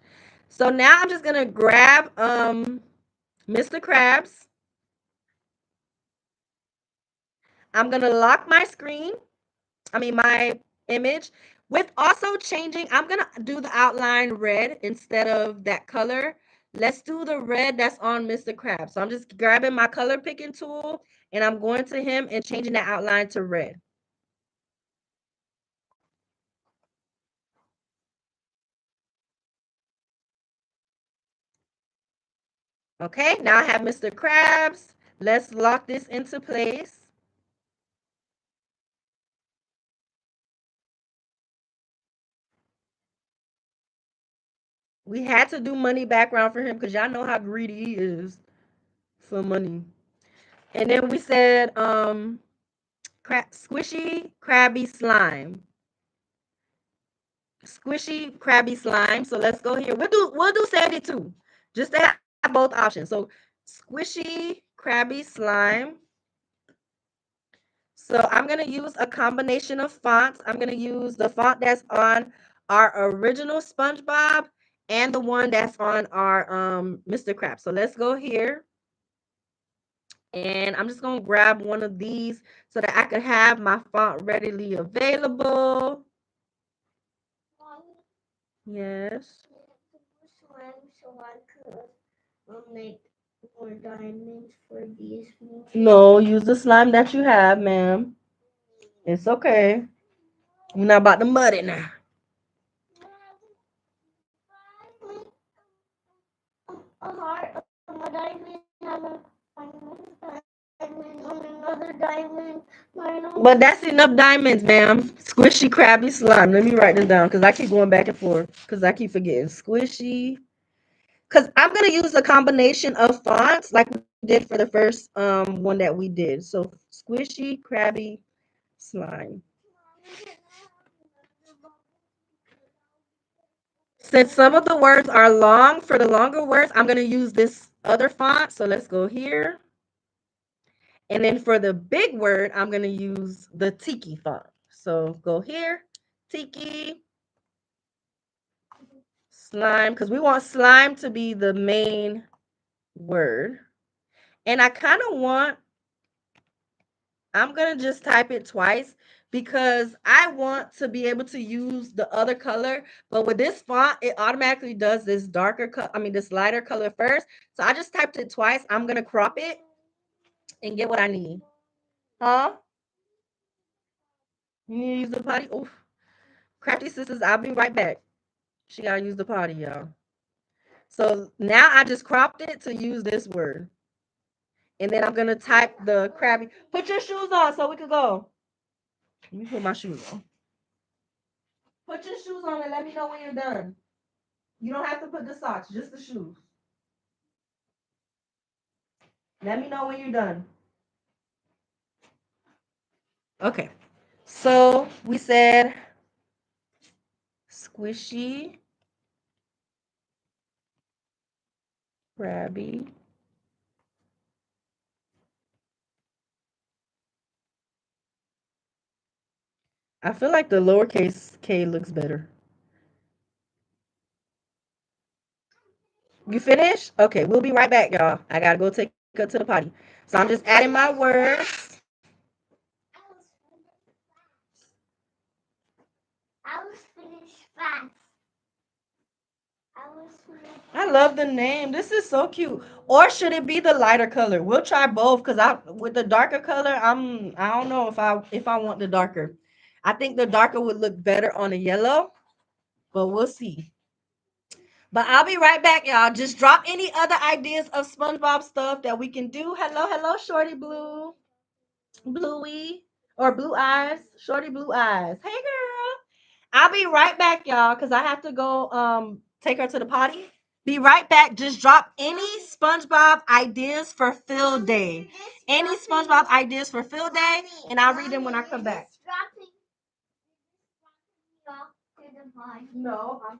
So now I'm just gonna grab Mr. Krabs. I'm gonna lock my screen. I mean my image with also changing. I'm gonna do the outline red instead of that color. Let's do the red that's on Mr. Krabs. So I'm just grabbing my color picking tool and I'm going to him and changing the outline to red. Okay, now I have Mr. Krabs. Let's lock this into place. We had to do money background for him because y'all know how greedy he is for money. And then we said squishy crabby slime. Squishy crabby slime. So let's go here. We'll do Sandy too. Just to have both options. So squishy crabby slime. So I'm going to use a combination of fonts. I'm going to use the font that's on our original SpongeBob and the one that's on our Mr. Krabs. So let's go here. And I'm just going to grab one of these so that I can have my font readily available. Yes. So I could make more diamonds for these. No, use the slime that you have, ma'am. It's okay. We're not about to mud it now. A heart, a diamond, have a diamond on another diamond. But that's enough diamonds, ma'am. Squishy, crabby slime. Let me write this down because I keep going back and forth because I keep forgetting. Squishy. Because I'm going to use a combination of fonts like we did for the first one that we did. So squishy, crabby slime. Since some of the words are long, for the longer words, I'm going to use this other font. So let's go here. And then for the big word, I'm going to use the Tiki font. So go here, Tiki, slime, because we want slime to be the main word. And I kind of want, I'm going to just type it twice because I want to be able to use the other color. But with this font, it automatically does this darker, this lighter color first. So I just typed it twice. I'm going to crop it and get what I need. Huh? You need to use the potty? Oof. Crafty sisters, I'll be right back. She gotta use the potty, y'all. So now I just cropped it to use this word. And then I'm gonna type the crabby. Put your shoes on so we could go. Let me put my shoes on. Put your shoes on and let me know when you're done. You don't have to put the socks, just the shoes. Let me know when you're done. Okay. So we said squishy, crabby. I feel like the lowercase k looks better. You finished? Okay, we'll be right back, y'all. I gotta go take her to the potty. So I'm just adding my words. I was finished fast. I love the name. This is so cute. Or should it be the lighter color? We'll try both because I with the darker color, I don't know if I want the darker. I think the darker would look better on the yellow, but we'll see. But I'll be right back, y'all. Just drop any other ideas of SpongeBob stuff that we can do. Hello, Shorty Blue. Bluey or Blue Eyes. Shorty Blue Eyes. Hey girl. I'll be right back, y'all, because I have to go take her to the potty. Be right back. Just drop any SpongeBob ideas for field day. Any SpongeBob ideas for field day, and I'll read them when I come back. No, I'm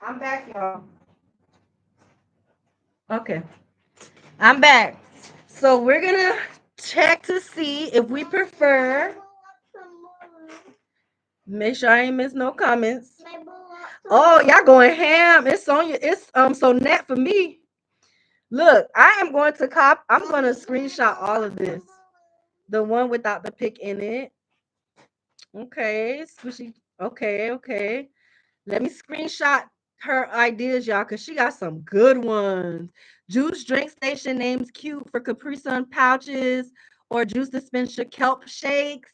I'm back, y'all. Okay, I'm back. So we're gonna check to see if we prefer. Make sure I ain't miss no comments. Oh, y'all going ham. It's on you. It's so net for me. Look, I am going to I'm gonna screenshot all of this. The one without the pic in it. Okay, squishy. Okay, okay. Let me screenshot her ideas, y'all, because she got some good ones. Juice drink station names cute for Capri Sun pouches or juice dispenser kelp shakes.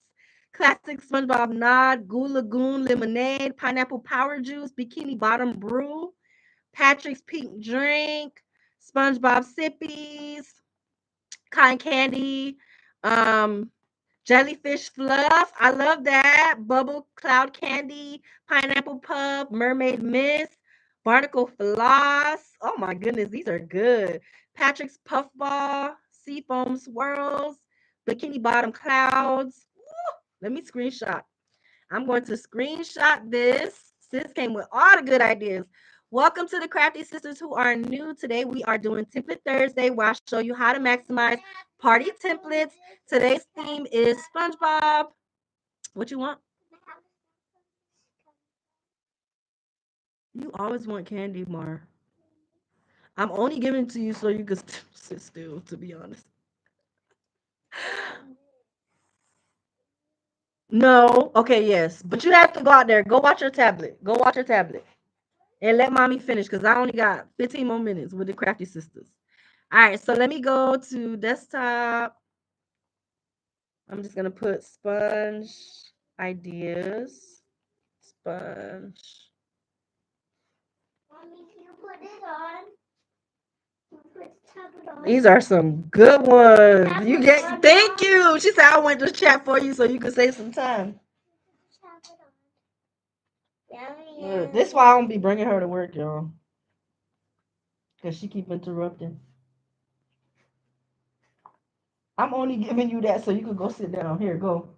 Classic SpongeBob nod, Goo Lagoon lemonade, pineapple power juice, bikini bottom brew, Patrick's pink drink, SpongeBob sippies, cotton candy, um, jellyfish fluff. I love that. Bubble cloud candy, pineapple puff, mermaid mist, barnacle floss. Oh my goodness, these are good. Patrick's puffball, seafoam swirls, bikini bottom clouds. Woo! Let me screenshot. I'm going to screenshot this. Sis came with all the good ideas. Welcome to the Crafty Sisters who are new. Today we are doing Template Thursday where I show you how to maximize party templates. Today's theme is SpongeBob. What you want? You always want candy, Mar. I'm only giving it to you so you can sit still, to be honest. No. Okay, yes. But you have to go out there. Go watch your tablet. Go watch your tablet. And let mommy finish because I only got 15 more minutes with the Crafty Sisters. All right, so let me go to desktop. I'm just gonna put sponge ideas. Sponge. Mommy, can you put it on? These are some good ones. You get thank you. She said I went to chat for you so you could save some time. Look, this is why I don't be bringing her to work, y'all. Cause she keep interrupting. I'm only giving you that so you could go sit down. Here, go.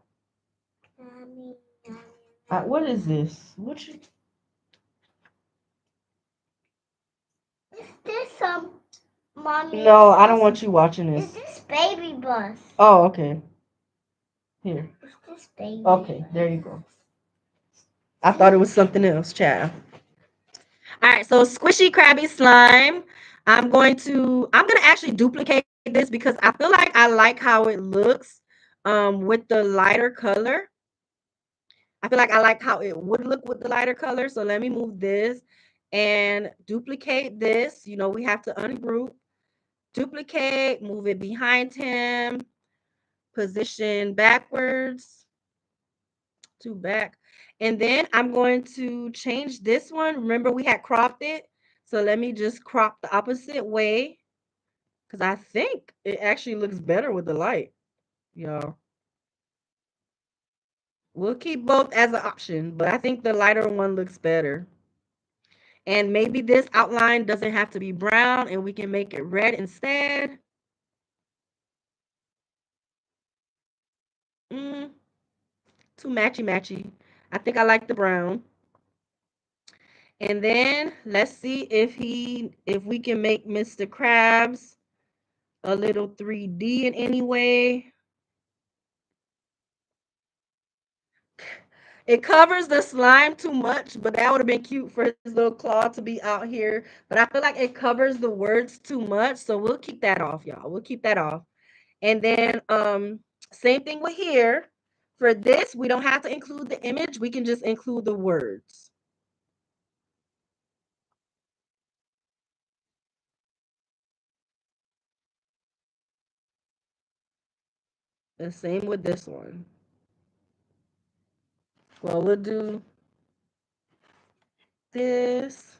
What is this? What you? Is this mommy? No, I don't want you watching Is this. this baby bus? Oh, okay. Here. Is this baby? Okay, there you go. I thought it was something else, child. All right, so squishy crabby slime. I'm gonna actually duplicate this because I feel like I like how it looks with the lighter color. I feel like I like how it would look with the lighter color. So let me move this and duplicate this. You know, we have to ungroup, duplicate, move it behind him, position backwards to back. And then I'm going to change this one. Remember, we had cropped it. So let me just crop the opposite way because I think it actually looks better with the light, y'all. We'll keep both as an option, but I think the lighter one looks better. And maybe this outline doesn't have to be brown and we can make it red instead. Mm, too matchy. I think I like the brown. And then let's see if we can make Mr. Krabs a little 3D in any way. It covers the slime too much, but that would have been cute for his little claw to be out here. But I feel like it covers the words too much, so we'll keep that off, y'all. We'll keep that off. And then same thing with here. For this, we don't have to include the image. We can just include the words. The same with this one. Well, we'll do this.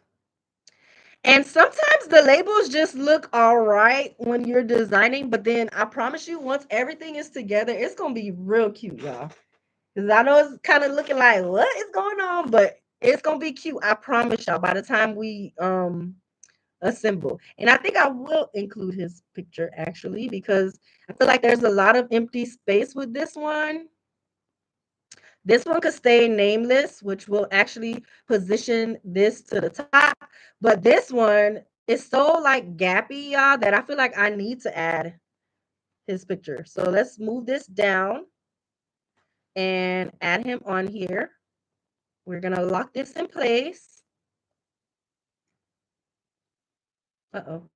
And sometimes the labels just look all right when you're designing, but then I promise you, once everything is together, it's gonna be real cute, y'all. Because I know it's kind of looking like what is going on, but it's gonna be cute. I promise y'all. By the time we assemble, and I think I will include his picture actually because I feel like there's a lot of empty space with this one. This one could stay nameless, which will actually position this to the top. But this one is so like gappy, y'all, that I feel like I need to add his picture. So let's move this down and add him on here. We're gonna lock this in place. Uh-oh.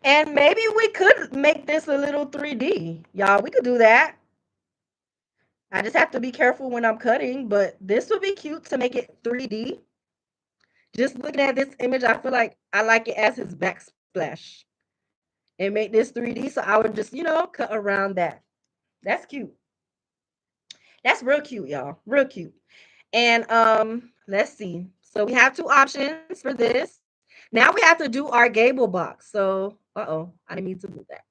And maybe we could make this a little 3D. Y'all, we could do that. I just have to be careful when I'm cutting, but this would be cute to make it 3D. Just looking at this image, I feel like I like it as his backsplash and make this 3D. So I would just, cut around that. That's cute. That's real cute, y'all. Real cute. And let's see. So we have two options for this. Now we have to do our gable box. So, I didn't mean to do that.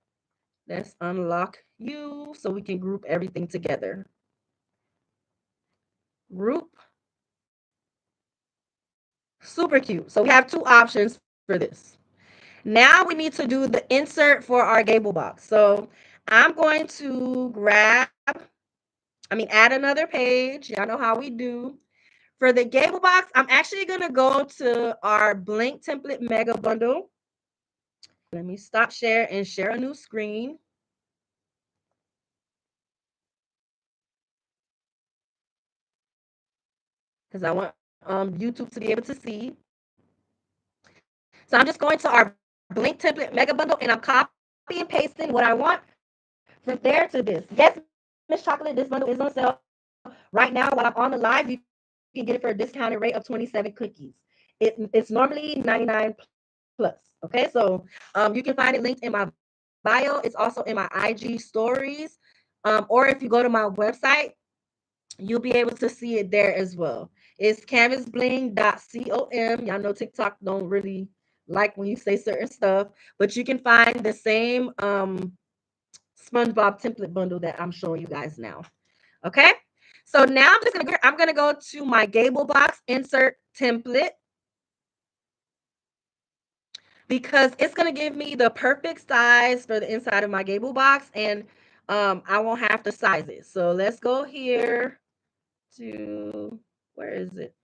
Let's unlock you so we can group everything together. Group. Super cute. So we have two options for this. Now we need to do the insert for our gable box. So I'm going to add another page. Y'all know how we do. For the gable box, I'm actually going to go to our blank template mega bundle. Let me stop share and share a new screen. Because I want YouTube to be able to see. So I'm just going to our blank template mega bundle and I'm copy and pasting what I want from there to this. Yes, Miss Chocolate, this bundle is on sale right now while I'm on the live. You can get it for a discounted rate of 27 cookies. It's normally 99 plus. Okay, so you can find it linked in my bio. It's also in my IG stories. Or if you go to my website, you'll be able to see it there as well. It's canvasbling.com. Y'all know TikTok don't really like when you say certain stuff, but you can find the same SpongeBob template bundle that I'm showing you guys now. Okay. So now I'm gonna go to my gable box insert template because it's gonna give me the perfect size for the inside of my gable box, and I won't have to size it. So let's go here to where is it?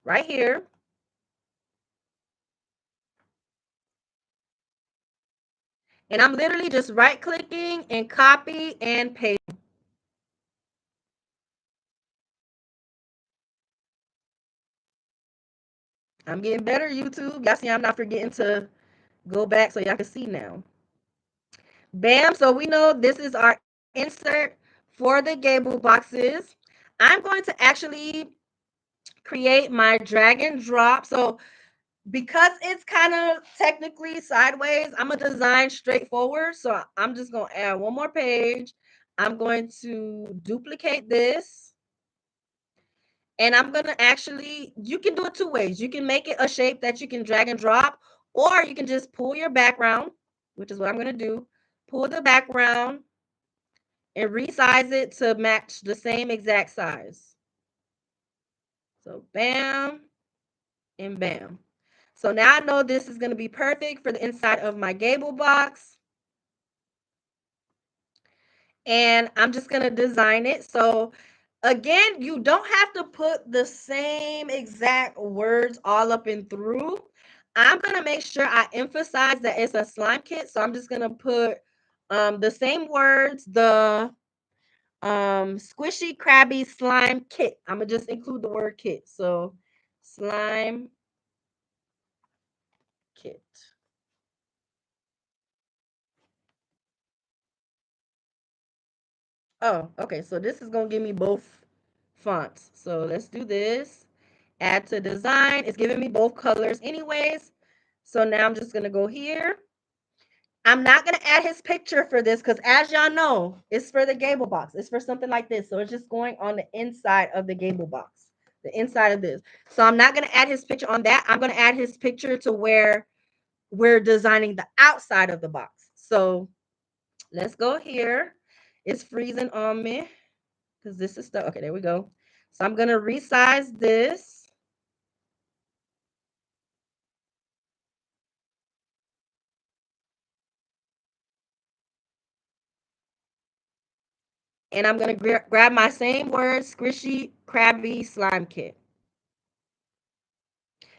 Right here. And I'm literally just right clicking and copy and paste. I'm getting better, YouTube. Y'all see I'm not forgetting to go back so y'all can see now. Bam. So we know this is our insert for the gable boxes. I'm going to actually create my drag and drop. So because it's kind of technically sideways, I'm going to design straightforward. So I'm just going to add one more page. I'm going to duplicate this. And I'm going to actually, you can do it two ways. You can make it a shape that you can drag and drop, or you can just pull your background, which is what I'm going to do. Pull the background and resize it to match the same exact size. So bam and bam. So now I know this is going to be perfect for the inside of my gable box. And I'm just going to design it. So again, you don't have to put the same exact words all up and through. I'm going to make sure I emphasize that it's a slime kit. So I'm just going to put the same words, the squishy crabby slime kit. I'm going to just include the word kit. So slime kit. Oh, okay. So this is going to give me both fonts. So let's do this. Add to design. It's giving me both colors anyways. So now I'm just going to go here. I'm not going to add his picture for this because as y'all know, it's for the gable box. It's for something like this. So it's just going on the inside of the gable box, the inside of this. So I'm not going to add his picture on that. I'm going to add his picture to where we're designing the outside of the box. So let's go here. It's freezing on me because this is stuff. Okay, there we go. So I'm going to resize this. And I'm going to grab my same word, Squishy Krabby Slime Kit.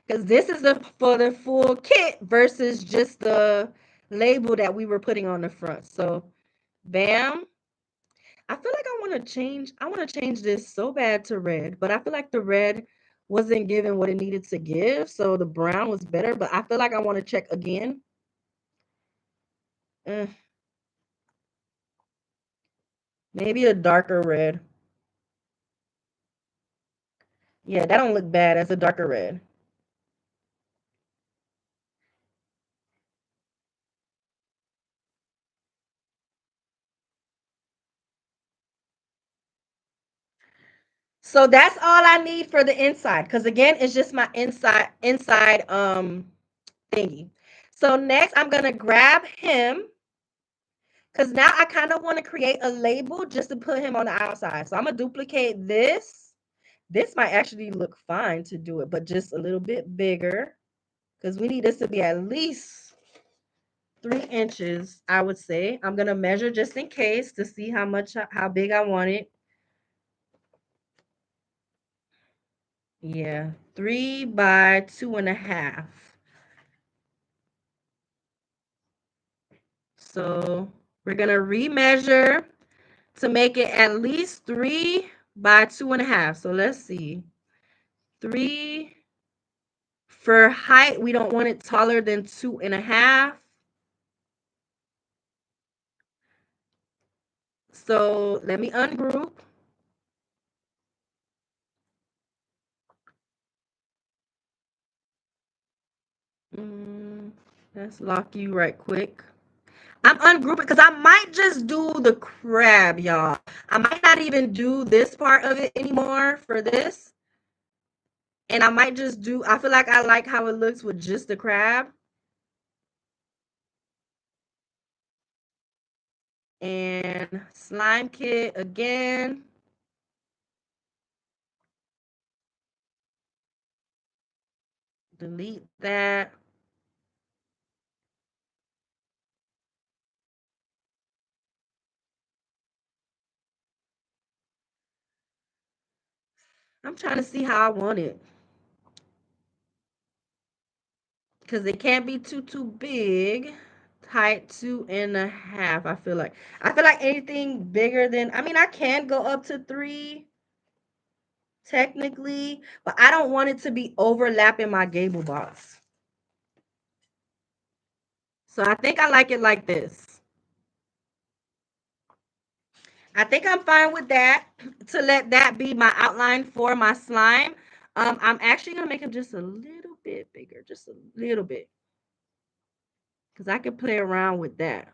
Because this is for the full kit versus just the label that we were putting on the front. So, bam. I feel like I want to change this so bad to red, but I feel like the red wasn't giving what it needed to give. So the brown was better, but I feel like I want to check again. Eh, maybe a darker red. Yeah, that don't look bad as a darker red. So that's all I need for the inside. Because again, it's just my inside thingy. So next I'm gonna grab him because now I kind of want to create a label just to put him on the outside. So I'm gonna duplicate this. This might actually look fine to do it, but just a little bit bigger because we need this to be at least 3 inches, I would say. I'm gonna measure just in case to see how big I want it. Yeah, 3 by 2.5. So we're gonna remeasure to make it at least 3 by 2.5. So let's see. 3 for height, we don't want it taller than 2.5. So let me ungroup. Mm, let's lock you right quick. I'm ungrouping because I might just do the crab, y'all. I might not even do this part of it anymore for this. And I might just do, I feel like I like how it looks with just the crab. And slime kit again. Delete that. I'm trying to see how I want it. Because it can't be too big. Height 2.5. I feel like anything bigger than, I mean, I can go up to 3 technically, but I don't want it to be overlapping my gable box. So I think I like it like this. I think I'm fine with that to let that be my outline for my slime. I'm actually gonna make him just a little bit bigger, just a little bit, because I can play around with that.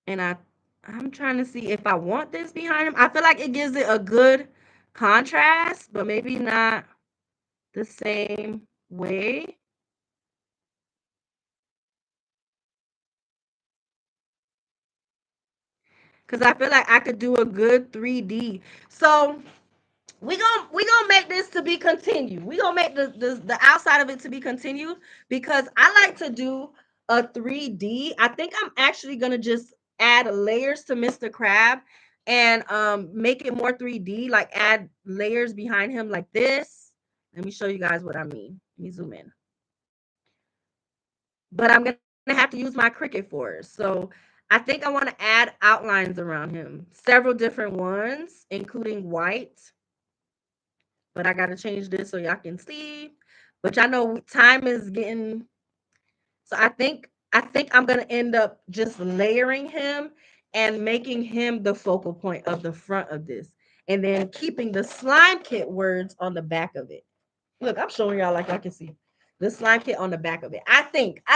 And I'm trying to see if I want this behind him. I feel like it gives it a good contrast, but maybe not the same way. Because I feel like I could do a good 3D. So we gonna make this to be continued. We gonna make the outside of it to be continued because I like to do a 3D. I think I'm actually gonna just add layers to Mr. Crab and make it more 3D, like add layers behind him like this. Let me show you guys what I mean. Let me zoom in. But I'm gonna have to use my Cricut for it. So I think I want to add outlines around him, several different ones, including white. But I gotta change this so y'all can see. But y'all know time is getting, so I think I'm gonna end up just layering him and making him the focal point of the front of this, and then keeping the slime kit words on the back of it. Look, I'm showing y'all like I can see the slime kit on the back of it. I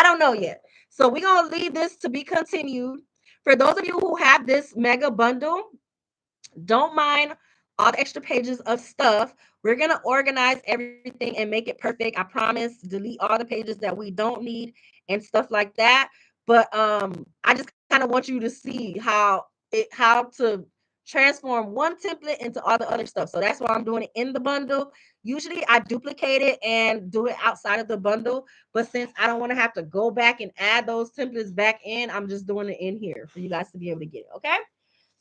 don't know yet. So we're gonna leave this to be continued. For those of you who have this mega bundle, don't mind all the extra pages of stuff. We're going to organize everything and make it perfect. I promise. Delete all the pages that we don't need and stuff like that. But I just kind of want you to see how to transform one template into all the other stuff. So that's why I'm doing it in the bundle. Usually I duplicate it and do it outside of the bundle, but since I don't want to have to go back and add those templates back in, I'm just doing it in here for you guys to be able to get it. Okay.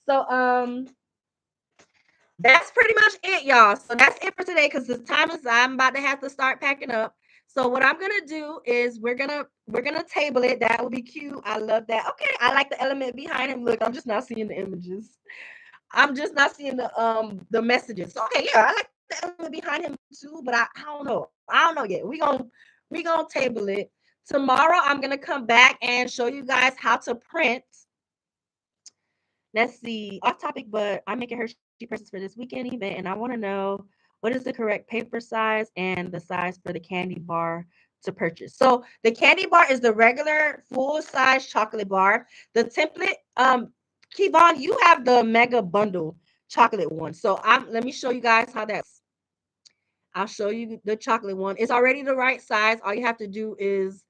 So that's pretty much it, y'all. So that's it for today because the time is I'm about to have to start packing up. So what I'm gonna do is we're gonna table it. That would be cute. I love that. Okay, I like the element behind him. Look, I'm just not seeing the images. I'm just not seeing the messages. So okay, yeah, I like the element behind him too, but I don't know. I don't know yet. We gonna table it. Tomorrow I'm gonna come back and show you guys how to print. Let's see, off topic, but I'm making Hershey presents for this weekend event, and I want to know what is the correct paper size and the size for the candy bar to purchase. So the candy bar is the regular full size chocolate bar. The template, Kevon, you have the mega bundle chocolate one. So let me show you guys how that's. I'll show you the chocolate one. It's already the right size. All you have to do is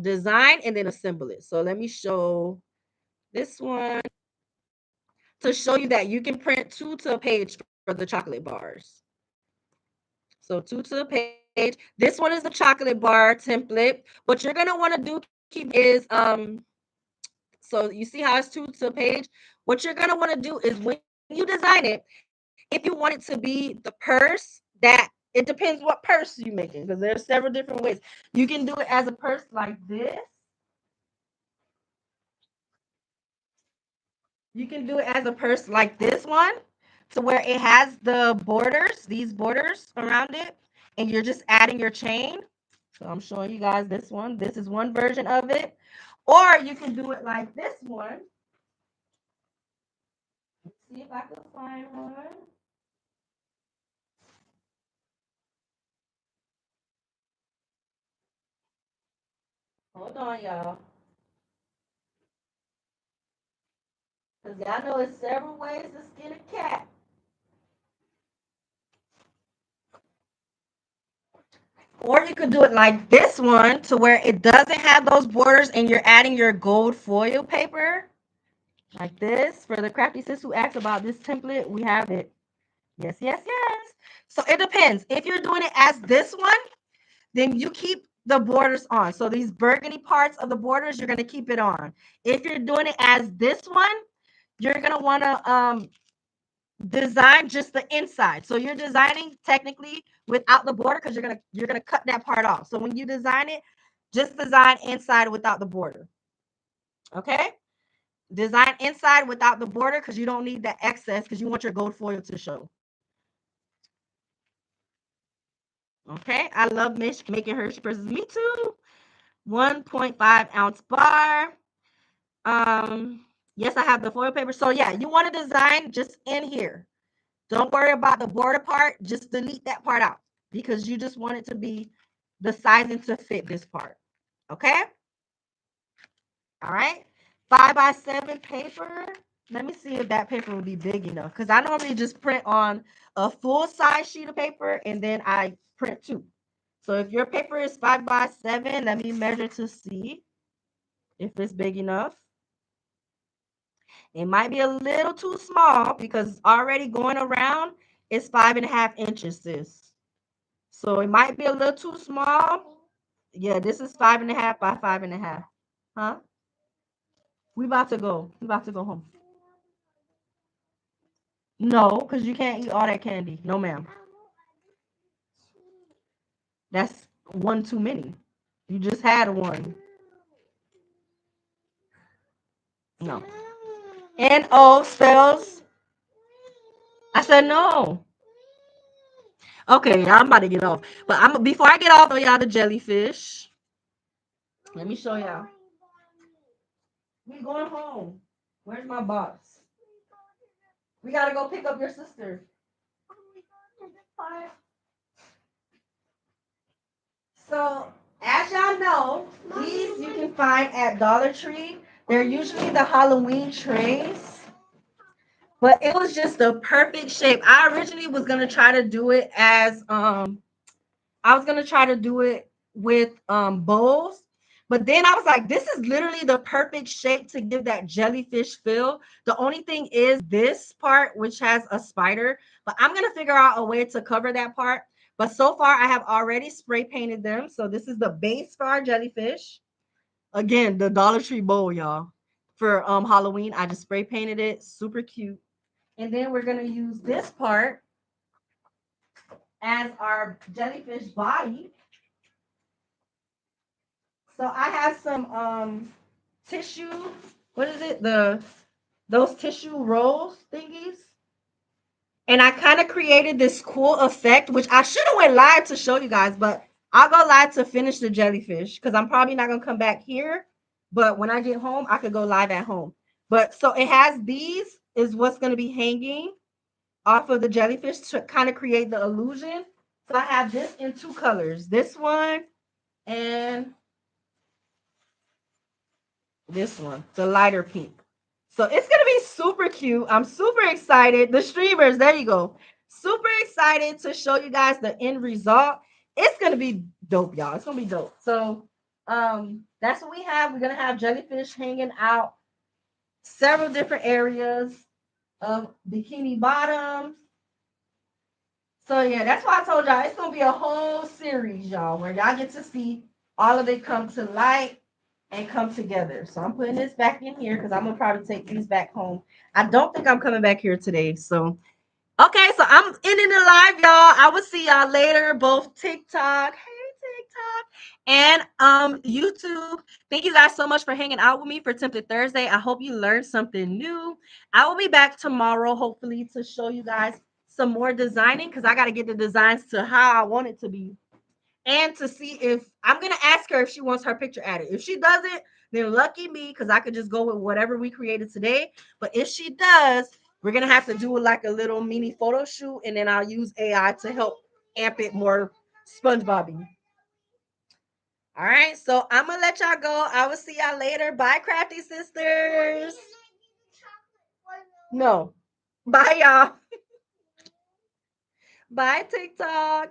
design and then assemble it. So let me show this one to show you that you can print 2 to a page for the chocolate bars. So 2 to a page. This one is the chocolate bar template. What you're gonna want to do is so you see how it's 2 to a page. What you're gonna want to do is when you design it, if you want it to be the purse that it depends what purse you're making because there's several different ways. You can do it as a purse like this. You can do it as a purse like this one to where it has the borders, these borders around it, and you're just adding your chain. So I'm showing you guys this one. This is one version of it. Or you can do it like this one. Let's see if I can find one. Hold on, y'all. Because y'all know it's several ways to skin a cat. Or you could do it like this one to where it doesn't have those borders and you're adding your gold foil paper. Like this. For the crafty sis who asked about this template, we have it. Yes, yes, yes. So it depends. If you're doing it as this one, then you keep the borders on. So these burgundy parts of the borders, you're going to keep it on. If you're doing it as this one, you're going to want to design just the inside. So you're designing technically without the border because you're gonna cut that part off. So when you design it, just design inside without the border. Okay? Design inside without the border because you don't need the excess because you want your gold foil to show. Okay, I love making Hershey purses. Me too. 1.5 ounce bar. Yes, I have the foil paper. So yeah, you want to design just in here. Don't worry about the border part. Just delete that part out because you just want it to be the sizing to fit this part. Okay? All right. 5x7 paper. Let me see if that paper will be big enough because I normally just print on a full size sheet of paper and then I print 2. So if your paper is 5x7, let me measure to see if it's big enough. It might be a little too small because already going around is 5.5 inches, sis. So it might be a little too small. Yeah, this is 5.5 by 5.5. Huh? We about to go. We about to go home. No, because you can't eat all that candy. No, ma'am. That's one too many. You just had one. No. N-O spells. I said no. Okay, I'm about to get off. But I'm before I get off, though, y'all the jellyfish. Let me show y'all. We going home. Where's my box? We gotta go pick up your sister. So, as y'all know, these you can find at Dollar Tree. They're usually the Halloween trays, but it was just the perfect shape. I originally was gonna try to do it as I was gonna try to do it with bowls, But then I was like, this is literally the perfect shape to give that jellyfish feel. The only thing is this part, which has a spider, but I'm going to figure out a way to cover that part. But so far, I have already spray painted them. So this is the base for our jellyfish. Again, the Dollar Tree bowl, y'all. For Halloween, I just spray painted it. Super cute. And then we're going to use this part as our jellyfish body. So I have some tissue. What is it? Those tissue rolls thingies. And I kind of created this cool effect, which I should have went live to show you guys, but I'll go live to finish the jellyfish because I'm probably not gonna come back here. But when I get home, I could go live at home. But so it has these is what's gonna be hanging off of the jellyfish to kind of create the illusion. So I have this in two colors. This one and this one, the lighter pink. So it's gonna be super cute. I'm super excited. The streamers, there you go. Super excited to show you guys the end result. It's gonna be dope, y'all. It's gonna be dope. So that's what we have. We're gonna have jellyfish hanging out several different areas of Bikini Bottom. So yeah, that's why I told y'all it's gonna be a whole series, y'all, where y'all get to see all of it come to light and come together. So I'm putting this back in here because I'm gonna probably take these back home. I don't think I'm coming back here today. So okay, so I'm ending the live, y'all. I will see y'all later, both TikTok, hey TikTok, and YouTube. Thank you guys so much for hanging out with me for Tempted Thursday. I hope you learned something new. I will be back tomorrow, hopefully, to show you guys some more designing because I got to get the designs to how I want it to be. And to see if I'm gonna ask her if she wants her picture added. If she doesn't, then lucky me, because I could just go with whatever we created today. But if she does, we're gonna have to do like a little mini photo shoot, and then I'll use AI to help amp it more SpongeBob-y. All right, so I'm gonna let y'all go. I will see y'all later. Bye, crafty sisters. No. Bye, y'all. Bye, TikTok.